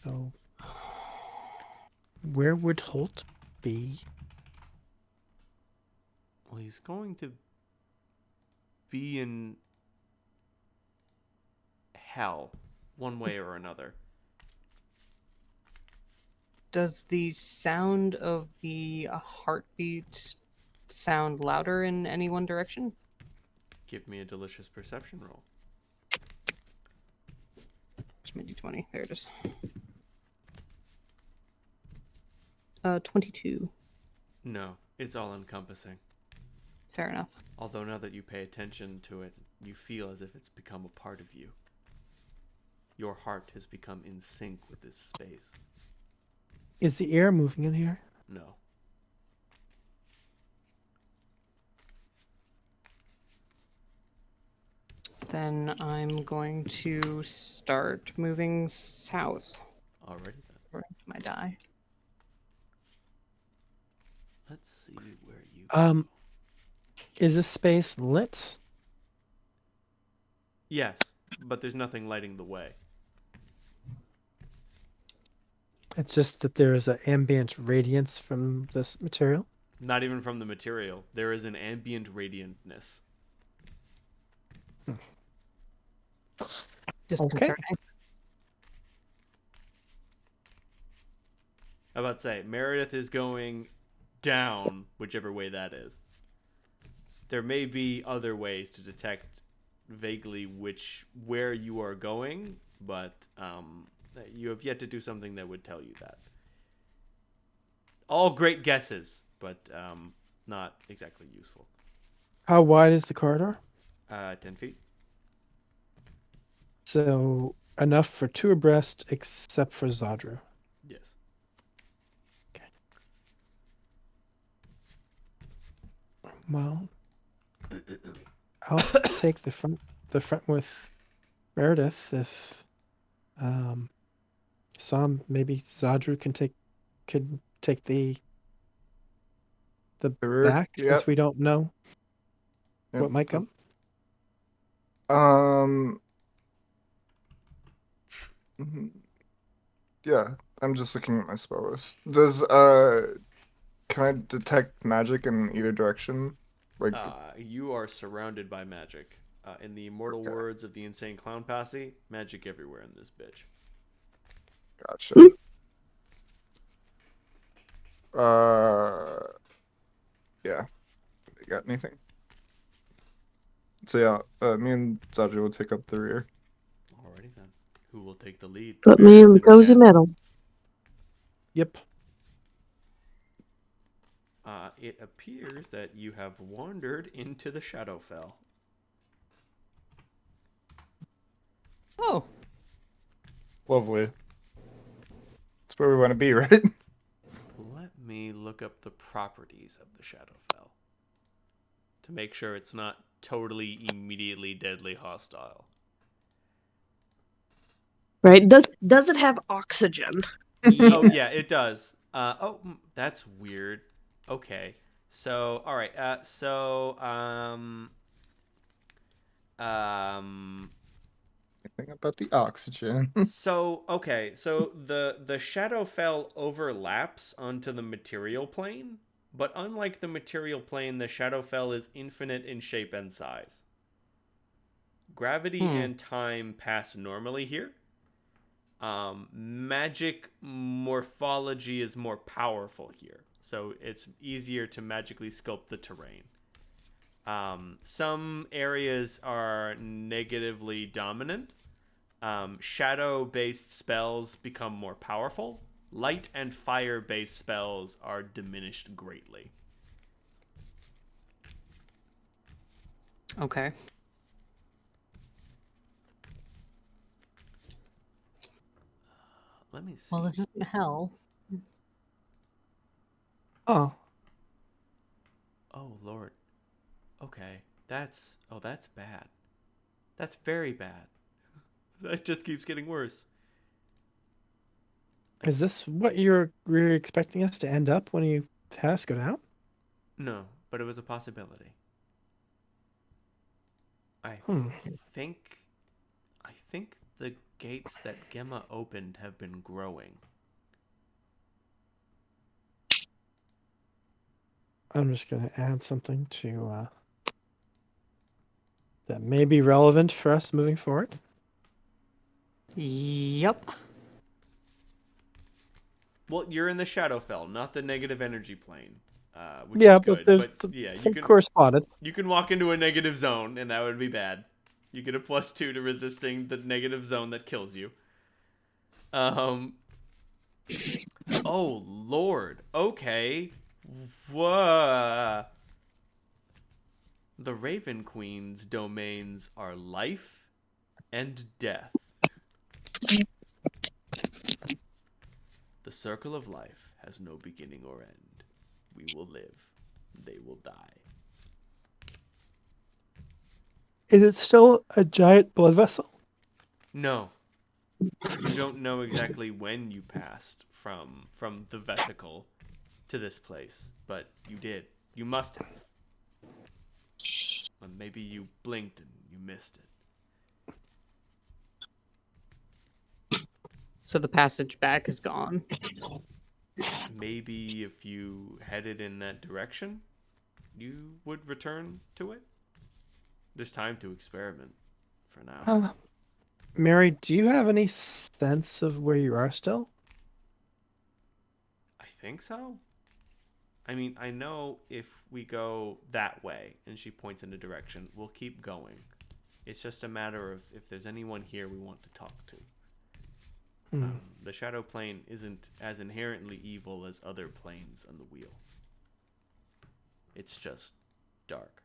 So, where would Holt be? Well, he's going to be in hell, one way or another. Does the sound of the heartbeat sound louder in any one direction? Give me a delicious perception roll. It's my d20. There it is. 22. No, it's all encompassing. Fair enough. Although now that you pay attention to it, you feel as if it's become a part of you. Your heart has become in sync with this space. Is the air moving in here? No. Then I'm going to start moving south. Alrighty then. According to my die. Let's see where you Is this space lit? Yes, but there's nothing lighting the way. It's just that there is an ambient radiance from this material. Not even from the material. There is an ambient radiantness. Disconcerting. I'm about to say, Meredith is going down, whichever way that is. There may be other ways to detect vaguely where you are going, but you have yet to do something that would tell you that. All great guesses, but not exactly useful. How wide is the corridor? 10 feet. So enough for two abreast, except for Zadru. Yes. Well, I'll take the front with Meredith if maybe Zadru can take the the rear, back, yep. since we don't know Yep. what might come? Mhm. Yeah, I'm just looking at my spell list. Does can I detect magic in either direction? Like, You are surrounded by magic. In the immortal Okay. words of the insane clown posse, magic everywhere in this bitch. gotcha. Yeah. You got anything? So yeah, me and Zadri will take up the rear. Alrighty then. Who will take the lead? Put Meredith me in the and cozy Jen. middle. Yep. It appears that you have wandered into the Shadowfell. Oh, Lovely. That's where we want to be, right? Let me look up the properties of the Shadowfell to make sure it's not totally immediately deadly hostile. Right? Does it have oxygen? Oh yeah, it does. That's weird. Okay. So, all right. Anything about the oxygen? Okay. So the Shadowfell overlaps onto the material plane, but unlike the material plane, the Shadowfell is infinite in shape and size. Gravity and time pass normally here. Magic morphology is more powerful here, so it's easier to magically sculpt the terrain. Some areas are negatively dominant. Shadow-based spells become more powerful. Light and fire-based spells are diminished greatly. okay. Let me see. Well, this isn't hell. Oh, Oh, Lord. Okay. That's bad. That's very bad. That just keeps getting worse. is this what you're expecting us to end up when you had us go down? No, but it was a possibility. I Hmm. think the gates that Gemma opened have been growing. I'm just gonna add something to that may be relevant for us moving forward. Yep. Well, you're in the Shadowfell, not the negative energy plane, which Yeah, is but good. there's But yeah, some correspondence. you can walk into a negative zone, and that would be bad. You get a +2 to resisting the negative zone that kills you. Oh Lord. Okay. Whoa. The Raven Queen's domains are life and death. The circle of life has no beginning or end. We will live. They will die. Is it still a giant blood vessel? No. You don't know exactly when you passed from the vesicle to this place, but you did. You must have. Or maybe you blinked and you missed it. So the passage back is gone. Maybe if you headed in that direction, you would return to it. There's time to experiment for now. Mary, do you have any sense of where you are still? I think so. I mean, I know if we go that way, and she points in a direction, we'll keep going. It's just a matter of if there's anyone here we want to talk to. The shadow plane isn't as inherently evil as other planes on the wheel. It's just dark.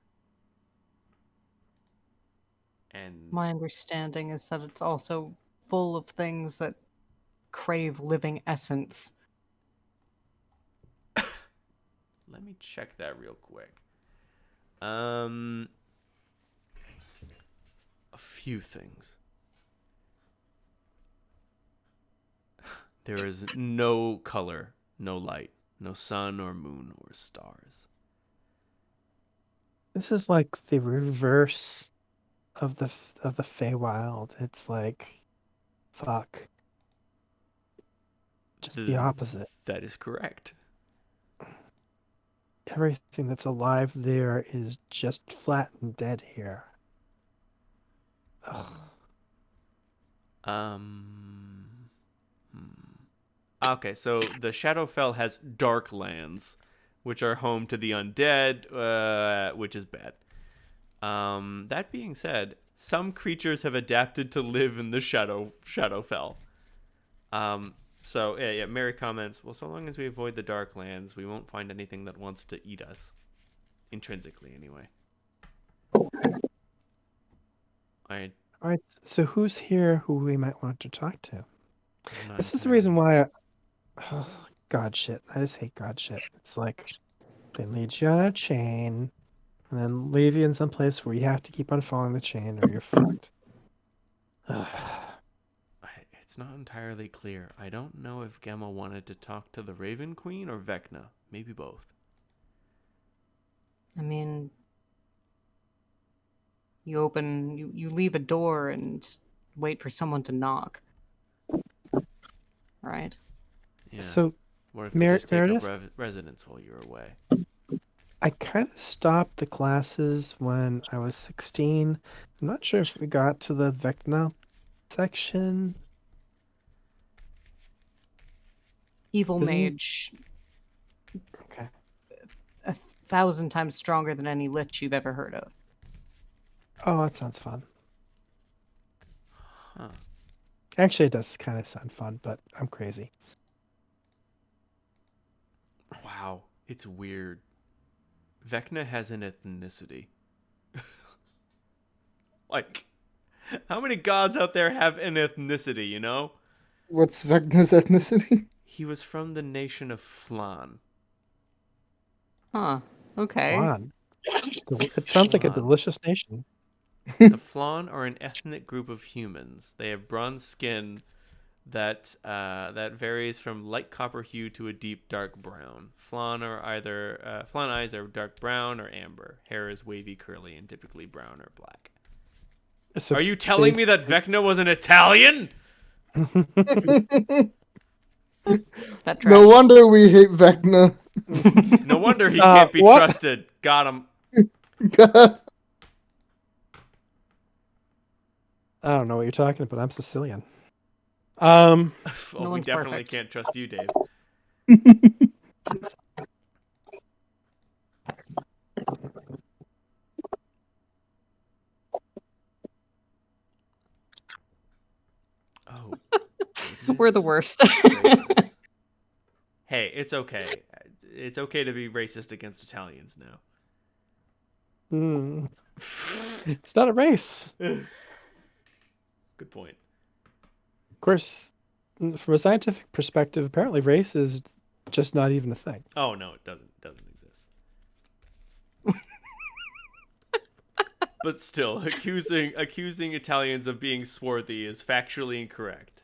And My understanding is that it's also full of things that crave living essence. let me check that real quick. A few things. There is no color, no light, no sun or moon or stars. This is like the reverse of the Feywild. It's like, fuck, just the opposite. That is correct. Everything that's alive there is just flat and dead here. Ugh. Okay, so the Shadowfell has dark lands, which are home to the undead, which is bad. That being said, some creatures have adapted to live in the Shadowfell. So yeah, Mary comments, well, so long as we avoid the dark lands, we won't find anything that wants to eat us. Intrinsically, anyway. All right, so who's here who we might want to talk to? This is the entirely- reason why God shit. I just hate God shit. It's like they lead you on a chain and then leave you in some place where you have to keep on following the chain or you're fucked. It's not entirely clear. I don't know if Gemma wanted to talk to the Raven Queen or Vecna. Maybe both. I mean, you leave a door and wait for someone to knock. Right? Yeah. So, What if they just take Meredith? up residence while you're away? I kind of stopped the classes when I was 16. I'm not sure if we got to the Vecna section. Evil Isn't- mage, Okay. 1,000 times stronger than any lich you've ever heard of. Oh, that sounds fun. Huh. Actually, it does kind of sound fun, but I'm crazy. Wow, it's weird. Vecna has an ethnicity. Like, how many gods out there have an ethnicity, you know? What's Vecna's ethnicity? He was from the nation of Flan. Huh. Okay. Flan. It sounds like a Flan. delicious nation. The Flan are an ethnic group of humans. They have bronze skin that varies from light copper hue to a deep dark brown. Flan eyes are dark brown or amber. Hair is wavy, curly, and typically brown or black. So Are you telling me that Vecna was an Italian? That tracks. No wonder we hate Vecna. No wonder he can't be what? trusted. Got him. I don't know what you're talking about. I'm Sicilian. Oh, No we one's definitely perfect. can't trust you, Dave. Oh. We're the goodness worst. gracious. Hey, it's okay. It's okay to be racist against Italians now. Hmm. It's not a race. Good point. Of course, from a scientific perspective, apparently race is just not even a thing. Oh no, it doesn't exist. But still, accusing Italians of being swarthy is factually incorrect.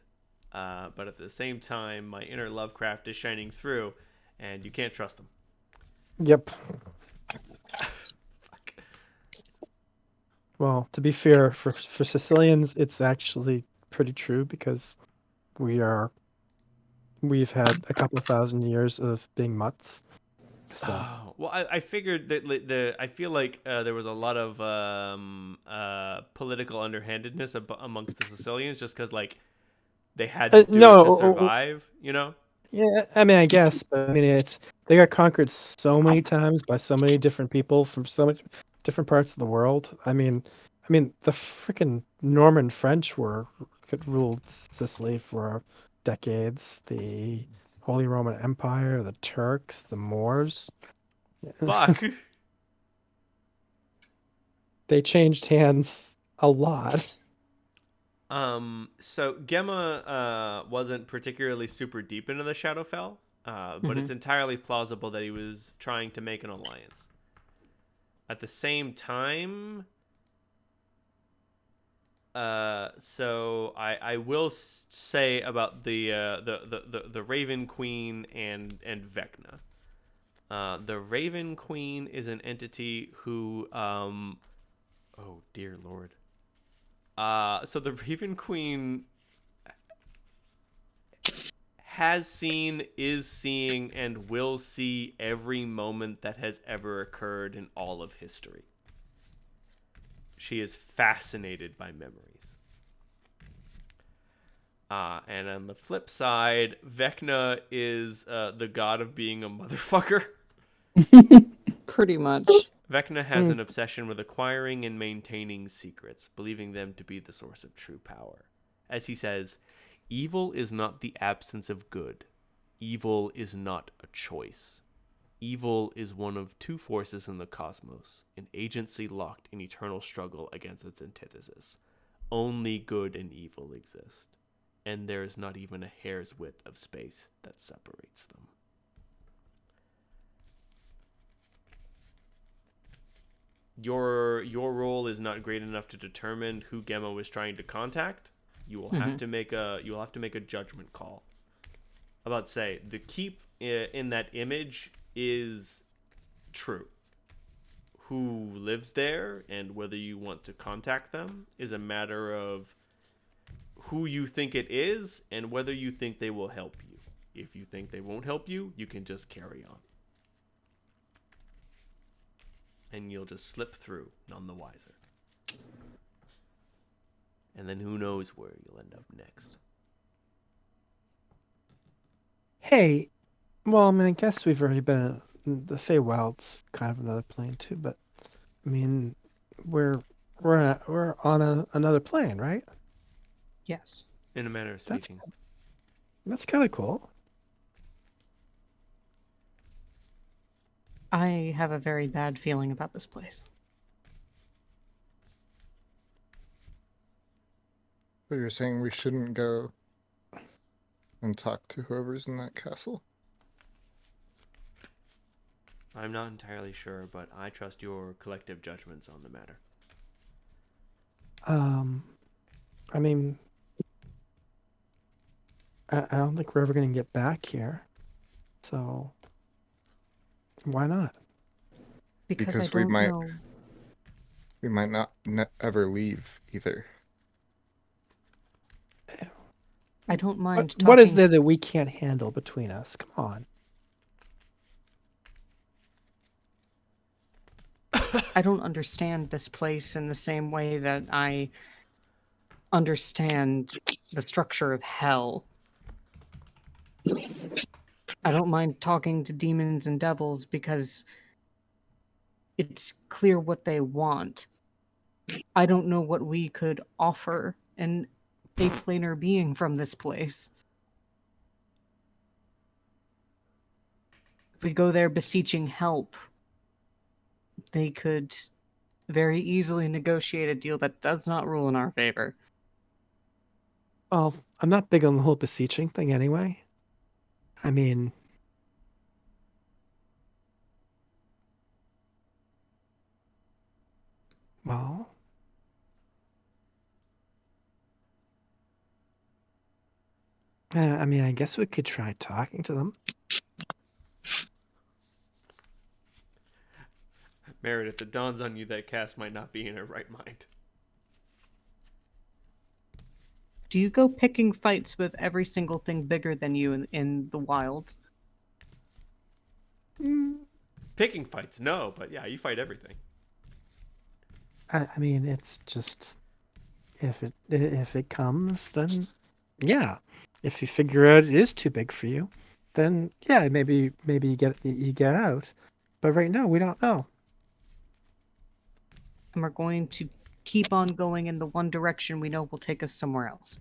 But at the same time, my inner Lovecraft is shining through, and you can't trust them. Yep. Fuck. Well, to be fair, for Sicilians, it's actually pretty true because we've had a couple thousand years of being mutts. So Oh, well, I figured that I feel like there was a lot of political underhandedness amongst the Sicilians just because like they had to do it no, to survive, you know? yeah, I mean, I guess, but I mean, they got conquered so many times by so many different people from so many different parts of the world. I mean, the freaking Norman French ruled Sicily for decades. The Holy Roman Empire, the Turks, the Moors. Fuck. They changed hands a lot. So Gemma wasn't particularly super deep into the Shadowfell, but it's entirely plausible that he was trying to make an alliance. At the same time, so I will say about the Raven Queen and Vecna. The Raven Queen is an entity who, oh dear lord. So the Raven Queen has seen, is seeing, and will see every moment that has ever occurred in all of history. She is fascinated by memories. And on the flip side, Vecna is the god of being a motherfucker. Pretty much. Vecna has an obsession with acquiring and maintaining secrets, believing them to be the source of true power. As he says, evil is not the absence of good. Evil is not a choice. Evil is one of two forces in the cosmos, an agency locked in eternal struggle against its antithesis. Only good and evil exist, and there is not even a hair's width of space that separates them. Your role is not great enough to determine who Gemo is trying to contact. You will have to make a judgment call. About say the keep in that image is true. Who lives there and whether you want to contact them is a matter of who you think it is and whether you think they will help you. If you think they won't help you, you can just carry on. And you'll just slip through, none the wiser. And then who knows where you'll end up next. Hey, well, I mean, I guess we've already been. The Feywild's kind of another plane too, but I mean, we're on another plane, right? Yes. In a manner of speaking. That's kind of cool. I have a very bad feeling about this place. So you're saying we shouldn't go and talk to whoever's in that castle? I'm not entirely sure, but I trust your collective judgments on the matter. I mean, I don't think we're ever going to get back here, so why not? Because I we don't might know. we might not ever leave either. I don't mind talking. What is there that we can't handle between us? Come on. I don't understand this place in the same way that I understand the structure of hell. I don't mind talking to demons and devils because it's clear what they want. I don't know what we could offer a planar being from this place. If we go there beseeching help, they could very easily negotiate a deal that does not rule in our favor. Well, I'm not big on the whole beseeching thing anyway. I mean, well, I mean, I guess we could try talking to them. Meredith, it dawns on you that Cass might not be in her right mind. Do you go picking fights with every single thing bigger than you in the wild? Picking fights, no, but yeah, you fight everything. I mean, it's just if it comes, then yeah. If you figure out it is too big for you, then yeah, maybe you get out. But right now, we don't know. And we're going to keep on going in the one direction we know will take us somewhere else.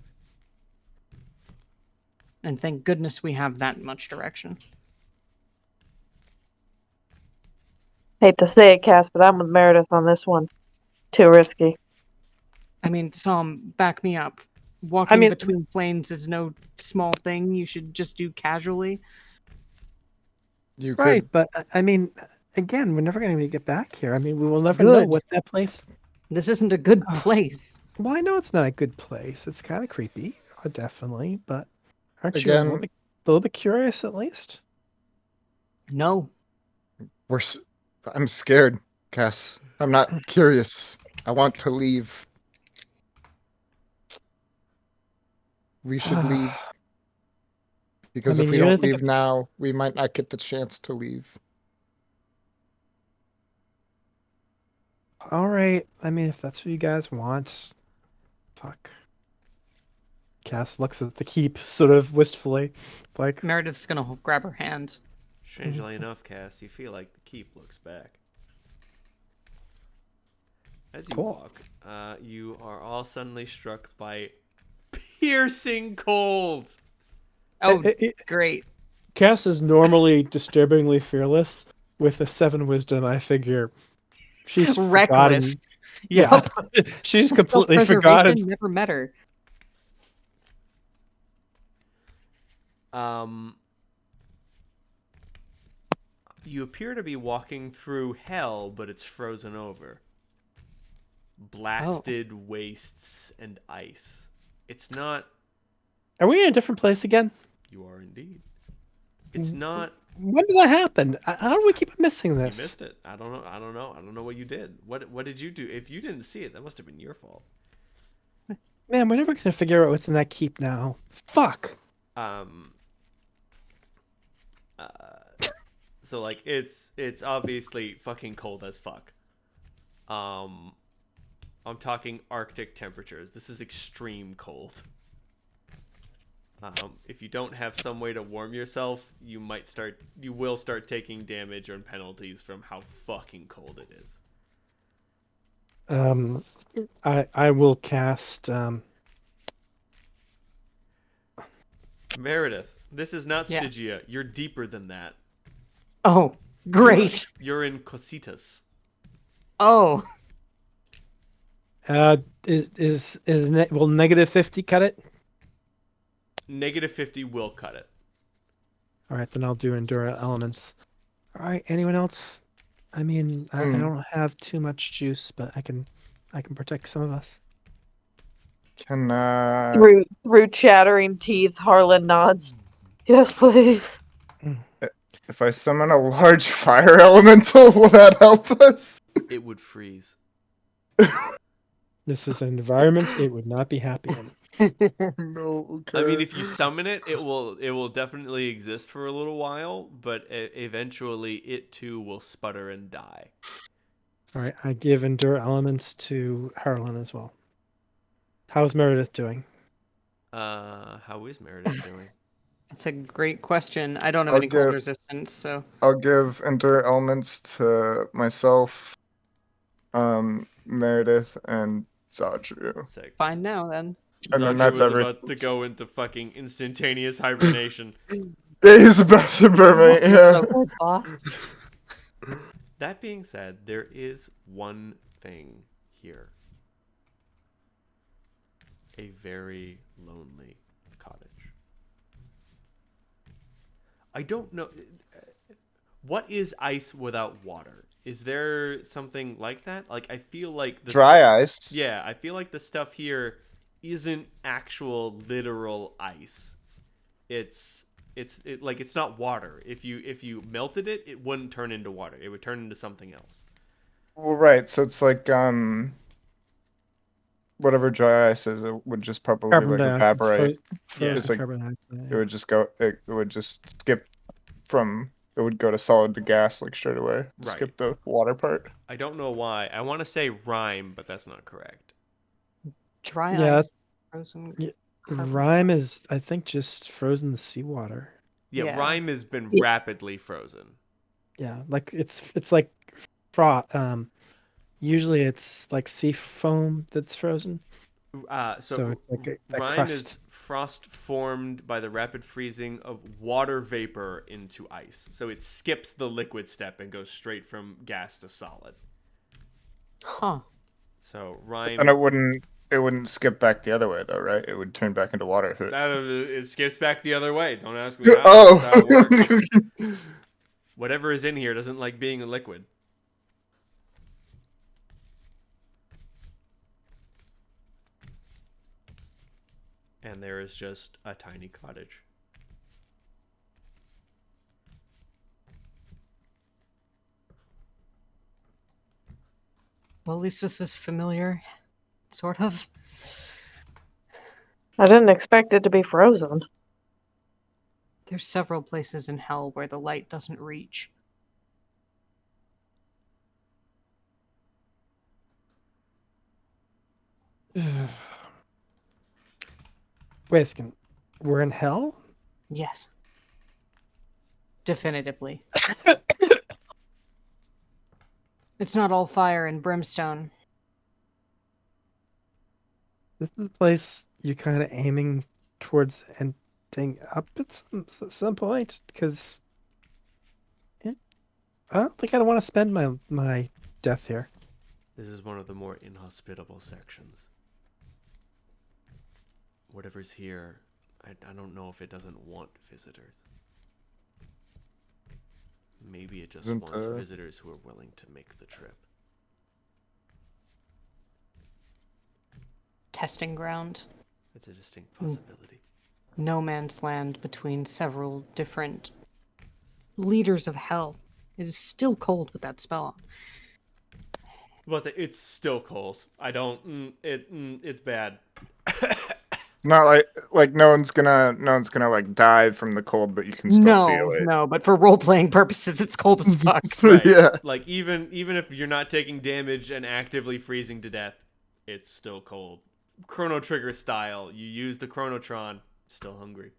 And thank goodness we have that much direction. Hate to say it, Cass, but I'm with Meredith on this one. Too risky. I mean, Sam, back me up. Walking between planes is no small thing. You should just do casually. Right, but I mean, again, we're never going to get back here. I mean, we will never know what that place. This isn't a good place. Well, I know it's not a good place. It's kind of creepy, definitely. But aren't you a little bit curious at least? No. I'm scared, Cass. I'm not curious. I want to leave. We should leave. Because I if mean, we you really don't think leave now, we might not get the chance to leave. all right. I mean, if that's what you guys want, fuck. Cass looks at the keep sort of wistfully, like, Meredith's gonna grab her hand. Strangely enough, Cass, you feel like the keep looks back. As you Cool. walk, you are all suddenly struck by piercing cold. Oh, It- great. Cass is normally disturbingly fearless. With a 7 wisdom, I figure she's Reckless. forgotten. Yeah, she's completely forgotten. Self-preservation never met her. You appear to be walking through hell, but it's frozen over. Blasted wastes and ice. It's not. Are we in a different place again? You are indeed. It's not. When did that happen? How do we keep missing You this? missed it. I don't know. I don't know what you did. What did you do? If you didn't see it, that must have been your fault. Man, we're never gonna figure out what's in that keep now. Fuck. So like it's obviously fucking cold as fuck. I'm talking Arctic temperatures. This is extreme cold. If you don't have some way to warm yourself, you will start taking damage and penalties from how fucking cold it is. I will cast Meredith, this is not Yeah. Stygia. You're deeper than that. Oh, great. You're in Cositas. Oh, will negative 50 cut it? Negative 50 will cut it. All right, then I'll do endure elements. All right, anyone else? I mean, I don't have too much juice, but I can protect some of us. Can Through chattering teeth, Harlan nods. Yes, please. if I summon a large fire elemental, will that help us? It would freeze. This is an environment it would not be happy in. No. Okay. I mean, if you summon it, it will definitely exist for a little while, but eventually it too will sputter and die. All right, I give endure elements to Harlan as well. How's Meredith doing? How is Meredith doing? that's a great question. I don't have I'll any cold get- resistance, so I'll give endure elements to myself, Meredith, and Zadru. Sick. fine now then. And then Zadru that's was everything. about to go into fucking instantaneous hibernation. He's about to burn me. Yeah. So good, boss. That being said, there is one thing here. A very lonely cottage. I don't know. What is ice without water? Is there something like that? Like, I feel like the Dry ice. Yeah, I feel like the stuff here isn't actual literal ice. It's not water. If you melted it, it wouldn't turn into water. It would turn into something else. Well, right. So it's like whatever dry ice is, it would just probably Carbon like dioxide. evaporate. Yeah. It's like carbon it dioxide. would just go. It would just skip from. It would go to solid to gas like straight away. Right. Skip the water part. I don't know why. I want to say rime, but that's not correct. Dry Yeah. ice, frozen. Yeah. carbon. Rime is, I think, just frozen seawater. Yeah, Yeah. rime has been Yeah. rapidly frozen. Yeah, like it's like froth. Usually it's like sea foam that's frozen. So it's like a rime crust. is frost formed by the rapid freezing of water vapor into ice. So it skips the liquid step and goes straight from gas to solid. Huh. So rime. And it wouldn't skip back the other way though, right? It would turn back into water. It skips back the other way. Don't ask me how. Oh. That's how it works. Whatever is in here doesn't like being a liquid. And there is just a tiny cottage. Well, at least this is familiar. Sort of. I didn't expect it to be frozen. There's several places in hell where the light doesn't reach. Wait a second. We're in hell? Yes. Definitively. It's not all fire and brimstone. This is the place you're kind of aiming towards ending up at some point, because I don't think I want to spend my death here. This is one of the more inhospitable sections. Whatever's here, I don't know if it doesn't want visitors. Maybe it just wants visitors who are willing to make the trip. Testing ground. It's a distinct possibility. No man's land between several different leaders of hell. It is still cold with that spell on. But it's still cold. I don't. It's bad. Not like no one's gonna like die from the cold, but you can still feel it. No, but for role-playing purposes, it's cold as fuck. Right. Yeah. Like even if you're not taking damage and actively freezing to death, it's still cold. Chrono Trigger style. You use the Chronotron, still hungry.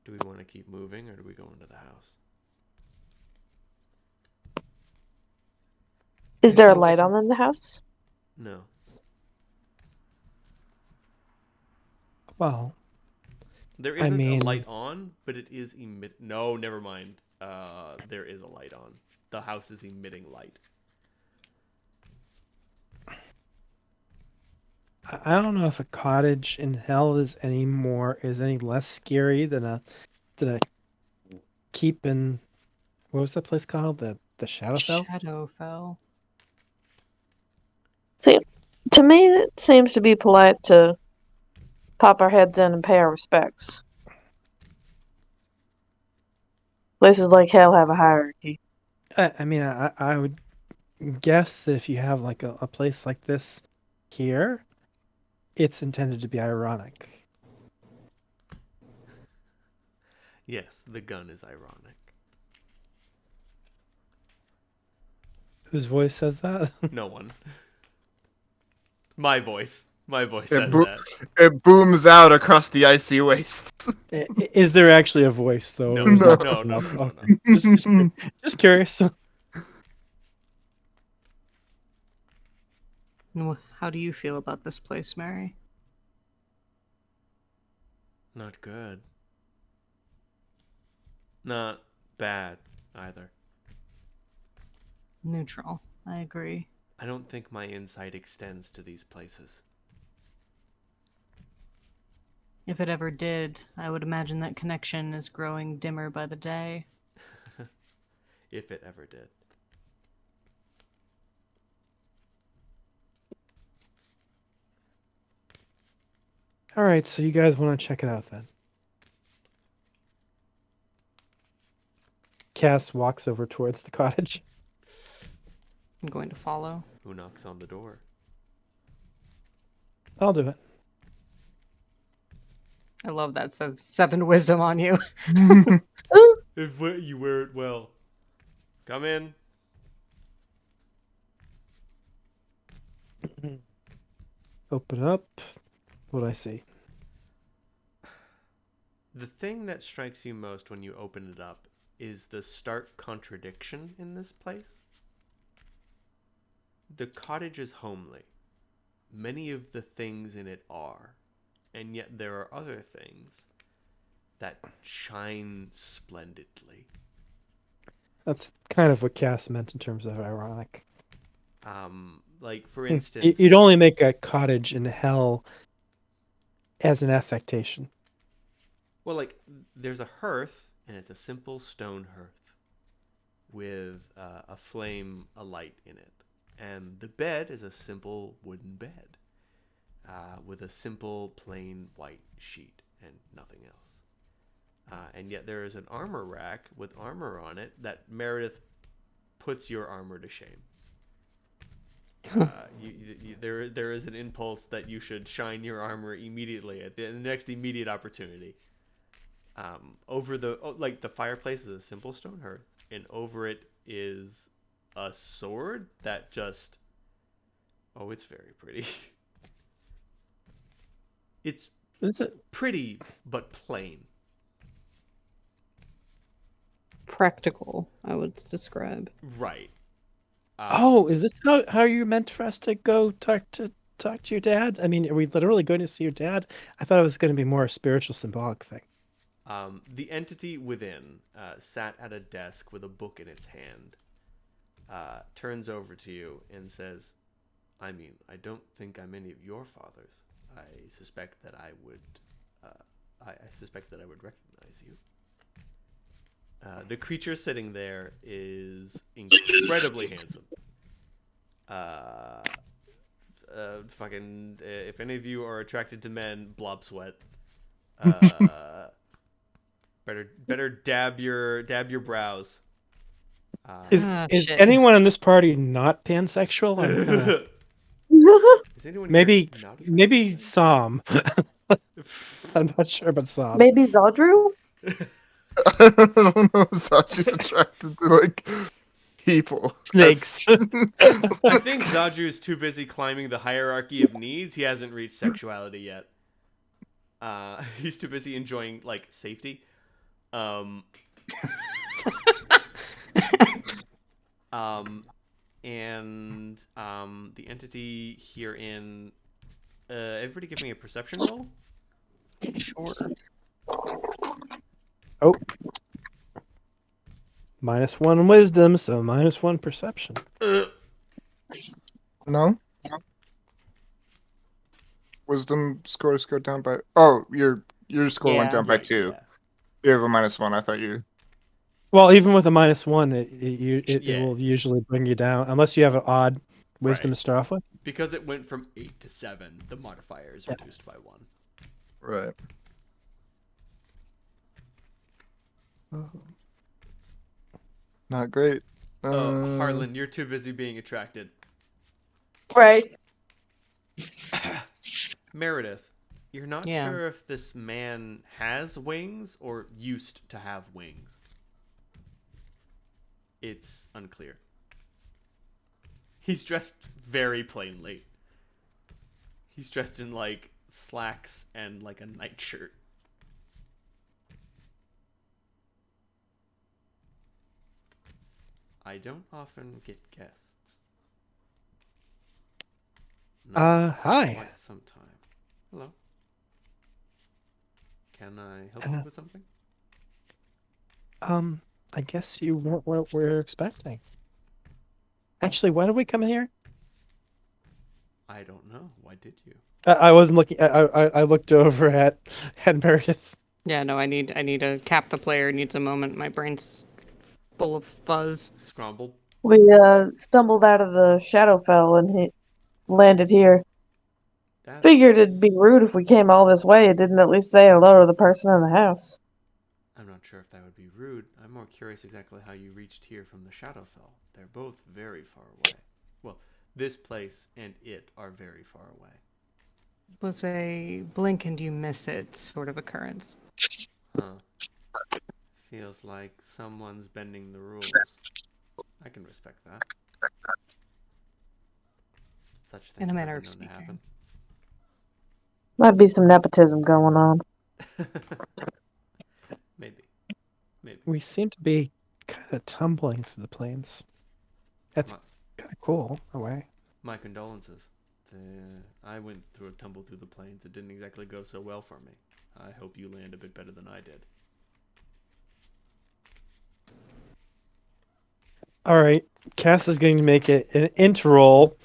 Do we want to keep moving, or do we go into the house? Is there a light on in the house? No. Well, There isn't a light on, but it is No, never mind. There is a light on. The house is emitting light. I don't know if a cottage in hell is any less scary than a keep in, what was that place called? The Shadowfell? Shadowfell. See, to me, it seems to be polite to pop our heads in and pay our respects. Places like hell have a hierarchy. I mean, I would guess that if you have like a place like this here, it's intended to be ironic. Yes, the gun is ironic. Whose voice says that? No one. My voice. My voice says that. It booms out across the icy waste. Is there actually a voice though? No, Or is no, that- no, no, Okay. no, no. Just curious. How do you feel about this place, Mary? Not good. Not bad either. Neutral. I agree. I don't think my insight extends to these places. If it ever did, I would imagine that connection is growing dimmer by the day. If it ever did. All right, so you guys want to check it out then? Cass walks over towards the cottage. I'm going to follow. Who knocks on the door? I'll do it. I love that. Says 7 wisdom on you. If you wear it well. Come in. Open up. What do I see? The thing that strikes you most when you open it up is the stark contradiction in this place. The cottage is homely. Many of the things in it are, and yet there are other things that shine splendidly. That's kind of what Cass meant in terms of ironic. Like for instance, You'd only make a cottage in hell as an affectation. well, like there's a hearth, and it's a simple stone hearth with a flame alight in it, and the bed is a simple wooden bed. with a simple, plain white sheet and nothing else. And yet there is an armor rack with armor on it that Meredith puts your armor to shame. There is an impulse that you should shine your armor immediately at the next immediate opportunity. Over the fireplace is a simple stone hearth, and over it is a sword that just it's very pretty. It's pretty but plain. Practical, I would describe. Right. Is this how you meant for us to go talk to your dad? I mean, are we literally going to see your dad? I thought it was going to be more a spiritual, symbolic thing. The entity within sat at a desk with a book in its hand, turns over to you and says, I mean, I don't think I'm any of your fathers. I suspect that I would recognize you. The creature sitting there is incredibly handsome. If any of you are attracted to men, blob sweat. Better dab your brows. Is anyone in this party not pansexual? Is anyone maybe here not maybe Sam. I'm not sure about Sam. Maybe Zodru? I don't know. Sachi's attracted to like people. Snakes. I think Zadru is too busy climbing the hierarchy of needs. He hasn't reached sexuality yet. He's too busy enjoying like safety. And the entity herein. Everybody, give me a perception roll. Sure. Oh. -1 wisdom, so -1 perception. No. Wisdom scores go down by. Oh, your score went down by 2. Yeah. You have a -1. I thought you. Well, even with a -1, it will usually bring you down, unless you have an odd wisdom to start off with. Because it went from 8 to 7, the modifier is reduced by 1. Right. Not great. Harlan, you're too busy being attracted. Right. Meredith, you're not sure if this man has wings or used to have wings. It's unclear. He's dressed very plainly. He's dressed in like slacks and like a nightshirt. I don't often get guests. Hi. Quite some time. Hello. Can I help you with something? I guess you weren't what we were expecting. Actually, why did we come here? I don't know. Why did you? I wasn't looking. I looked over at Meredith. Yeah, no, I need to cap the player. Needs a moment. My brain's full of fuzz. Scrambled. We stumbled out of the Shadowfell and landed here. Figured it'd be rude if we came all this way and didn't at least say hello to the person in the house. I'm not sure if that would be rude. I'm more curious exactly how you reached here from the Shadowfell. They're both very far away. Well, this place and it are very far away. It was a blink and you miss it sort of occurrence. Huh. Feels like someone's bending the rules. I can respect that. Such things In a manner have of been known to speaking. Might be some nepotism going on. Maybe. We seem to be kind of tumbling through the plains. That's kind of cool, in a way. My condolences. I went through a tumble through the plains. It didn't exactly go so well for me. I hope you land a bit better than I did. All right, Cass is going to make it an interroll,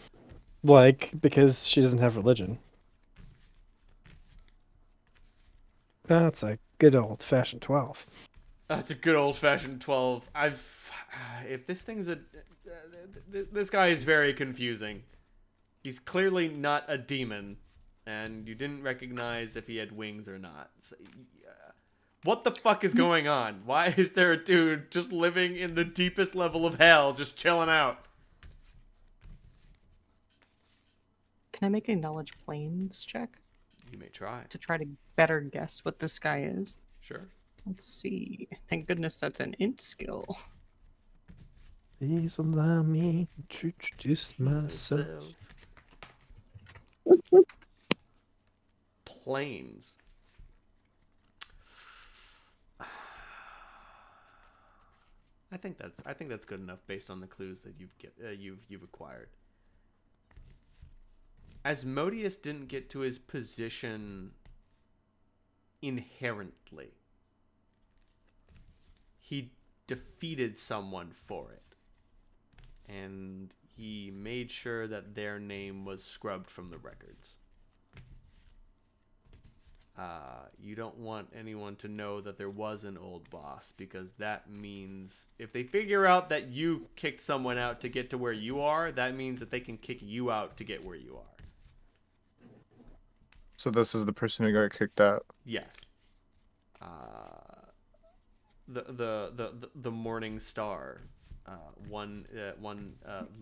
because she doesn't have religion. That's a good old-fashioned 12. That's a good old-fashioned 12. If this thing's this guy is very confusing. He's clearly not a demon. and you didn't recognize if he had wings or not. So, what the fuck is going on? Why is there a dude just living in the deepest level of hell, just chilling out? Can I make a knowledge planes check You may try. to try to better guess what this guy is? Sure. Let's see. Thank goodness that's an int skill. Please allow me to introduce myself. Planes. I think that's good enough based on the clues that you've acquired. Asmodeus didn't get to his position inherently. He defeated someone for it. And he made sure that their name was scrubbed from the records. You don't want anyone to know that there was an old boss, because that means if they figure out that you kicked someone out to get to where you are, that means that they can kick you out to get where you are. So this is the person who got kicked out. Yes. The Morning Star, one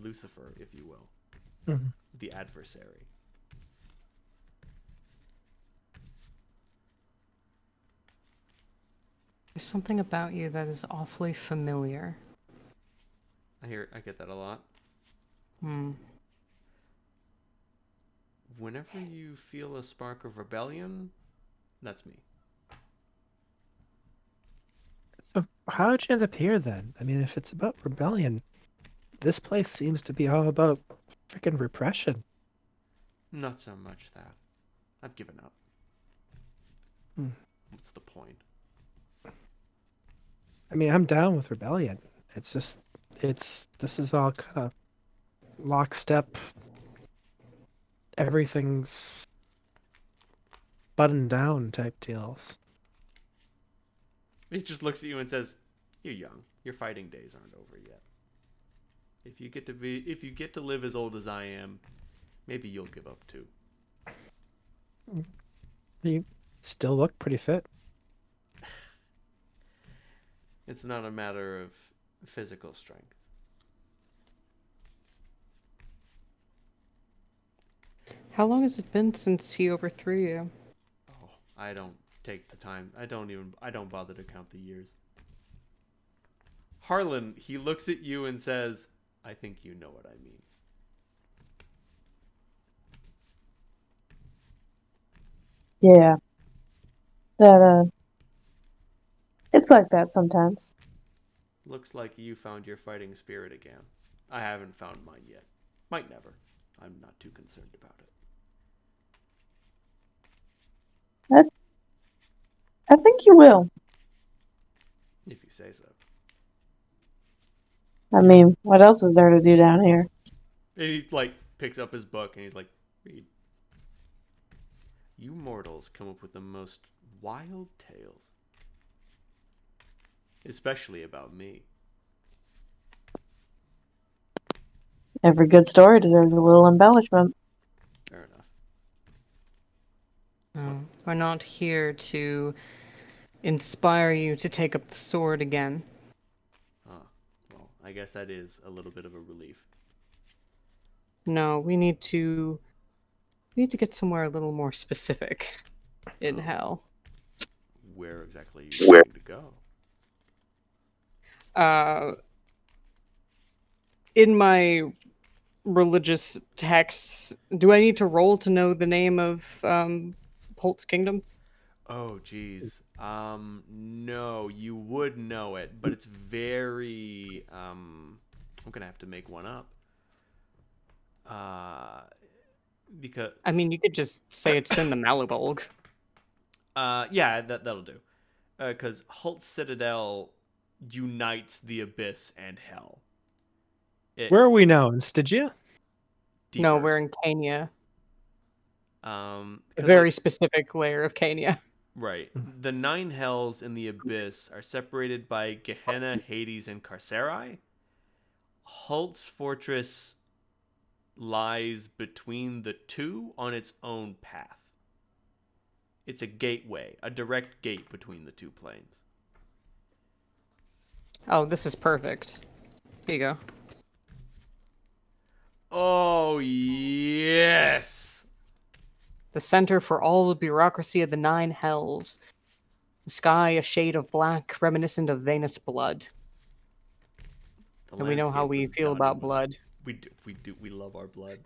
Lucifer, if you will, the adversary. There's something about you that is awfully familiar. I get that a lot. Whenever you feel a spark of rebellion, that's me. So how'd you end up here then? I mean, if it's about rebellion, this place seems to be all about freaking repression. Not so much that. I've given up. What's the point? I mean, I'm down with rebellion. It's just, this is all kind of lockstep. Everything's buttoned down type deals. He just looks at you and says, "You're young. Your fighting days aren't over yet. If you get to live as old as I am, maybe you'll give up too." You still look pretty fit. It's not a matter of physical strength. How long has it been since he overthrew you? Oh, I don't take the time. I don't bother to count the years. Harlan, he looks at you and says, "I think you know what I mean." Yeah. That, it's like that sometimes. Looks like you found your fighting spirit again. I haven't found mine yet. Might never. I'm not too concerned about it. I think you will. If you say so. I mean, what else is there to do down here? And he, picks up his book and he's like, "Read. You mortals come up with the most wild tales. Especially about me." Every good story deserves a little embellishment. Fair enough. We're not here to inspire you to take up the sword again. Well, I guess that is a little bit of a relief. No, we need to get somewhere a little more specific in hell. Where exactly are you going to go? In my religious texts, do I need to roll to know the name of Holt's Kingdom? Oh, geez. No, you would know it, but it's very, I'm gonna have to make one up. Because... I mean, you could just say it's in the Malibulg. Yeah, that'll do. Because Holt's Citadel unites the Abyss and Hell. Where are we now? In Stygia? No, Deeper. we're in Cania. A A very specific layer of Cania. Right. The 9 hells in the Abyss are separated by Gehenna, Hades, and Carceri. Holt's fortress lies between the two on its own path. It's a gateway, a direct gate between the two planes. Oh, this is perfect. Here you go. Oh, yes! The center for all the bureaucracy of the 9 hells. The sky a shade of black, reminiscent of Venus blood. The And we know how landscape we was feel dotted about with- blood. We love our blood.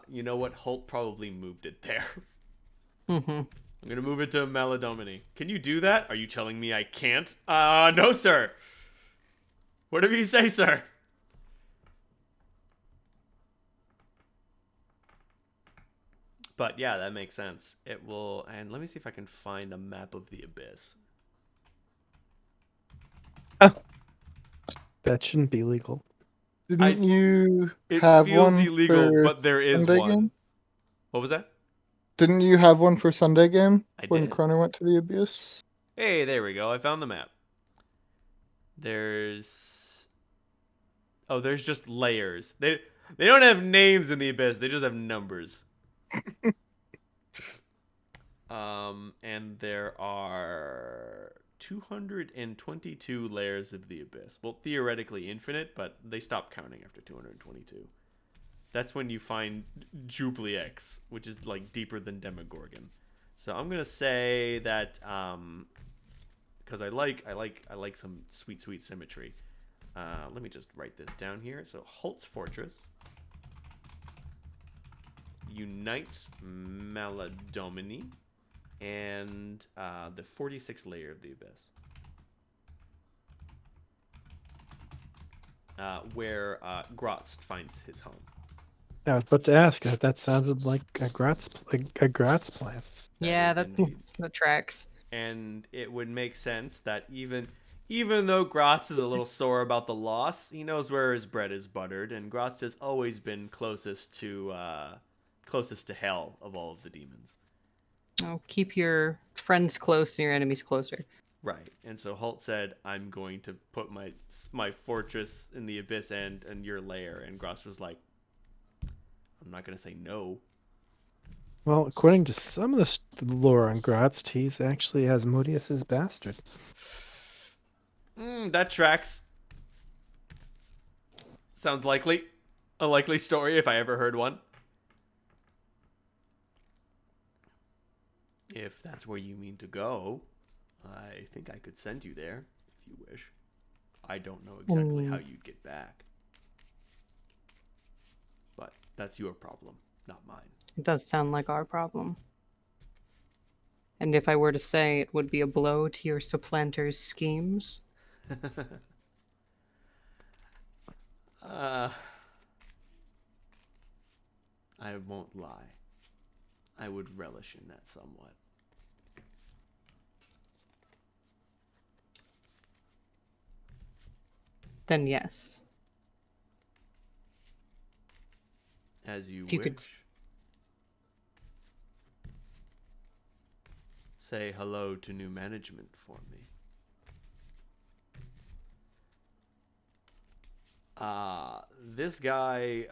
You know what? Holt probably moved it there. Mm-hmm. I'm gonna move it to Maladomini. Can you do that? Are you telling me I can't? No, sir. Whatever you say, sir. But yeah, that makes sense. It will, and let me see if I can find a map of the abyss. That shouldn't be legal. Didn't you It have feels one illegal, for but there is Sunday one. game? What was that? Didn't you have one for Sunday game I when did. Chrono went to the Abyss? Hey, there we go. I found the map. There's just layers. They don't have names in the abyss. They just have numbers. And there are 222 layers of the abyss. Well, theoretically infinite, but they stop counting after 222. That's when you find Jublix, which is like deeper than Demogorgon. So I'm gonna say that because I like some sweet symmetry. Let me just write this down here. So Holt's Fortress unites Maladomini and the 46th layer of the abyss, where Grotz finds his home. I was about to ask if that sounded like a Gratz plan. Yeah, is that indeed. that tracks. And it would make sense that even though Grotz is a little sore about the loss, he knows where his bread is buttered, and Grotz has always been closest to hell of all of the demons. Oh, keep your friends close and your enemies closer. Right. And so Holt said, "I'm going to put my fortress in the abyss and your lair," and Grotz was like, "I'm not gonna say no." Well, according to some of the lore on Gratz, he's actually Asmodeus's bastard. That tracks. Sounds likely. A likely story if I ever heard one. If that's where you mean to go, I think I could send you there if you wish. I don't know exactly how you'd get back. But that's your problem, not mine. It does sound like our problem. And if I were to say it would be a blow to your supplanter's schemes, I won't lie. I would relish in that somewhat. then yes. As you If you wish. could Say hello to new management for me. This guy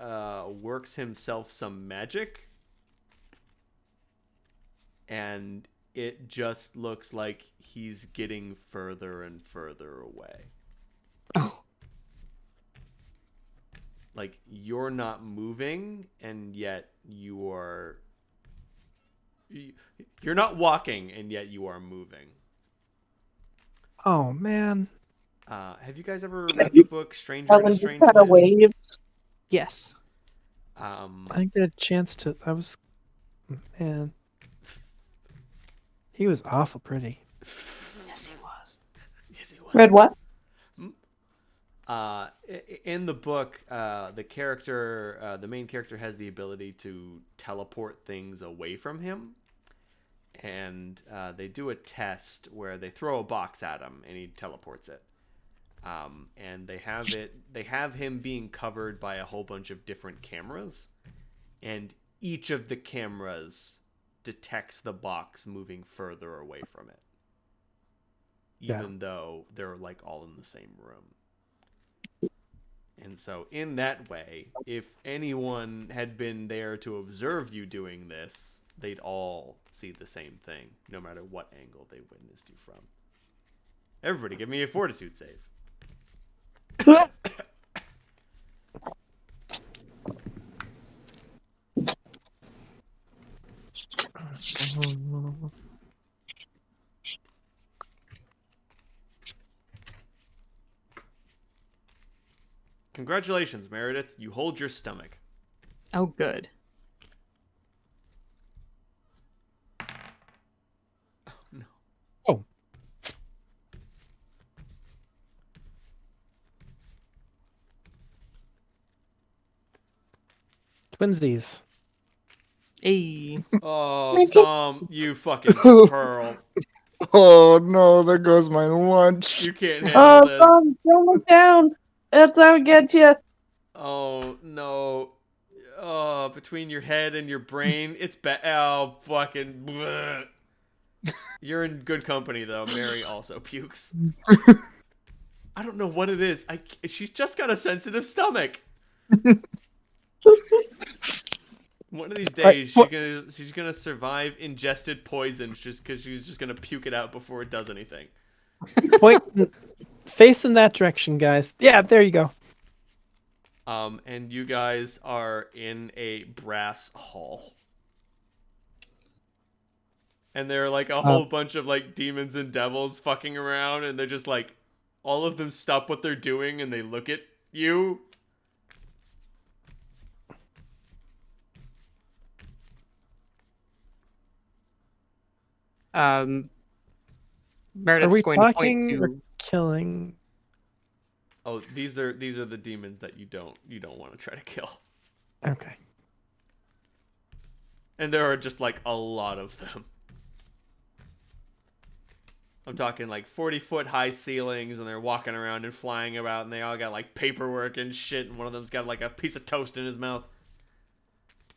works himself some magic, and it just looks like he's getting further and further away. Oh. Like, you're not moving, and yet you're not walking, and yet you are moving. Oh man. Have you guys ever read the book Stranger in a Ellen just Strange kind of Land? waves. Yes. I think they had a chance to. Man. He was awful pretty. Yes, he was. Yes, he was. Read what? In the book, the main character has the ability to teleport things away from him, and they do a test where they throw a box at him and he teleports it. And they have him being covered by a whole bunch of different cameras, and each of the cameras detects the box moving further away from it, even though they're like all in the same room. And so, in that way, if anyone had been there to observe you doing this, they'd all see the same thing, no matter what angle they witnessed you from. Everybody, give me a fortitude save. Congratulations, Meredith. You hold your stomach. Oh, good. Oh, no. Oh. Twinsies. Hey. Oh, Sam, you fucking pearl. Oh no, there goes my lunch. You can't handle this. Don't look down. That's how it gets you. Oh, no. Oh, between your head and your brain, it's bad. Oh, fucking. Bleh. You're in good company, though. Mary also pukes. I don't know what it is. She's just got a sensitive stomach. One of these days, she's gonna survive ingested poison just because she's just gonna puke it out before it does anything. Point, face in that direction, guys. Yeah, there you go. And you guys are in a brass hall. And there are like a whole bunch of like demons and devils fucking around, and they're just like, all of them stop what they're doing and they look at you. Meredith's Are we going to point talking or to. killing? Oh, these are the demons that you don't want to try to kill. Okay. And there are just like a lot of them. I'm talking like 40-foot high ceilings, and they're walking around and flying about, and they all got like paperwork and shit, and one of them's got like a piece of toast in his mouth.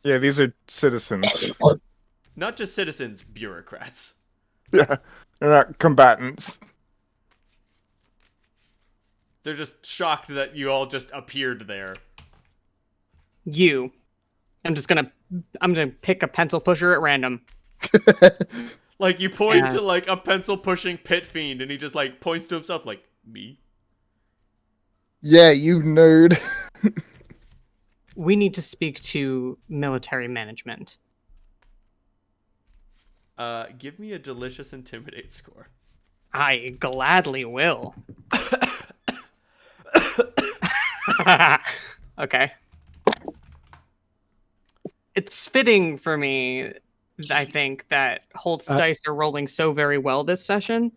Yeah, these are citizens. Not just citizens, bureaucrats. Yeah, they're not combatants. They're just shocked that you all just appeared there. You. I'm gonna pick a pencil pusher at random. Like, you point to like a pencil pushing pit fiend, and he just like points to himself like, me? Yeah, you nerd. We need to speak to military management. Give me a delicious intimidate score. I gladly will. Okay. It's fitting for me, I think, that Holt's dice are rolling so very well this session.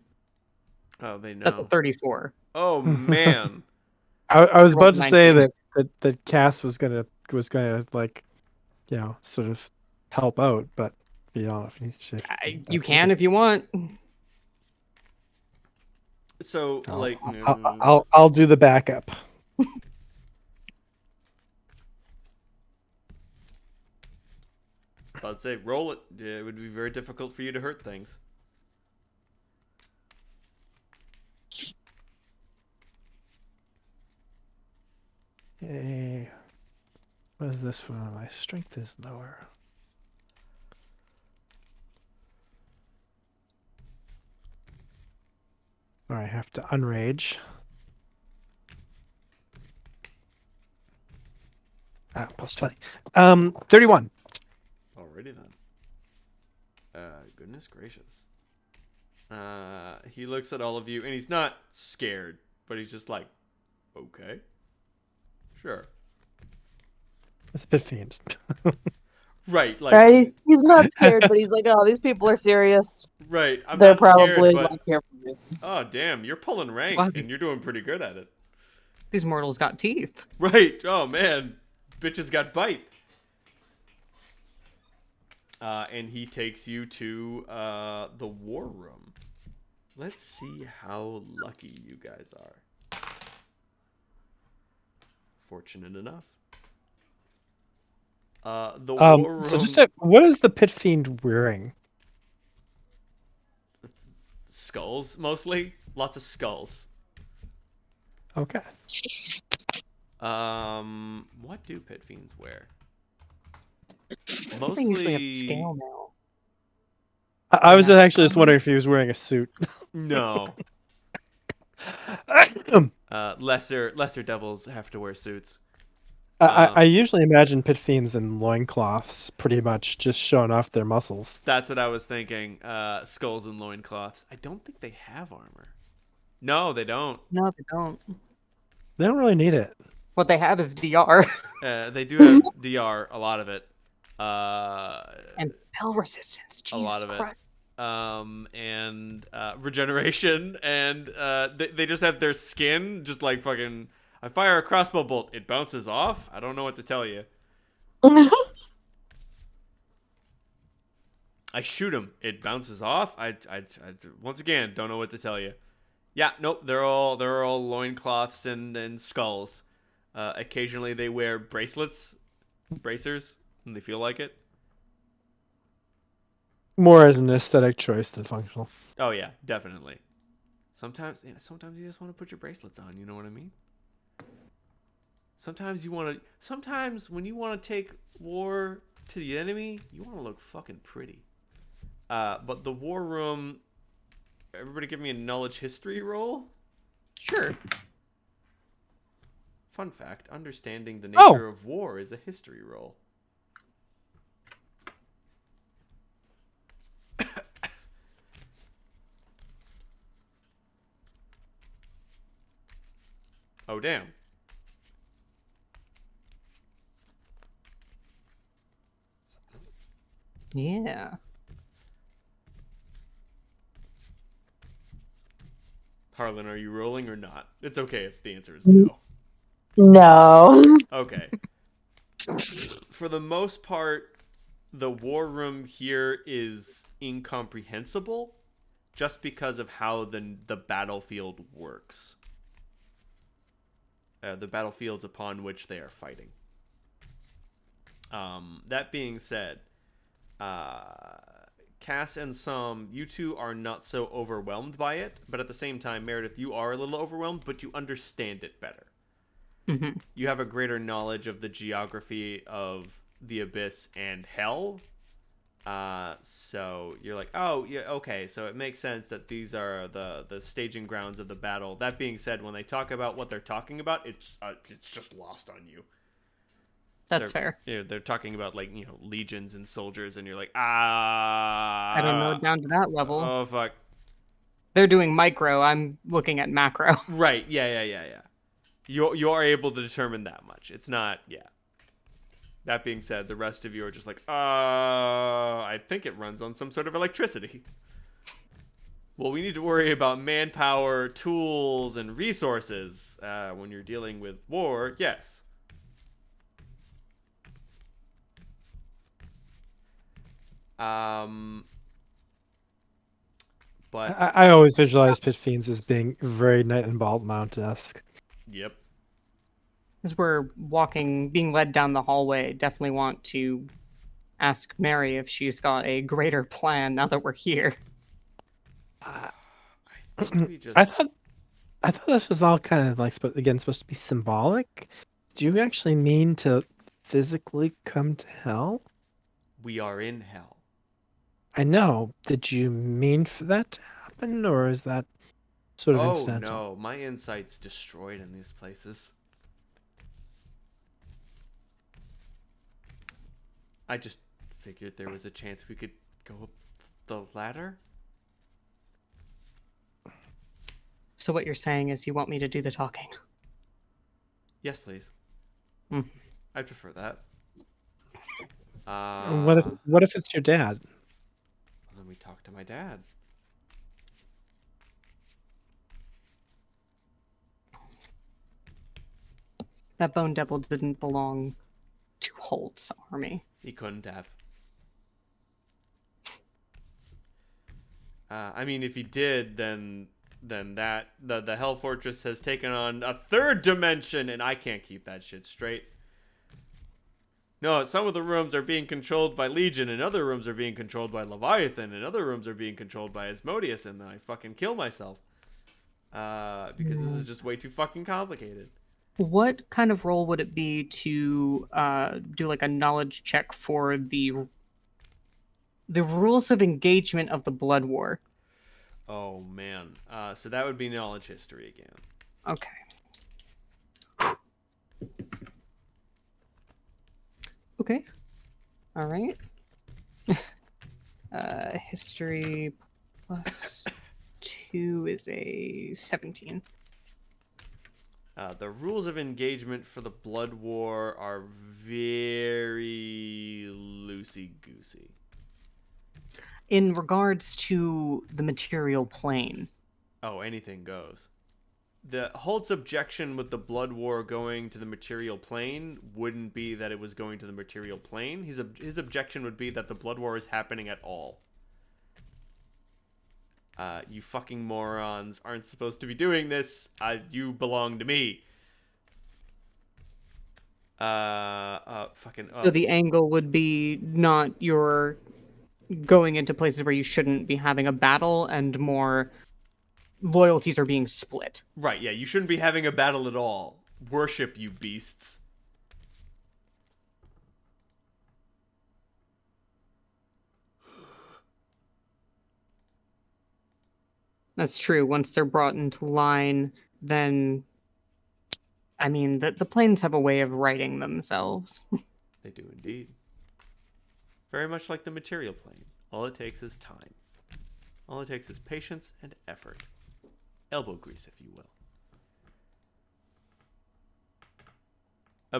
Oh, they know. That's a 34. Oh, man. I was about to 19. say that Cass was gonna like, sort of help out, but if you can if you want. So, like, I'll do the backup. I'd say roll it. Yeah, it would be very difficult for you to hurt things. Hey, what is this one? My strength is lower. Or I have to unrage. Plus 20. 31. Alrighty then. Goodness gracious. He looks at all of you, and he's not scared, but he's just like, okay. Sure. That's a bit fiend. Right, like... Right? He's not scared, but he's like, oh, these people are serious. Right, I'm They're not probably scared, but... not here for me. Oh, damn, you're pulling rank, Wow. and you're doing pretty good at it. These mortals got teeth. Right, oh man, bitches got bite. And he takes you to the war room. Let's see how lucky you guys are. Fortunate enough. The war room... So what is the pit fiend wearing? Skulls, mostly. Lots of skulls. Okay. What do pit fiends wear? They usually have Mostly scale mail. I was actually just wondering if he was wearing a suit. no. Lesser devils have to wear suits. I usually imagine pit fiends in loincloths, pretty much just showing off their muscles. That's what I was thinking. Skulls and loincloths. I don't think they have armor. No, they don't. No, they don't. They don't really need it. What they have is DR. They do have DR, a lot of it. And spell resistance. Jesus A lot of Christ. it. And regeneration, and they just have their skin just like fucking. I fire a crossbow bolt, it bounces off. I don't know what to tell you. I shoot him, it bounces off. I once again don't know what to tell you. Yeah, nope. They're all loincloths and skulls. Occasionally they wear bracers, when they feel like it. More as an aesthetic choice than functional. Oh yeah, definitely. Sometimes you just want to put your bracelets on. You know what I mean? Sometimes when you want to take war to the enemy, you want to look fucking pretty. But the war room. Everybody, give me a knowledge history roll. Sure. Fun fact: understanding the nature of war is a history roll. Oh damn. Yeah. Harlan, are you rolling or not? It's okay if the answer is no. No. Okay. For the most part, the war room here is incomprehensible just because of how the battlefield works. The battlefields upon which they are fighting. That being said, Cass and Sam, you two are not so overwhelmed by it, but at the same time, Meredith, you are a little overwhelmed, but you understand it better. Mm-hmm. You have a greater knowledge of the geography of the Abyss and Hell. So you're like, oh, yeah, okay, so it makes sense that these are the staging grounds of the battle. That being said, when they talk about what they're talking about, it's just lost on you. That's fair. They're talking about, like, legions and soldiers, and you're like, I don't know down to that level. Oh, fuck. They're doing micro. I'm looking at macro. Right. Yeah. You are able to determine that much. It's not, yeah. That being said, the rest of you are just like, I think it runs on some sort of electricity. Well, we need to worry about manpower, tools, and resources when you're dealing with war. Yes. But I always visualize pit fiends as being very Night and Bald Mount-esque. Yep. As we're being led down the hallway, definitely want to ask Mary if she's got a greater plan now that we're here. I think we just... I thought this was all kind of like supposed to be symbolic. Do you actually mean to physically come to hell? We are in hell. I know. Did you mean for that to happen, or is that sort of incidental? Oh no, my insight's destroyed in these places. I just figured there was a chance we could go up the ladder. So what you're saying is you want me to do the talking? Yes, please. Mm. I prefer that. What if it's your dad? Let me talk to my dad. That Bone Devil didn't belong to Holt's army. He couldn't have. I mean, if he did, then that the Hell Fortress has taken on a third dimension, and I can't keep that shit straight. No, some of the rooms are being controlled by Legion, and other rooms are being controlled by Leviathan, and other rooms are being controlled by Asmodeus, and then I fucking kill myself. Because this is just way too fucking complicated. What kind of role would it be to do like a knowledge check for the rules of engagement of the Blood War? Oh man. So that would be knowledge history again. Okay. Okay. All right. History plus 2 is a 17. The rules of engagement for the Blood War are very loosey-goosey. In regards to the material plane. Oh, anything goes. The Holt's objection with the Blood War going to the material plane wouldn't be that it was going to the material plane. His objection would be that the Blood War is happening at all. You fucking morons aren't supposed to be doing this. You belong to me. So the angle would be not your going into places where you shouldn't be having a battle, and more loyalties are being split. Right, yeah, you shouldn't be having a battle at all. Worship, you beasts. That's true. Once they're brought into line, then I mean the planes have a way of righting themselves. They do indeed. Very much like the material plane. All it takes is time. All it takes is patience and effort. Elbow grease, if you will.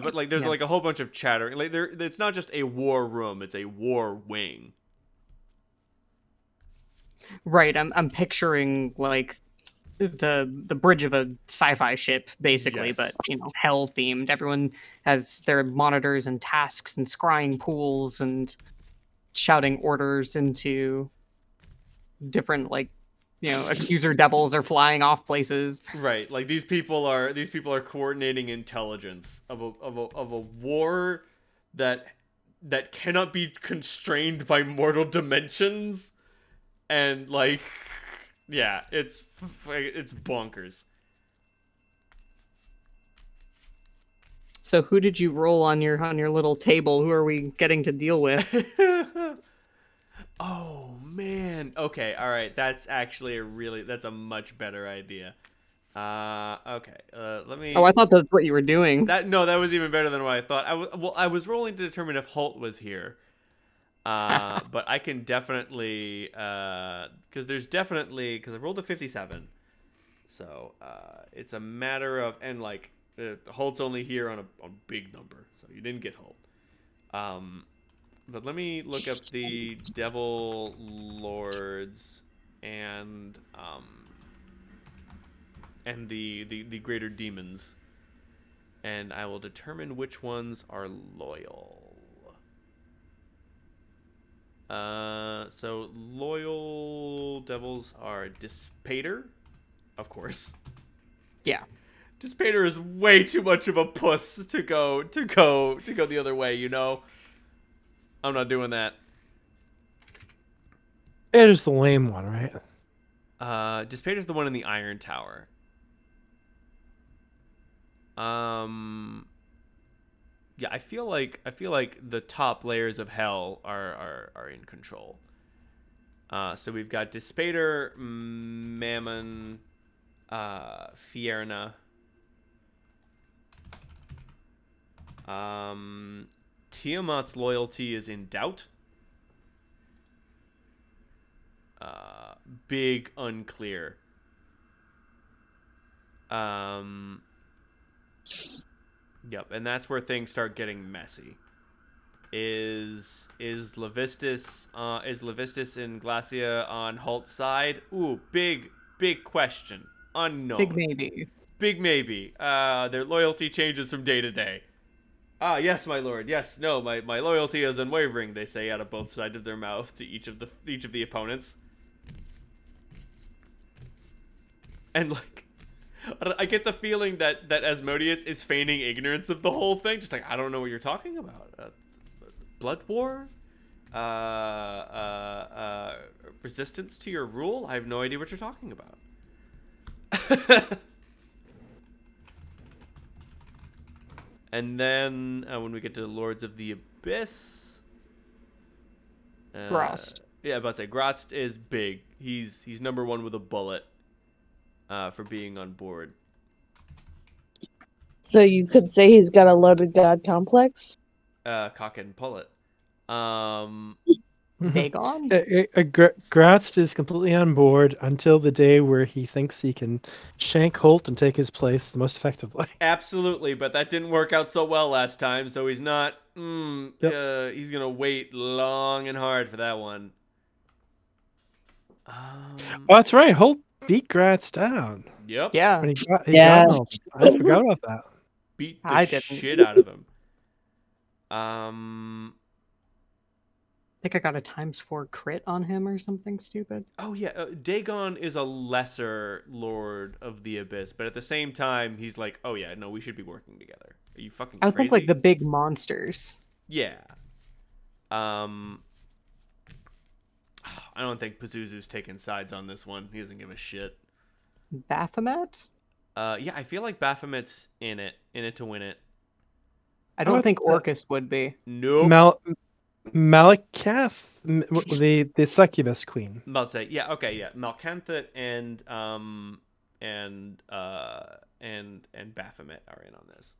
But like, there's like a whole bunch of chatter. Like, it's not just a war room; it's a war wing. Right. I'm picturing like the bridge of a sci-fi ship, basically, Yes. but hell themed. Everyone has their monitors and tasks and scrying pools and shouting orders into different accuser devils are flying off places. Right, like these people are coordinating intelligence of a war that cannot be constrained by mortal dimensions, and like, yeah, it's bonkers. So who did you roll on your little table? Who are we getting to deal with? Oh man. Okay, all right. That's actually that's a much better idea. Okay. Let me. Oh, I thought that's what you were doing. That was even better than what I thought. I was rolling to determine if Holt was here. But I can definitely because I rolled a 57. So, it's a matter of, and like Holt's only here on a big number. So you didn't get Holt. But let me look up the Devil Lords and the greater demons, and I will determine which ones are loyal. So loyal devils are Dispater, of course. Yeah. Dispater is way too much of a puss to go the other way, I'm not doing that. It is the lame one, right? Dispater's the one in the Iron Tower. Yeah, I feel like the top layers of hell are in control. So we've got Dispater, Mammon, Fierna. Tiamat's loyalty is in doubt. Big unclear. Yep, and that's where things start getting messy. Is Levistus in Glacia on Holt's side? Ooh, big question. Unknown. Big maybe. Their loyalty changes from day to day. Ah, yes, my lord. Yes, no, my loyalty is unwavering, they say out of both sides of their mouths to each of the opponents. And like, I get the feeling that Asmodeus is feigning ignorance of the whole thing, just like, I don't know what you're talking about. Blood war? Resistance to your rule? I have no idea what you're talking about. And then when we get to Lords of the Abyss, Grost. Yeah, about to say Grost is big. He's number 1 with a bullet for being on board. So you could say he's got a loaded god complex? Cock it and pull it. Dagon? Gratz is completely on board until the day where he thinks he can shank Holt and take his place the most effectively. Absolutely, but that didn't work out so well last time, so he's not. Yep. He's gonna wait long and hard for that one. Oh, that's right. Holt beat Gratz down. Yep. Yeah. When he got Yeah. him. I forgot about that. Beat the I didn't. shit out of him. I think I got a ×4 crit on him or something stupid. Oh yeah, Dagon is a lesser Lord of the Abyss, but at the same time, he's like, oh yeah, no, we should be working together. Are you fucking I crazy? think like the big monsters. Yeah. I don't think Pazuzu's taking sides on this one. He doesn't give a shit. Baphomet? Yeah, I feel like Baphomet's in it to win it. I don't think Orcus would be. Nope. Malakath, the succubus queen. I'm about to say, yeah, okay, yeah, Malkanthet and Baphomet are in on this.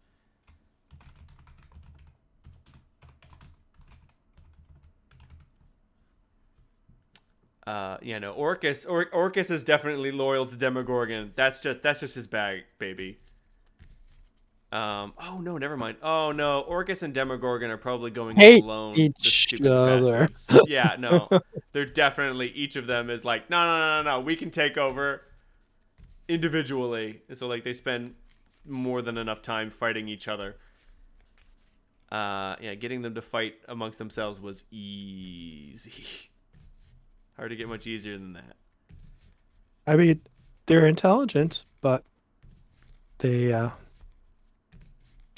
Yeah, no, Orcus is definitely loyal to Demogorgon. That's just his bag, baby. Oh no, never mind. Oh no, Orcus and Demogorgon are probably going alone. Each The stupid other. bastards. Yeah, no, they're definitely, each of them is like, no, we can take over individually. And so like they spend more than enough time fighting each other. Yeah, getting them to fight amongst themselves was easy. Hard to get much easier than that. I mean, they're intelligent, but they are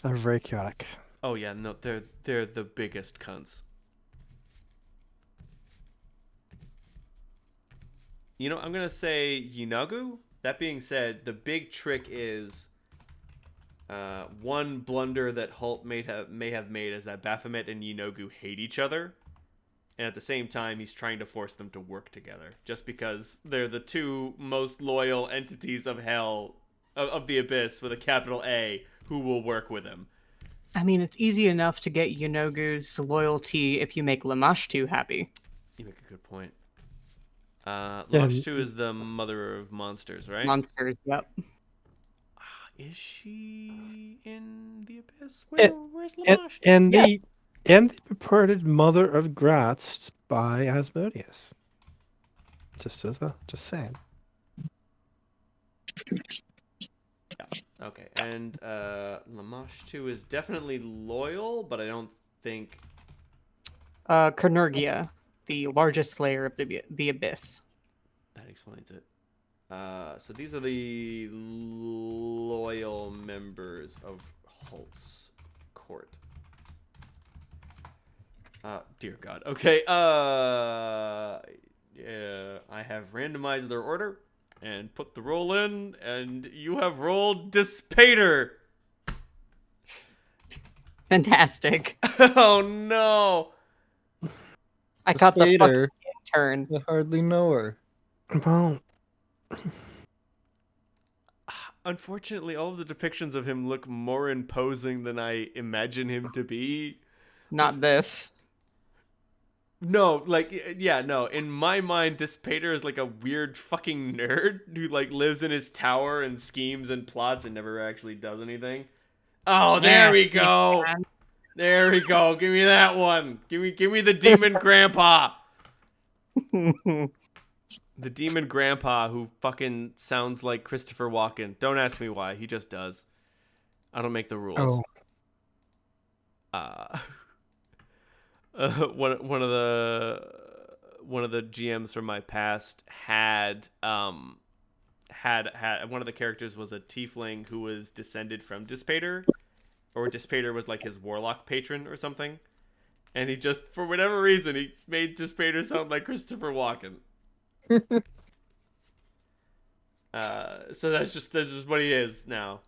very chaotic. Oh yeah, no, they're the biggest cunts. You know, I'm gonna say Yinagu. That being said, the big trick is one blunder that Holt may have made is that Baphomet and Yinagu hate each other. And at the same time, he's trying to force them to work together. Just because they're the two most loyal entities of hell, of the Abyss, with a capital A, who will work with him. I mean, it's easy enough to get Yonogu's loyalty if you make Lamashtu happy. You make a good point. Lamashtu is the mother of monsters, right? Monsters, yep. Is she in the Abyss? Where's Lamashtu? And the purported mother of Gratz by Asmodeus. Just saying. Yeah. Okay, and Lamashtu is definitely loyal, but I don't think... Kernurgia, the largest slayer of the Abyss. That explains it. So these are the loyal members of Holt's court. Dear God. Okay, yeah, I have randomized their order and put the roll in, and you have rolled Dispater. Fantastic. Oh no. I caught the fucking turn. I hardly know her. Well, unfortunately, all of the depictions of him look more imposing than I imagine him to be. Not this. No, like, yeah, no. In my mind, Dispater is like a weird fucking nerd who like lives in his tower and schemes and plots and never actually does anything. Oh, there we go. There we go. Give me that one. Give me the demon grandpa. The demon grandpa who fucking sounds like Christopher Walken. Don't ask me why. He just does. I don't make the rules. One of the GMs from my past had one of the characters was a tiefling who was descended from Dispater, or Dispater was like his warlock patron or something, and he just, for whatever reason, he made Dispater sound like Christopher Walken. So that's just what he is now.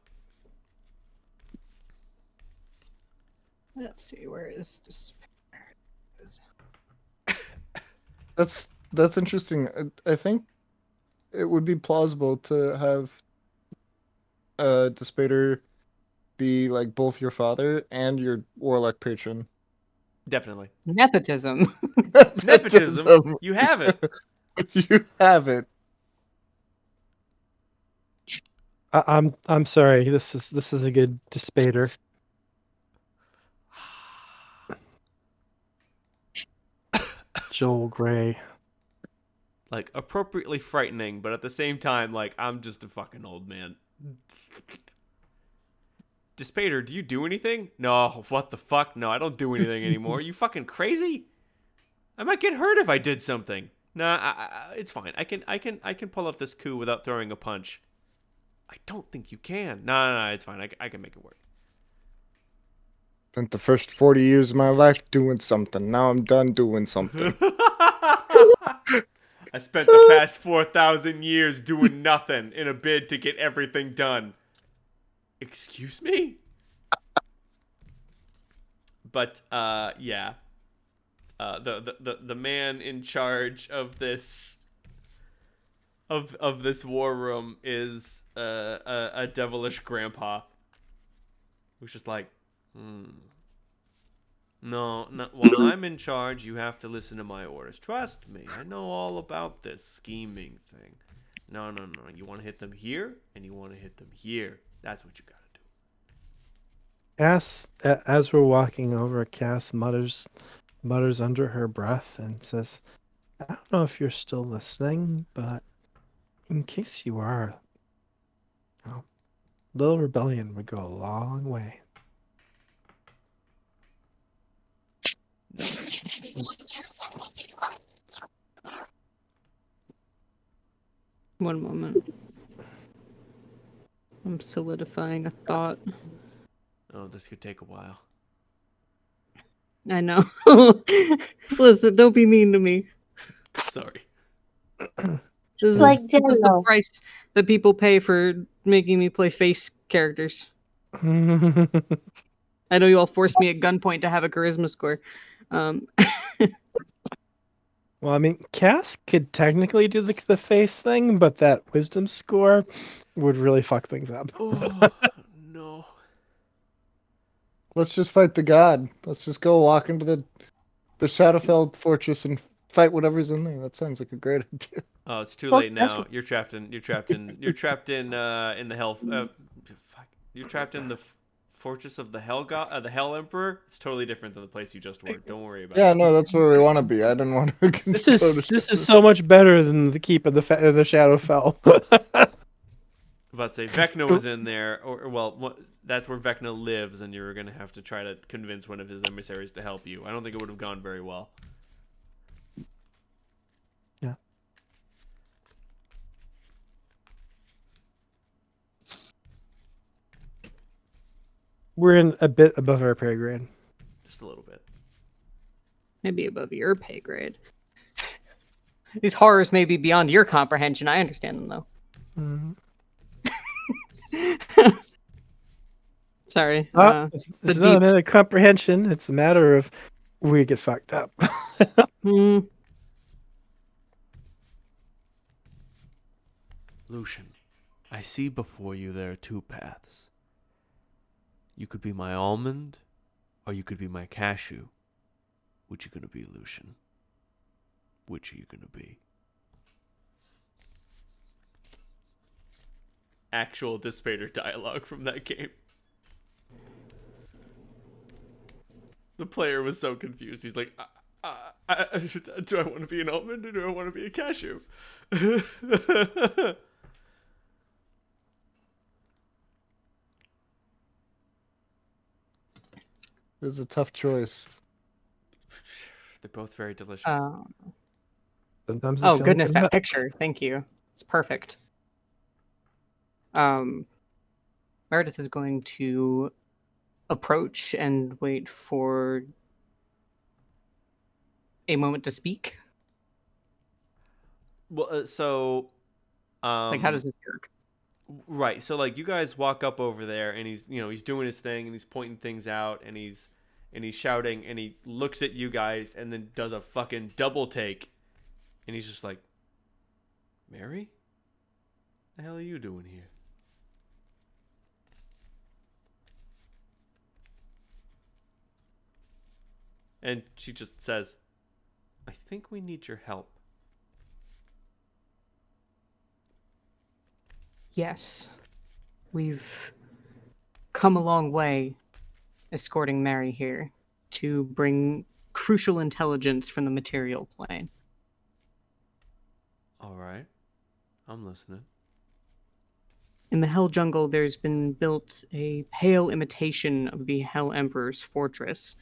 Let's see, where is this? That's interesting. I think it would be plausible to have Despater be like both your father and your warlock patron. Definitely. Nepotism. Nepotism. You have it. You have it. I'm sorry. This is a good Despater. Joel Gray. Like, appropriately frightening, but at the same time, like, I'm just a fucking old man. Despater, do you do anything? No, what the fuck? No, I don't do anything anymore. Are you fucking crazy? I might get hurt if I did something. Nah, it's fine. I can pull off this coup without throwing a punch. I don't think you can. No, it's fine. I can make it work. Spent the first 40 years of my life doing something. Now I'm done doing something. I spent the past 4,000 years doing nothing in a bid to get everything done. Excuse me? But yeah. The man in charge of this this war room is a devilish grandpa who's just like, No, while I'm in charge, you have to listen to my orders. Trust me, I know all about this scheming thing. No. You want to hit them here, and you want to hit them here. That's what you gotta do. Cass, as we're walking over, Cass mutters under her breath and says, "I don't know if you're still listening, but in case you are, little rebellion would go a long way." One moment. I'm solidifying a thought. Oh, this could take a while. I know. Listen, don't be mean to me. Sorry. This is the price that people pay for making me play face characters. I know you all forced me at gunpoint to have a charisma score. Well, I mean, Cass could technically do the face thing, but that wisdom score would really fuck things up. Oh, no. Let's just fight the god. Let's just go walk into the Shadowfell fortress and fight whatever's in there. That sounds like a great idea. Oh, it's too late now. You're trapped in the hell. Fuck. You're trapped in the fortress of the hell god, the hell emperor. It's totally different than the place you just were. Don't worry about it. Yeah, no, that's where we want to be. I didn't want to. This is so much better than the keep of the Shadowfell. About to say Vecna was in there, that's where Vecna lives, and you're gonna have to try to convince one of his emissaries to help you. I don't think it would have gone very well. Yeah. We're in a bit above our pay grade. Just a little bit. Maybe above your pay grade. These horrors may be beyond your comprehension. I understand them, though. Mm-hmm. Sorry. It's not a matter of comprehension. It's a matter of we get fucked up. Lucian, I see before you there are two paths. You could be my almond, or you could be my cashew. Which you gonna be, Lucian? Which are you gonna be? Actual Despater dialogue from that game. The player was so confused. He's like, do I want to be an almond or do I want to be a cashew? It was a tough choice. They're both very delicious. Sometimes oh goodness, that picture! Thank you. It's perfect. Meredith is going to approach and wait for a moment to speak. Well, like, how does this work? Right. So, like, you guys walk up over there, and he's doing his thing, and he's pointing things out, and he's and he's shouting, and he looks at you guys, and then does a fucking double take, and he's just like, Mary? The hell are you doing here? And she just says, I think we need your help. Yes. We've come a long way escorting Mary here to bring crucial intelligence from the material plane. All right. I'm listening. In the Hell Jungle, there's been built a pale imitation of the Hell Emperor's fortress.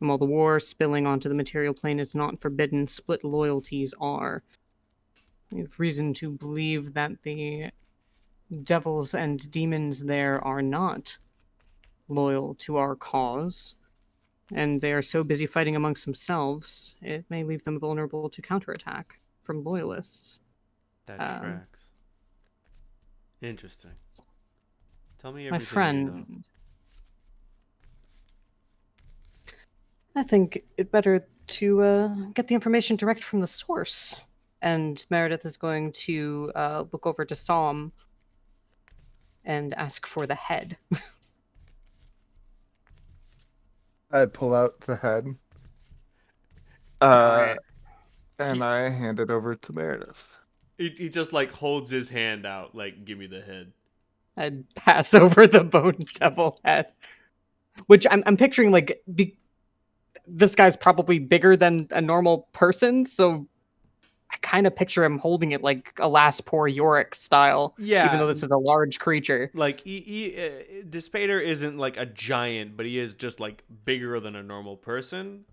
And while the war spilling onto the material plane is not forbidden, split loyalties are. We have reason to believe that the devils and demons there are not loyal to our cause, and they are so busy fighting amongst themselves, it may leave them vulnerable to counterattack from loyalists. That tracks. Interesting. Tell me My everything friend, you know. I think it better to get the information direct from the source. And Meredith is going to look over to Psalm and ask for the head. I pull out the head. Alright. And I hand it over to Meredith. He just like holds his hand out, like, give me the head. I'd pass over the bone devil head. Which I'm picturing like this guy's probably bigger than a normal person, so I kind of picture him holding it like a last poor Yorick style. Yeah. Even though this is a large creature. Like, Despater isn't like a giant, but he is just like bigger than a normal person,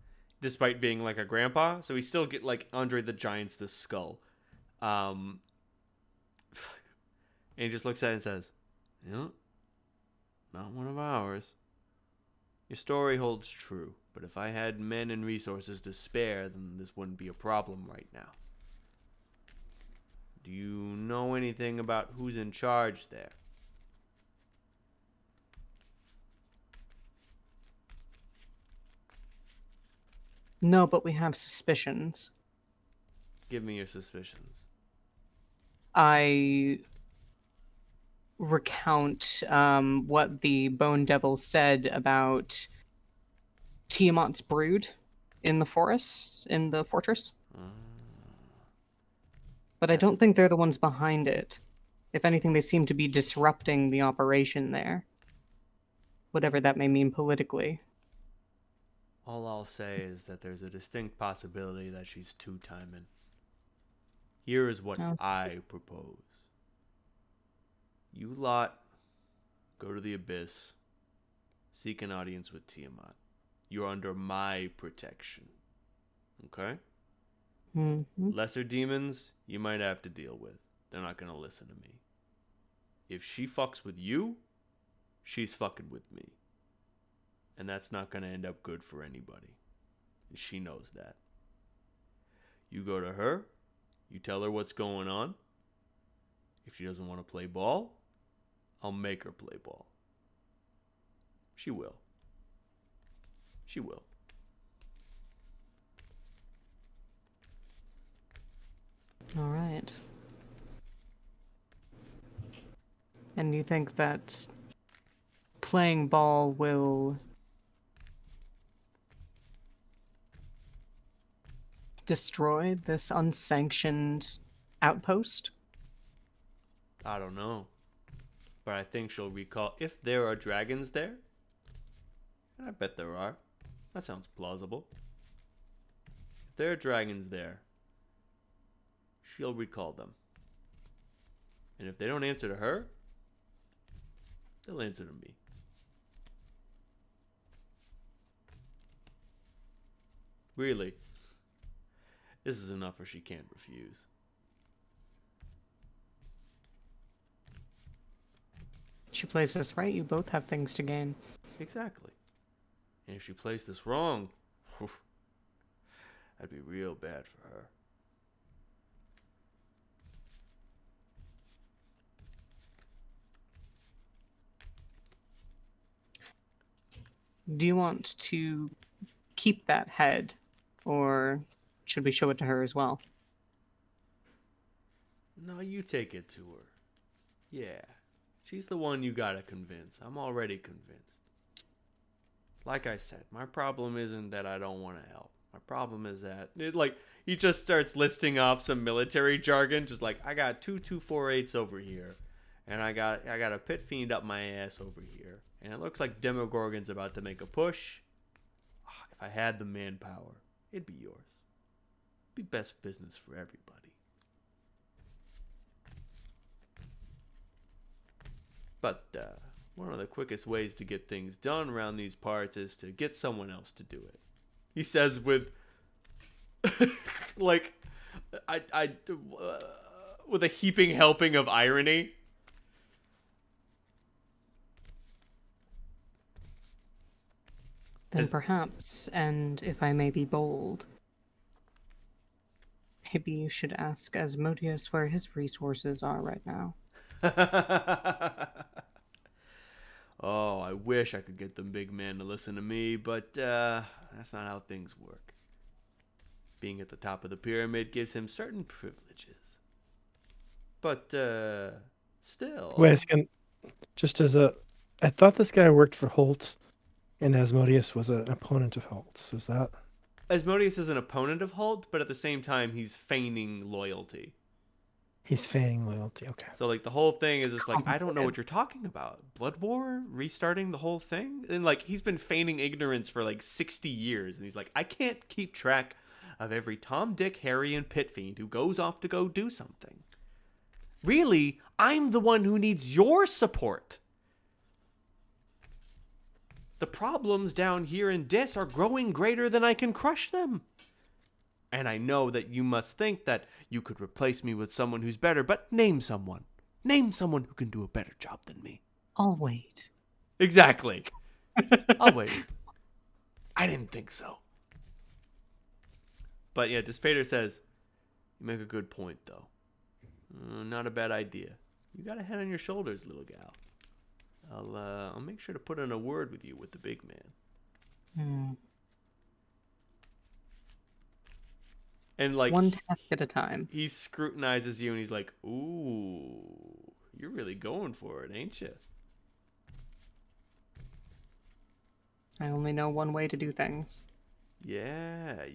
despite being like a grandpa. So we still get like Andre the Giant's the skull. And he just looks at it and says, not one of ours. Your story holds true, but if I had men and resources to spare, then this wouldn't be a problem right now. Do you know anything about who's in charge there? No, but we have suspicions. Give me your suspicions. I recount what the Bone Devil said about Tiamat's brood in the forest, in the fortress. But I don't think they're the ones behind it. If anything, they seem to be disrupting the operation there. Whatever that may mean politically. All I'll say is that there's a distinct possibility that she's two-timing. Here is what I propose. You lot go to the Abyss, seek an audience with Tiamat. You're under my protection. Okay? Mm-hmm. Lesser demons, you might have to deal with. They're not going to listen to me. If she fucks with you, she's fucking with me. And that's not going to end up good for anybody. And she knows that. You go to her, you tell her what's going on. If she doesn't want to play ball, I'll make her play ball. She will. She will. All right. And you think that playing ball will destroy this unsanctioned outpost? I don't know. But I think she'll recall if there are dragons there. And I bet there are. That sounds plausible. If there are dragons there, she'll recall them. And if they don't answer to her, they'll answer to me. Really. This is an offer she can't refuse. She plays this right, you both have things to gain. Exactly. And if she plays this wrong, that'd be real bad for her. Do you want to keep that head, or should we show it to her as well? No, you take it to her. Yeah. She's the one you gotta convince. I'm already convinced. Like I said, my problem isn't that I don't want to help. My problem is that, he just starts listing off some military jargon, just like, I got 2-2-4-8s over here, and I got a pit fiend up my ass over here, and it looks like Demogorgon's about to make a push. If I had the manpower, it'd be yours. It'd be best business for everybody. But one of the quickest ways to get things done around these parts is to get someone else to do it. He says with, with a heaping helping of irony. Then perhaps, and if I may be bold, maybe you should ask Asmodeus where his resources are right now. Oh, I wish I could get the big man to listen to me, but that's not how things work. Being at the top of the pyramid gives him certain privileges. But still... Wait a second. Just as I thought this guy worked for Holtz, and Asmodeus was an opponent of Holtz. Was that... Asmodeus is an opponent of Holt, but at the same time, he's feigning loyalty. He's feigning loyalty, okay. So, the whole thing is just I don't know what you're talking about. Blood War? Restarting the whole thing? And, he's been feigning ignorance for, 60 years. And he's like, I can't keep track of every Tom, Dick, Harry, and Pit Fiend who goes off to go do something. Really, I'm the one who needs your support. The problems down here in Dis are growing greater than I can crush them. And I know that you must think that you could replace me with someone who's better, but name someone. Name someone who can do a better job than me. I'll wait. Exactly. I'll wait. I didn't think so. But yeah, Despater says, you make a good point, though. Not a bad idea. You got a head on your shoulders, little gal. I'll make sure to put in a word with you with the big man. And one task at a time. He scrutinizes you and he's like, ooh, you're really going for it, ain't you? I only know one way to do things. Yeah.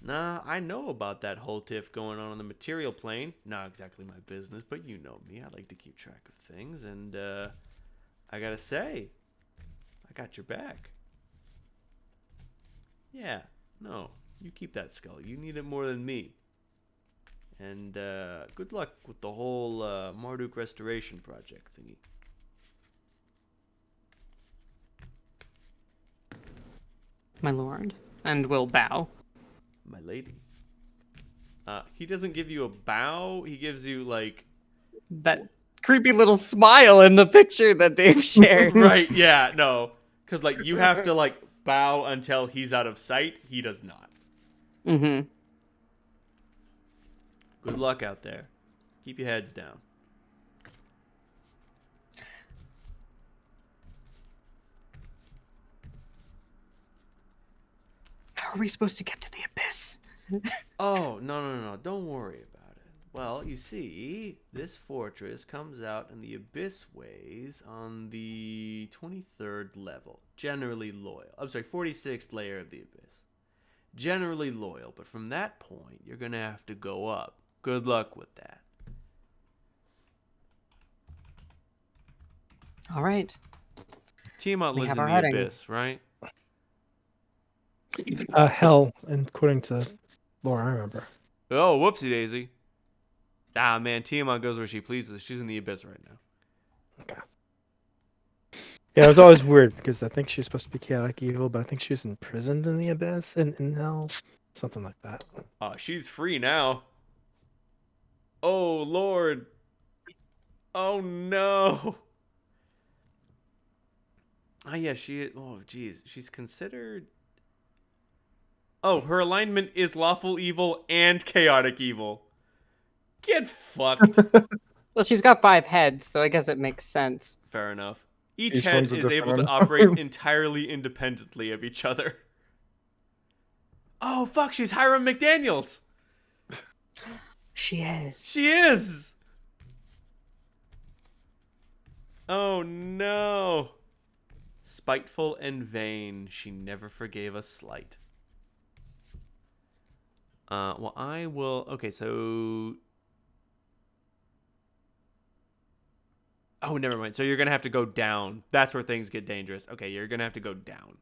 Nah, I know about that whole tiff going on the material plane. Not exactly my business, but you know me. I like to keep track of things, and I gotta say, I got your back. Yeah, no, you keep that skull. You need it more than me. And good luck with the whole Marduk restoration project thingy. My lord, and will bow. My lady. He doesn't give you a bow. He gives you that creepy little smile in the picture that Dave shared. Right? Yeah. No, because you have to bow until he's out of sight. He does not. Mm-hmm. Good luck out there. Keep your heads down. How are we supposed to get to the abyss? Oh, no. Don't worry about it. Well, you see, this fortress comes out in the abyss ways on the 23rd level. Generally loyal. I'm sorry, 46th layer of the abyss. Generally loyal, but from that point, you're going to have to go up. Good luck with that. All right. Tiamat lives in the heading. abyss, right? Hell, according to lore, I remember. Oh, whoopsie daisy. Ah, man, Tiamat goes where she pleases. She's in the abyss right now. Okay. Yeah, it was always weird because I think she was supposed to be chaotic evil, but I think she was imprisoned in the abyss in hell. Something like that. She's free now. Oh, Lord. Oh, no. Yeah, oh, geez. She's considered... Oh, her alignment is lawful evil and chaotic evil. Get fucked. Well, she's got 5 heads, so I guess it makes sense. Fair enough. Each Each head one's a is able different to operate entirely independently of each other. Oh, fuck, she's Hiram McDaniels! She is. She is! Oh, no. Spiteful and vain, she never forgave a slight. Well, I will... Okay, so... Oh, never mind. So you're going to have to go down. That's where things get dangerous. Okay, you're going to have to go down.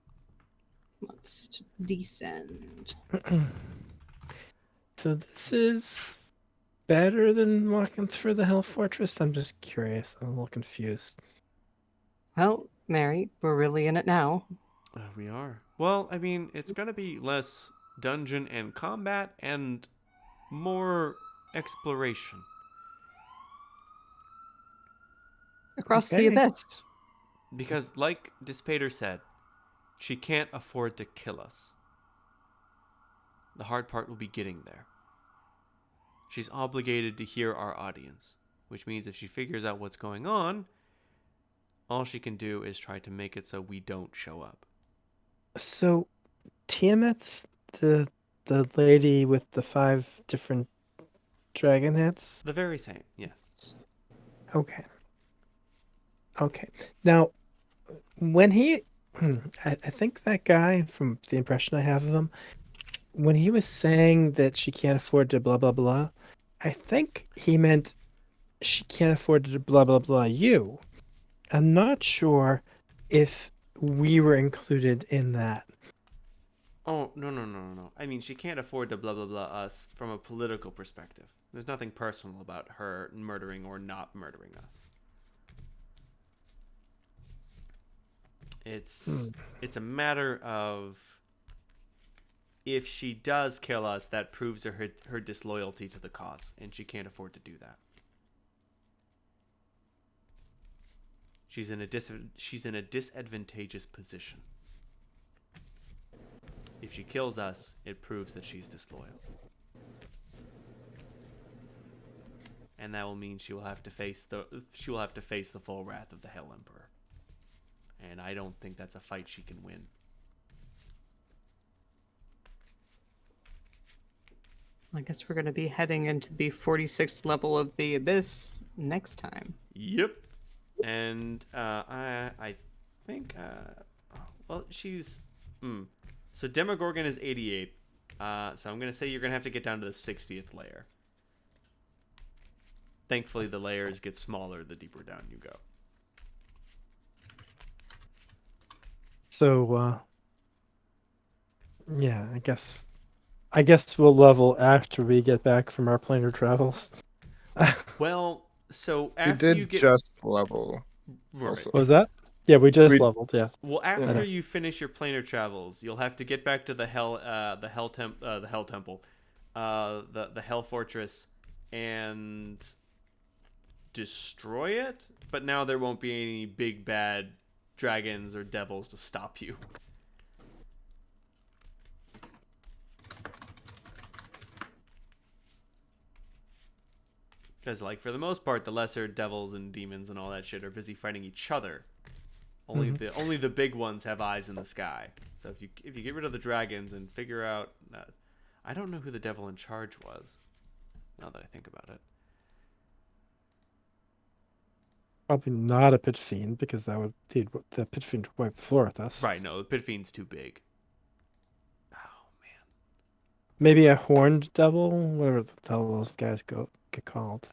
Let's descend. So this is better than walking through the Hell Fortress? I'm just curious. I'm a little confused. Well, Mary, we're really in it now. We are. Well, I mean, it's going to be less dungeon and combat and more exploration. Across Okay. the abyss. Because, like Dispater said, she can't afford to kill us. The hard part will be getting there. She's obligated to hear our audience, which means if she figures out what's going on, all she can do is try to make it so we don't show up. So, Tiamat's the lady with the 5 different dragon heads? The very same, yes. Okay. Okay. Now, when he... I think that guy, from the impression I have of him, when he was saying that she can't afford to blah, blah, blah, I think he meant she can't afford to blah, blah, blah you. I'm not sure if we were included in that. Oh, no. I mean, she can't afford to blah, blah, blah us from a political perspective. There's nothing personal about her murdering or not murdering us. It's a matter of if she does kill us, that proves her disloyalty to the cause, and she can't afford to do that. She's in a disadvantageous position. If she kills us, it proves that she's disloyal. And that will mean she will have to face the full wrath of the Hell Emperor. And I don't think that's a fight she can win. I guess we're going to be heading into the 46th level of the Abyss next time. Yep. And I think well, she's so Demogorgon is 88th. So I'm gonna say you're gonna have to get down to the 60th layer. Thankfully, the layers get smaller the deeper down you go. So, yeah, I guess we'll level after we get back from our planar travels. Well, so We after did you get just level. right. also. What was that? Yeah, we just We- leveled, yeah. Well, Yeah. after you finish your planar travels, you'll have to get back to the Hell Temple, the Hell Fortress, and destroy it. But now there won't be any big bad dragons or devils to stop you. Because, like, for the most part, the lesser devils and demons and all that shit are busy fighting each other. Only the big ones have eyes in the sky. So if you get rid of the dragons and figure out, I don't know who the devil in charge was. Now that I think about it, Probably not a pit fiend, because the pit fiend would wipe the floor with us. right? No, the pit fiend's too big. Oh man, Maybe a horned devil, whatever the hell those guys get called.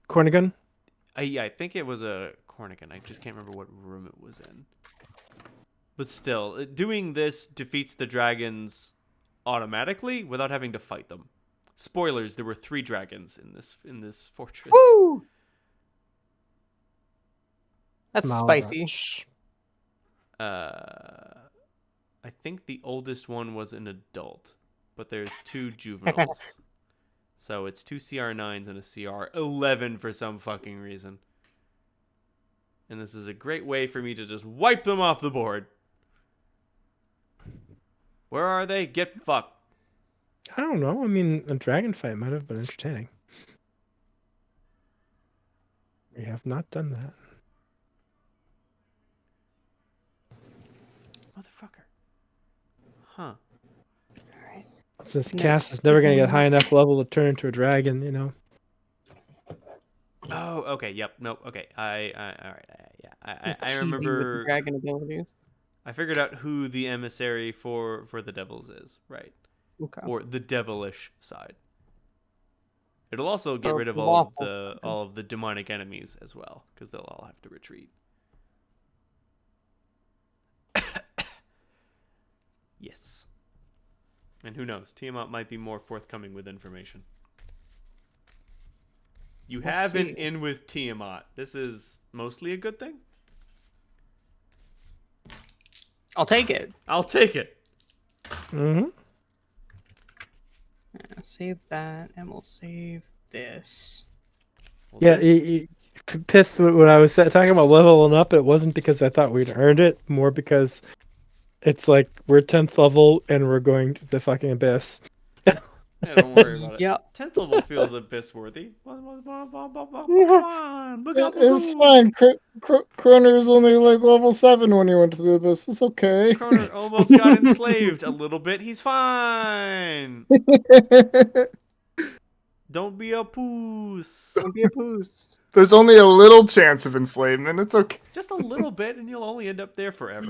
Cornigan? yeah, I think it was a Cornigan. I just can't remember what room it was in. But still, doing this defeats the dragons automatically without having to fight them. Spoilers: there were 3 dragons in this fortress. Woo! That's Malrach. spicy. I think the oldest one was an adult, but there's 2 juveniles. So it's 2 CR9s and a CR11 for some fucking reason. And this is a great way for me to just wipe them off the board. Where are they? Get fucked. I don't know. I mean, a dragon fight might have been entertaining. We have not done that. Motherfucker. Huh. Alright. Since No. Cass is never gonna get high enough level to turn into a dragon, you know. Oh, okay. Yep. Nope. Okay. All right. Yeah. I Cheesy with the remember. dragon abilities. I figured out who the emissary for the devils is, right? Okay. Or the devilish side. It'll also get Or rid of lawful. all of the demonic enemies as well, because they'll all have to retreat. Yes. And who knows? Tiamat might be more forthcoming with information. You We'll have an see. in with Tiamat. This is mostly a good thing. I'll take it. I'll take it. Mm-hmm. Save that, and we'll save this. Well, Yeah, this- Pith, when I was talking about leveling up, it wasn't because I thought we'd earned it, more because it's like we're 10th level and we're going to the fucking abyss. Yeah, don't worry about it. Yep. 10th level feels abyss worthy. Come on, look out, It's fine. Kroner's only like level 7 when he went to the abyss. It's okay. Kroner almost got enslaved a little bit. He's fine. Don't be a poos. Don't be a poos. There's only a little chance of enslavement. It's okay. Just a little bit, and you'll only end up there forever.